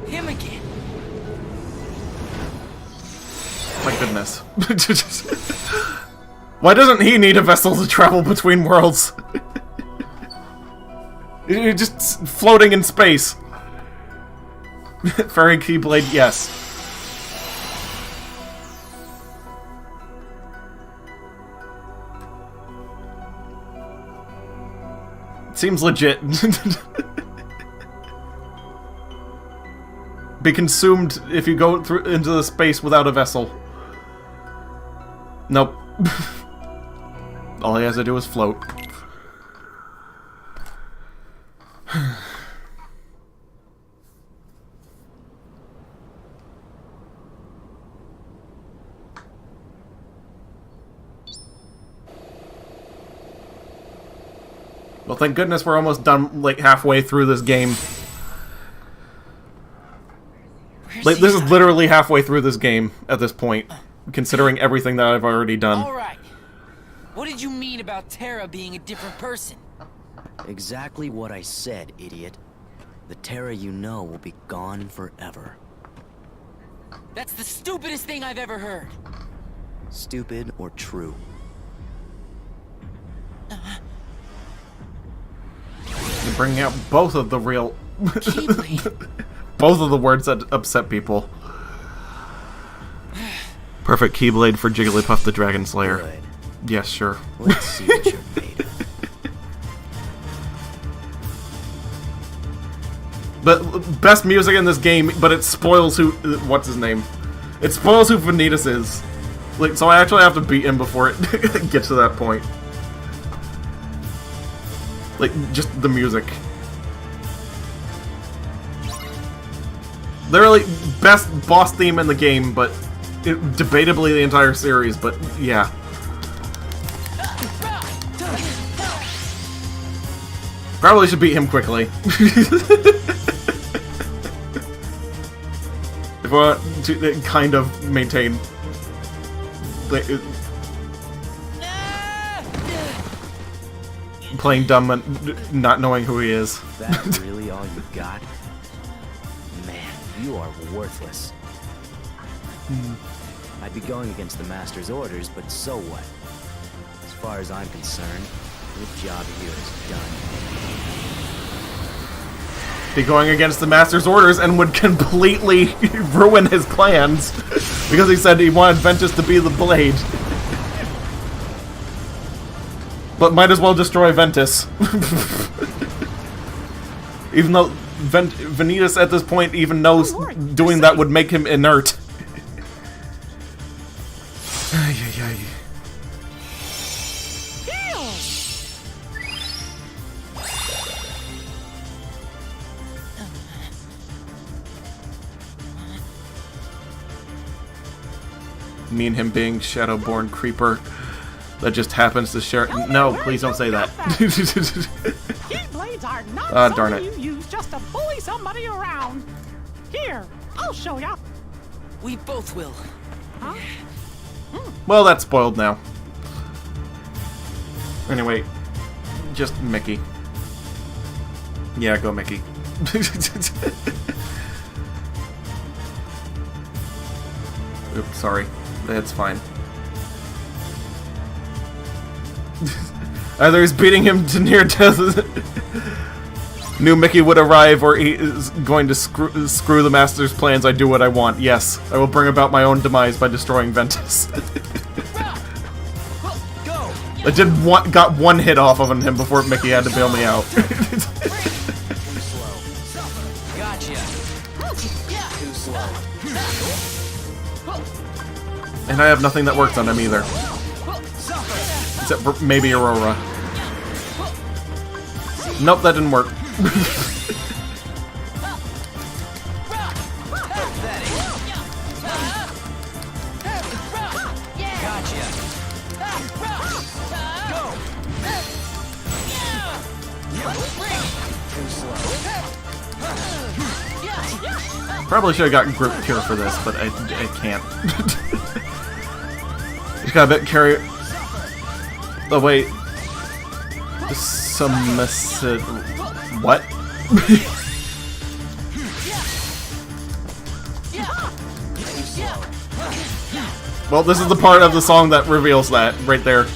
Him again. My goodness. Why doesn't he need a vessel to travel between worlds? You're just floating in space. Fairy Keyblade, yes. Seems legit. Be consumed if you go through into the space without a vessel. Nope. All he has to do is float. Well, thank goodness we're almost done, like, halfway through this game. Like, this is literally halfway through this game at this point, considering everything that I've already done. Alright. What did you mean about Tara being a different person? Exactly what I said, idiot. The Tara you know will be gone forever. That's the stupidest thing I've ever heard. Stupid or true? You're bringing out both of the real... both of the words that upset people. Perfect Keyblade for Jigglypuff the Dragon Slayer. Good. Yes, sure. Let's see what you're made of. But best music in this game, but it spoils who... what's his name? It spoils who Vanitas is. Like, so I actually have to beat him before it gets to that point. Like, just the music. Literally, best boss theme in the game, but debatably the entire series, but yeah. Probably should beat him quickly. If I want to kind of maintain... playing dumb and not knowing who he is. That really all you got? Man, you are worthless. I'd be going against the Master's orders, but so what? As far as I'm concerned, your job here is done. Be going against the Master's orders and would completely ruin his plans because he said he wanted Ventus to be the blade. But might as well destroy Ventus. Even though Vanitas at this point even knows doing that would make him inert. Me and him being Shadowborn Creeper that just happens to share. No, please don't say that. Keyblades are not darn something it. you use just to bully somebody around. Here, I'll show ya. We both will. Huh? Well, that's spoiled now. Anyway, just Mickey. Yeah, go Mickey. Oops, sorry. That's fine. Either he's beating him to near death, knew Mickey would arrive, or he is going to screw the Master's plans. I do what I want. Yes, I will bring about my own demise by destroying Ventus. I got one hit off of him before Mickey had to bail me out. And I have nothing that works on him either. Except for maybe Aurora. Nope, that didn't work. Probably should have gotten Grip Cure for this, but I can't. Just got a bit carry. Oh wait. Submissive. What? Well, this is the part of the song that reveals that right there.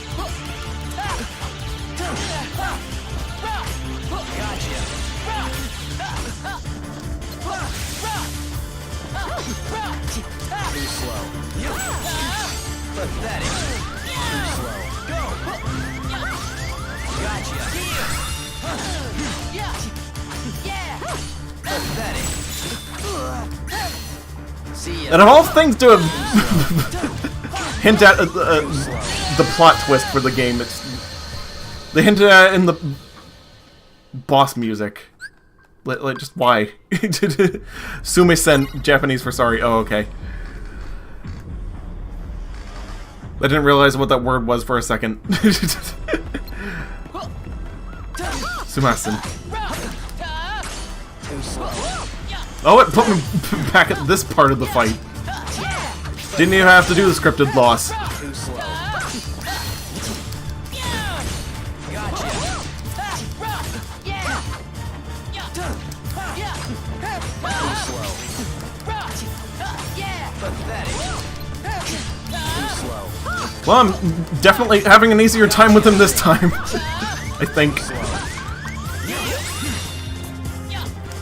And of all things to hint at the plot twist for the game, they hinted at it in the boss music. Like, just why? Sume-sen, Japanese for sorry. Oh, okay. I didn't realize what that word was for a second. Sumasen. Oh, it put me back at this part of the fight. Didn't even have to do the scripted loss. Well, I'm definitely having an easier time with him this time. I think.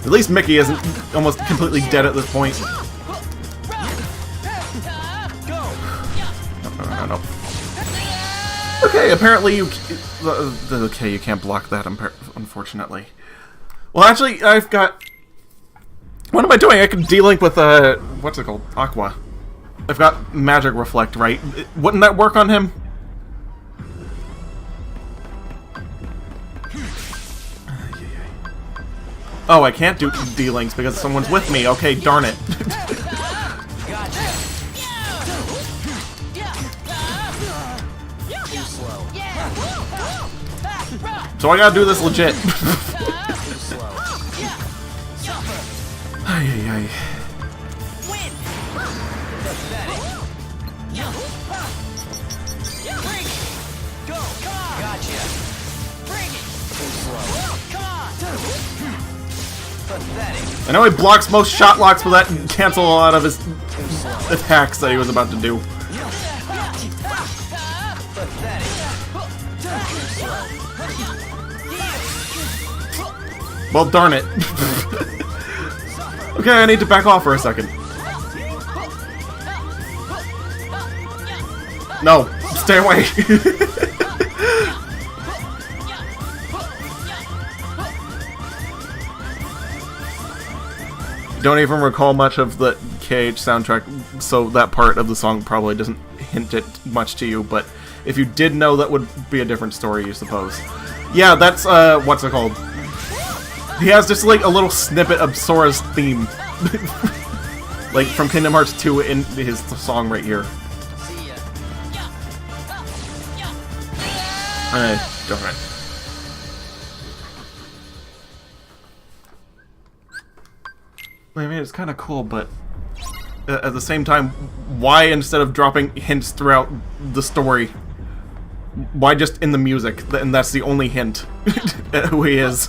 At least Mickey isn't almost completely dead at this point. No. Okay, apparently you... Okay, you can't block that, unfortunately. Well, actually, I've got... What am I doing? I can D-Link with, what's it called? Aqua. I've got Magic Reflect, right? Wouldn't that work on him? Oh, I can't do D-Links because someone's with me. Okay, darn it. So I gotta do this legit. Ay, ay, ay. I know he blocks most shot locks, but that can cancel a lot of his attacks that he was about to do. Well, darn it. Okay, I need to back off for a second. No, stay away. Don't even recall much of the KH soundtrack, so that part of the song probably doesn't hint it much to you, but if you did know, that would be a different story, you suppose. Yeah, that's, what's it called? He has just, like, a little snippet of Sora's theme. Like, from Kingdom Hearts 2 in his song right here. Darn it. I mean, it's kind of cool, but at the same time, why instead of dropping hints throughout the story, why just in the music? And that's the only hint at who he is.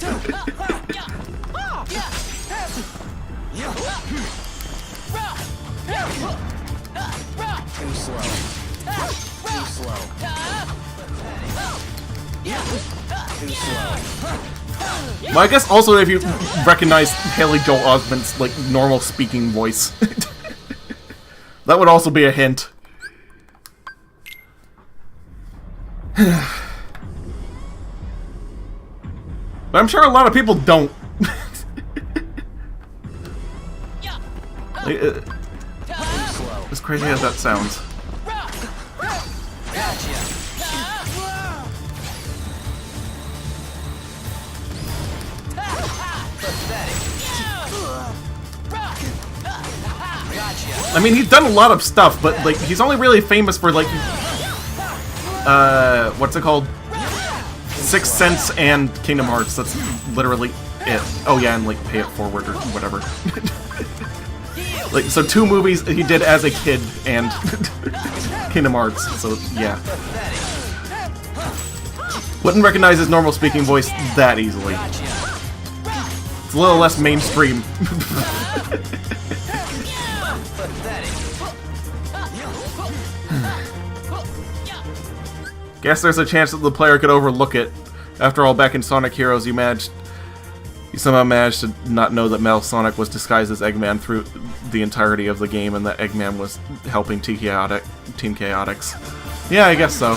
Well, I guess also if you recognize Haley Joel Osment's, like, normal speaking voice. That would also be a hint. But I'm sure a lot of people don't. Like, as crazy as that sounds. I mean, he's done a lot of stuff, but, like, he's only really famous for, like, what's it called? Sixth Sense and Kingdom Hearts. That's literally it. Oh yeah, and, like, Pay It Forward or whatever. Like, so 2 movies he did as a kid and Kingdom Hearts, so yeah. Wouldn't recognize his normal speaking voice that easily. It's a little less mainstream. Guess there's a chance that the player could overlook it. After all, back in Sonic Heroes, you somehow managed to not know that Metal Sonic was disguised as Eggman through the entirety of the game, and that Eggman was helping Team Chaotix. Yeah, I guess so.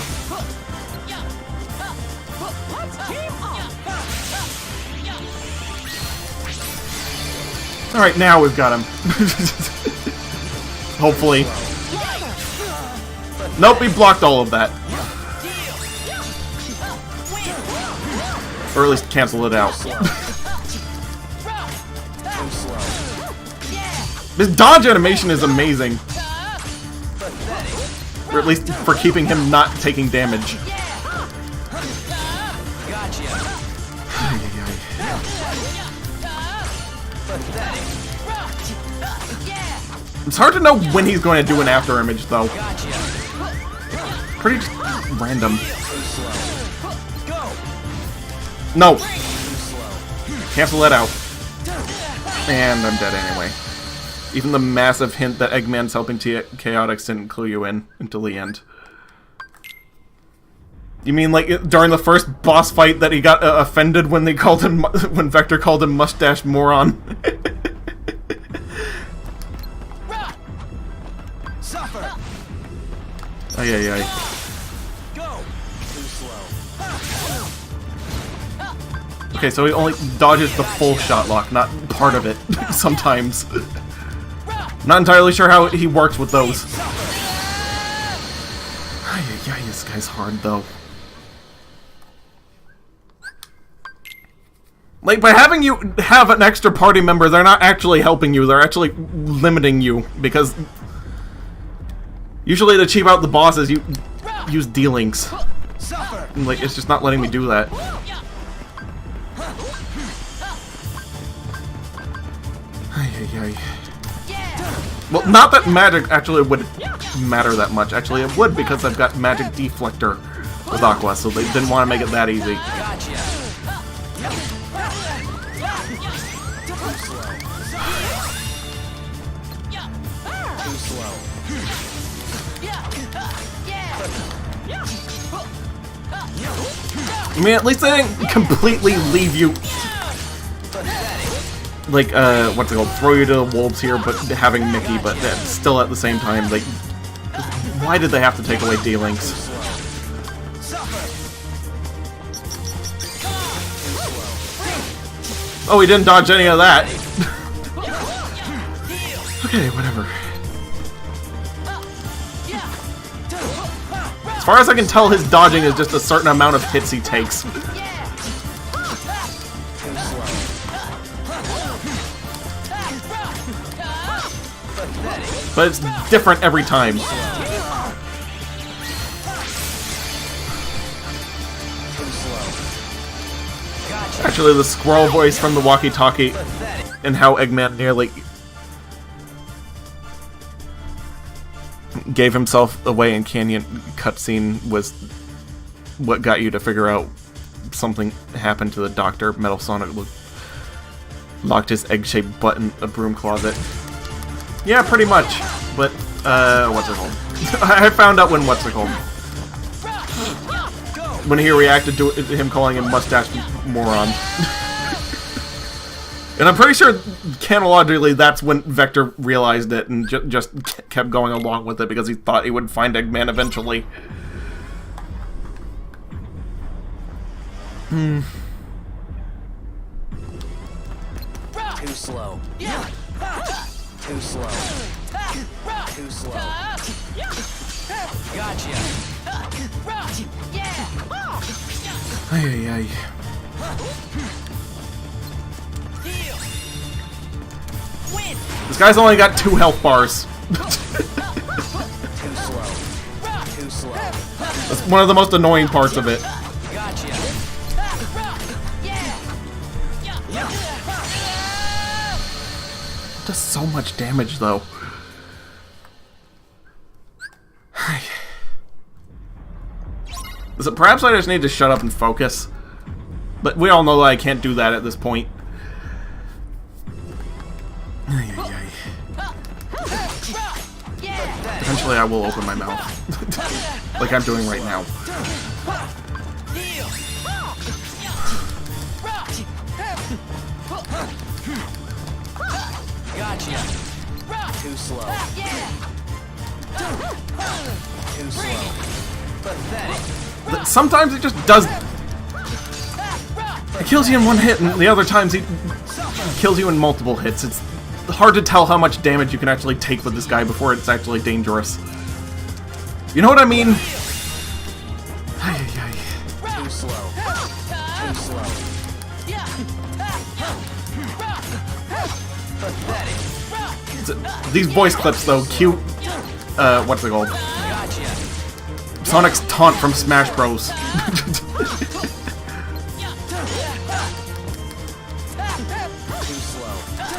Alright, now we've got him. Hopefully. Nope, he blocked all of that. Or at least cancel it out. This dodge animation is amazing. Or at least for keeping him not taking damage. It's hard to know when he's going to do an after image, though. Pretty random. No! Cancel that out. And I'm dead anyway. Even the massive hint that Eggman's helping Chaotix didn't clue you in until the end. You mean like during the first boss fight that he got offended when they called him when Vector called him mustache moron? Ay ay ay. Okay, so he only dodges the full shot lock, not part of it, sometimes. Not entirely sure how he works with those. Ay, ay, ay, this guy's hard, though. Like, by having you have an extra party member, they're not actually helping you, they're actually limiting you, because usually to cheap out the bosses, you use dealings. And, like, it's just not letting me do that. Well, not that magic actually would matter that much. Actually, it would because I've got magic deflector with Aqua, so they didn't want to make it that easy. I mean, at least they didn't completely leave you, like, what's it called, throw you to the wolves here, but having Mickey, but still at the same time, like, why did they have to take away D-Links? Oh, he didn't dodge any of that. Okay, whatever. As far as I can tell, his dodging is just a certain amount of hits he takes. But it's different every time. Actually, the squirrel voice from the walkie-talkie and how Eggman nearly gave himself away in Canyon cutscene was what got you to figure out something happened to the doctor. Metal Sonic locked his egg-shaped butt in a broom closet. Yeah, pretty much. But, what's it called? I found out when what's it called? When he reacted to him calling him mustache moron. And I'm pretty sure, chronologically, that's when Vector realized it and just kept going along with it because he thought he would find Eggman eventually. Too slow. Too slow. Too slow. Gotcha. Ay, ay, ay. This guy's only got 2 health bars. Too slow. Too slow. That's one of the most annoying parts of it. Gotcha. It does so much damage, though. So perhaps I just need to shut up and focus. But we all know that I can't do that at this point. Ay, ay, ay. Eventually I will open my mouth. Like I'm doing right now. Gotcha. Too slow. Too slow. Pathetic. But sometimes it just does. It kills you in one hit, and the other times he kills you in multiple hits. It's hard to tell how much damage you can actually take with this guy before it's actually dangerous. You know what I mean? Ay, ay, ay. Too slow. Too slow. Pathetic. These voice clips, though, cute. What's it called? Sonic's taunt from Smash Bros.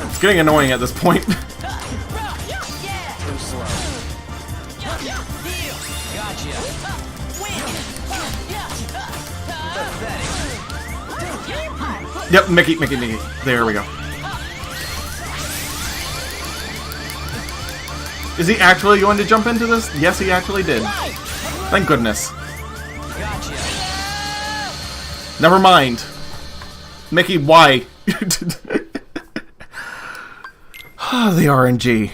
It's getting annoying at this point. Too slow. Gotcha. Pathetic. Yep, Mickey. There we go. Is he actually going to jump into this? Yes, he actually did. Thank goodness. Gotcha. Never mind. Mickey, why? The RNG.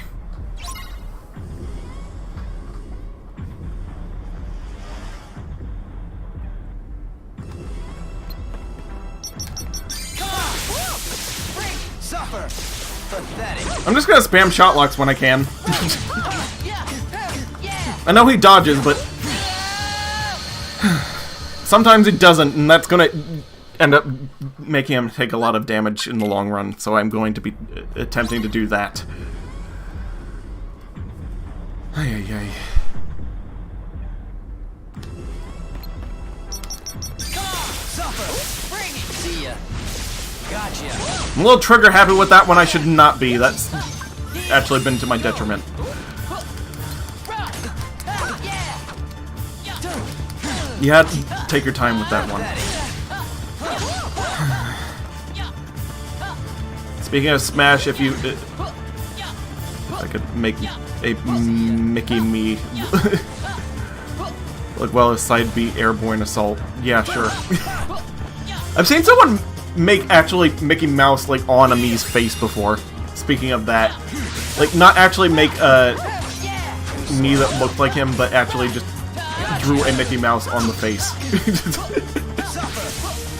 Suffer. Pathetic. I'm just gonna spam shot locks when I can. I know he dodges, but sometimes he doesn't, and that's gonna end up making him take a lot of damage in the long run, so I'm going to be attempting to do that. Ay, ay, ay. See ya. Gotcha. I'm a little trigger happy with that one. I should not be. That's actually been to my detriment. You had to take your time with that one. Speaking of Smash, if I could make a Mickey me like well as side B airborne assault. Yeah, sure. I've seen someone make actually Mickey Mouse like on a Mii's face before. Speaking of that, like not actually make a Mii that looked like him, but actually just drew a Mickey Mouse on the face.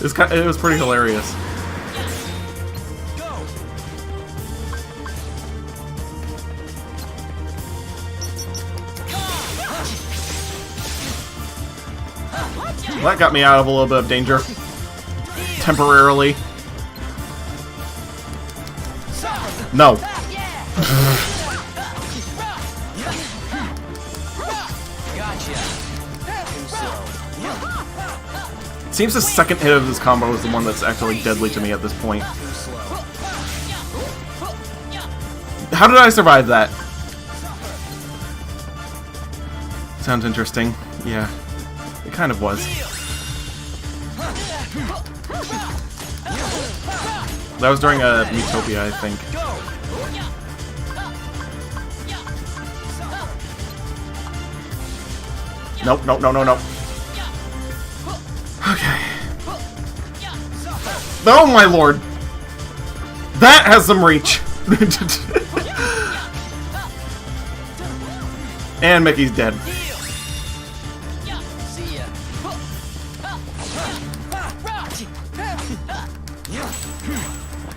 It was pretty hilarious. That got me out of a little bit of danger. Temporarily. No. Seems the second hit of this combo is the one that's actually deadly to me at this point. How did I survive that? Sounds interesting. Yeah, it kind of was. That was during Miitopia, I think. Nope, nope, no, no, no. Okay. Oh my lord! That has some reach! And Mickey's dead.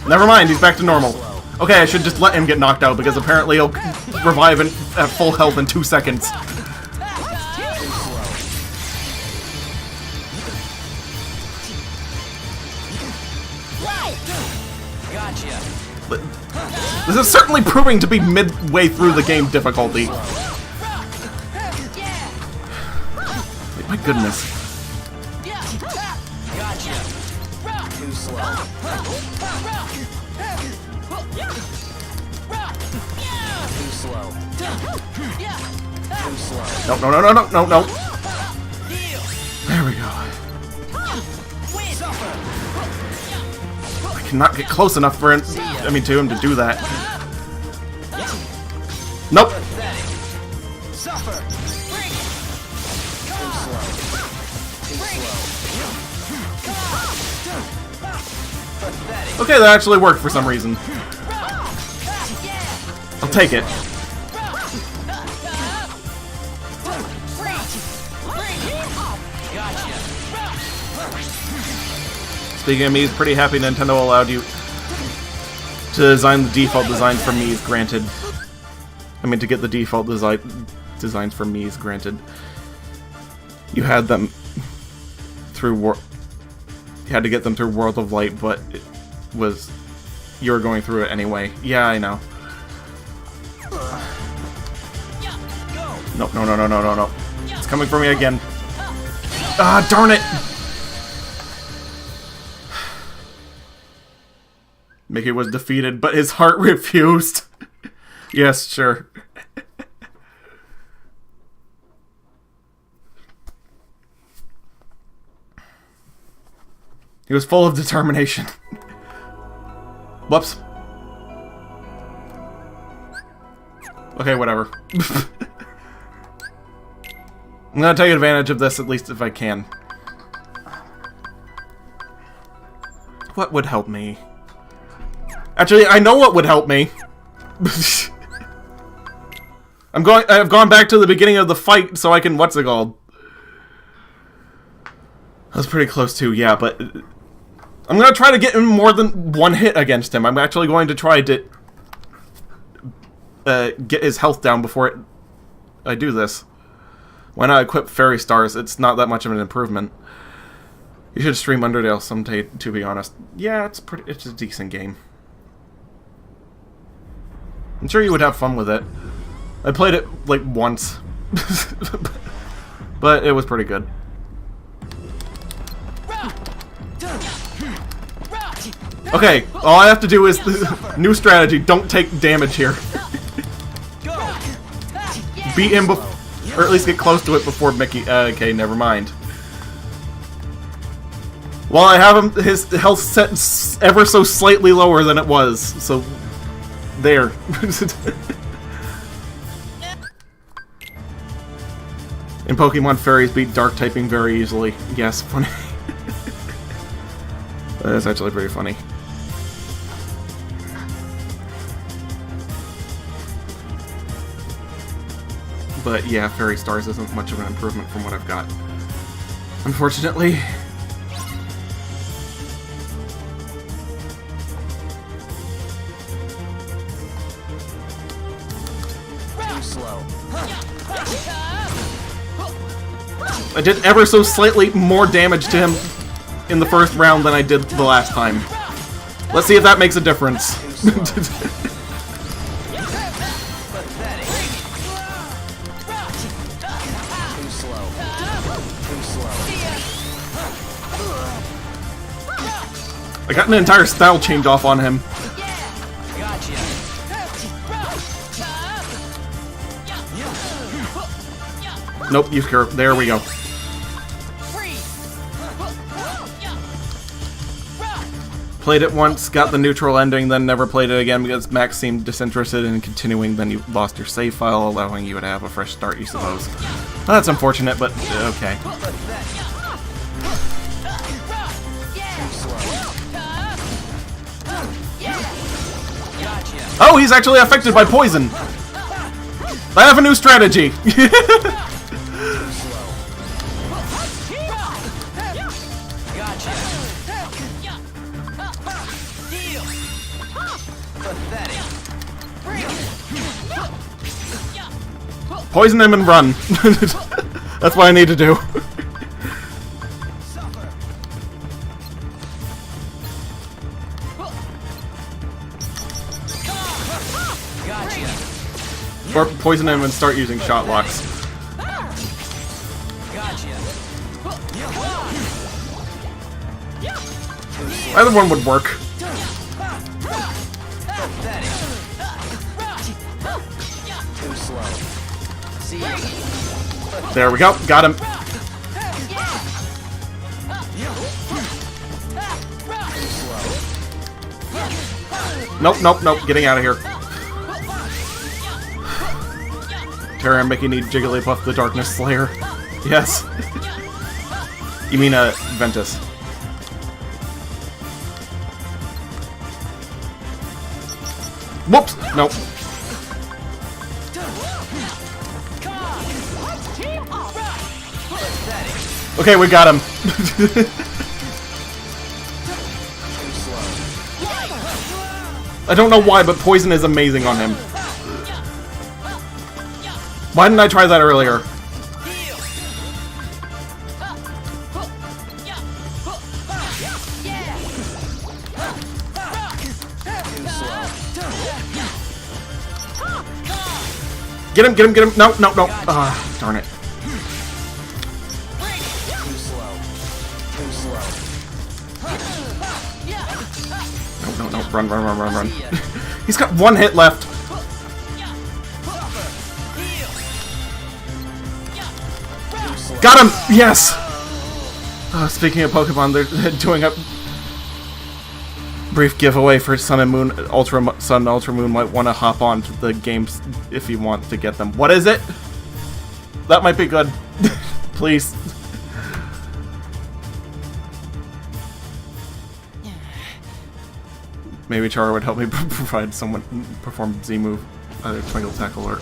Never mind, he's back to normal. Okay, I should just let him get knocked out because apparently he'll revive at full health in 2 seconds. This is certainly proving to be midway through the game difficulty. My goodness. No, no, no, no, no, no, no. There we go. I cannot get close enough for him, to him to do that. Nope. Okay, that actually worked for some reason. I'll take it. Speaking of Mii's, pretty happy Nintendo allowed you to design the default designs for Mii's, granted. To get the default designs for Mii's, granted. You had them through you had to get them through World of Light, but it was you were going through it anyway. Yeah, I know. No, no, no, no, no, no, no. It's coming for me again. Ah, darn it! Mickey was defeated, but his heart refused. Yes, sure. He was full of determination. Whoops. Okay, whatever. I'm gonna take advantage of this, at least if I can. What would help me? Actually, I know what would help me. I've gone back to the beginning of the fight so I can, what's it called? I was pretty close to, yeah, but I'm gonna try to get him more than one hit against him. I'm actually going to try to get his health down before I do this. Why not equip Fairy Stars? It's not that much of an improvement. You should stream Undertale someday, to be honest. Yeah, it's a decent game. I'm sure you would have fun with it. I played it, like, once. But it was pretty good. Okay, all I have to do is... new strategy, don't take damage here. beat him or at least get close to it before Mickey. Okay, never mind. Well, I have him his health set ever so slightly lower than it was, so there. In Pokemon, fairies beat dark typing very easily. Yes, funny. That's actually pretty funny. But yeah, Fairy Stars isn't much of an improvement from what I've got, unfortunately. Too slow. I did ever so slightly more damage to him in the first round than I did the last time. Let's see if that makes a difference. I got an entire style change off on him. Nope, you scare. There we go. Played it once, got the neutral ending, then never played it again because Max seemed disinterested in continuing. Then you lost your save file, allowing you to have a fresh start, you suppose. Well, that's unfortunate, but okay. Oh, he's actually affected by poison! I have a new strategy! Poison him and run. That's what I need to do. Or poison him and start using shot locks. Either one would work. There we go. Got him. Nope, nope, nope. Getting out of here. Terra and Mickey need Jigglypuff the Darkness Slayer. Yes. You mean, Ventus. Whoops! Nope. Okay, we got him. I don't know why, but poison is amazing on him. Why didn't I try that earlier? Get him, get him, get him. No, no, no. Ah, darn it. No, no, no. Run, run, run, run, run. He's got one hit left. Got him! Yes! Speaking of Pokemon, they're doing a brief giveaway for Sun and Moon. Sun and Ultra Moon might want to hop on to the games if you want to get them. What is it? That might be good. Please. Maybe Chara would help me provide someone perform Z-move. Twinkle Tackle or...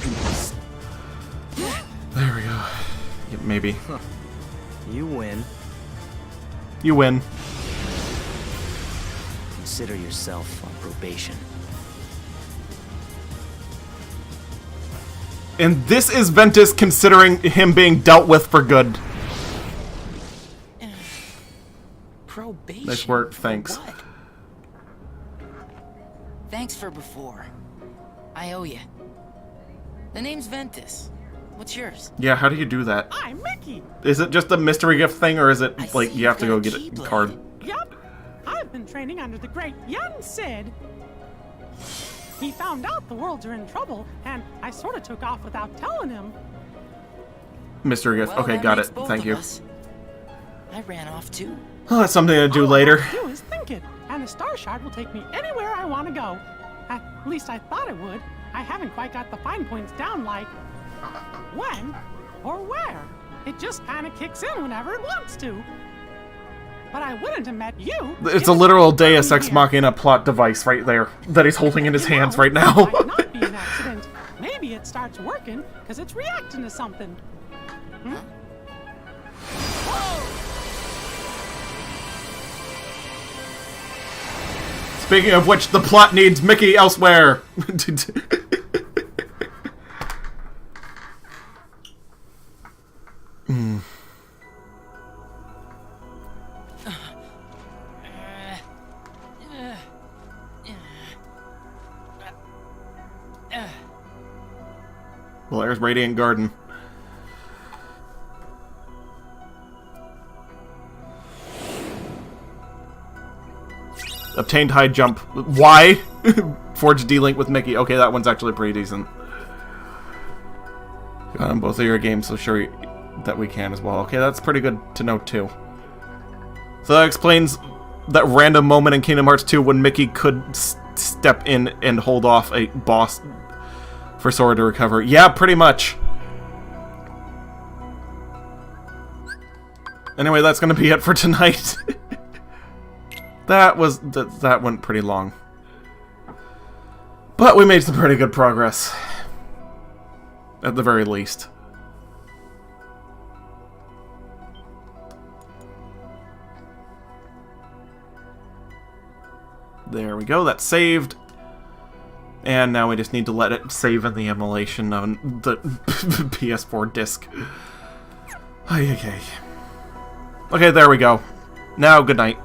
There we go. Yeah, maybe. Huh. You win. You win. Consider yourself on probation. And this is Ventus considering him being dealt with for good. Probation? Nice work, thanks. What? Thanks for before. I owe you. The name's Ventus. What's yours? Yeah, how do you do that? I'm Mickey. Is it just a mystery gift thing, or is it like you have to go get a card? Yup. I've been training under the great young Sid. he found out the worlds are in trouble, and I sort of took off without telling him. Mystery gift. Okay, got it. Thank you. I ran off too. Oh, that's something to do later. All I have to do is think it, and the star shard will take me anywhere I want to go. At least I thought it would. I haven't quite got the fine points down, like when or where. It just kind of kicks in whenever it wants to. But I wouldn't have met you. It's a literal Deus Ex Machina plot device right there that he's holding in his hands right now. It might not be an accident. Maybe it starts working because it's reacting to something. Hmm? Speaking of which, the plot needs Mickey elsewhere. Well, there's Radiant Garden. Obtained high jump. Why? Forged D-Link with Mickey. Okay, that one's actually pretty decent. Got on both of your games, so sure that we can as well. Okay, that's pretty good to know too. So that explains that random moment in Kingdom Hearts 2 when Mickey could step in and hold off a boss for Sora to recover. Yeah, pretty much. Anyway, that's gonna be it for tonight. That went pretty long. But we made some pretty good progress. At the very least. There we go, that's saved. And now we just need to let it save in the emulation on the PS4 disc. Okay, there we go. Now, good night.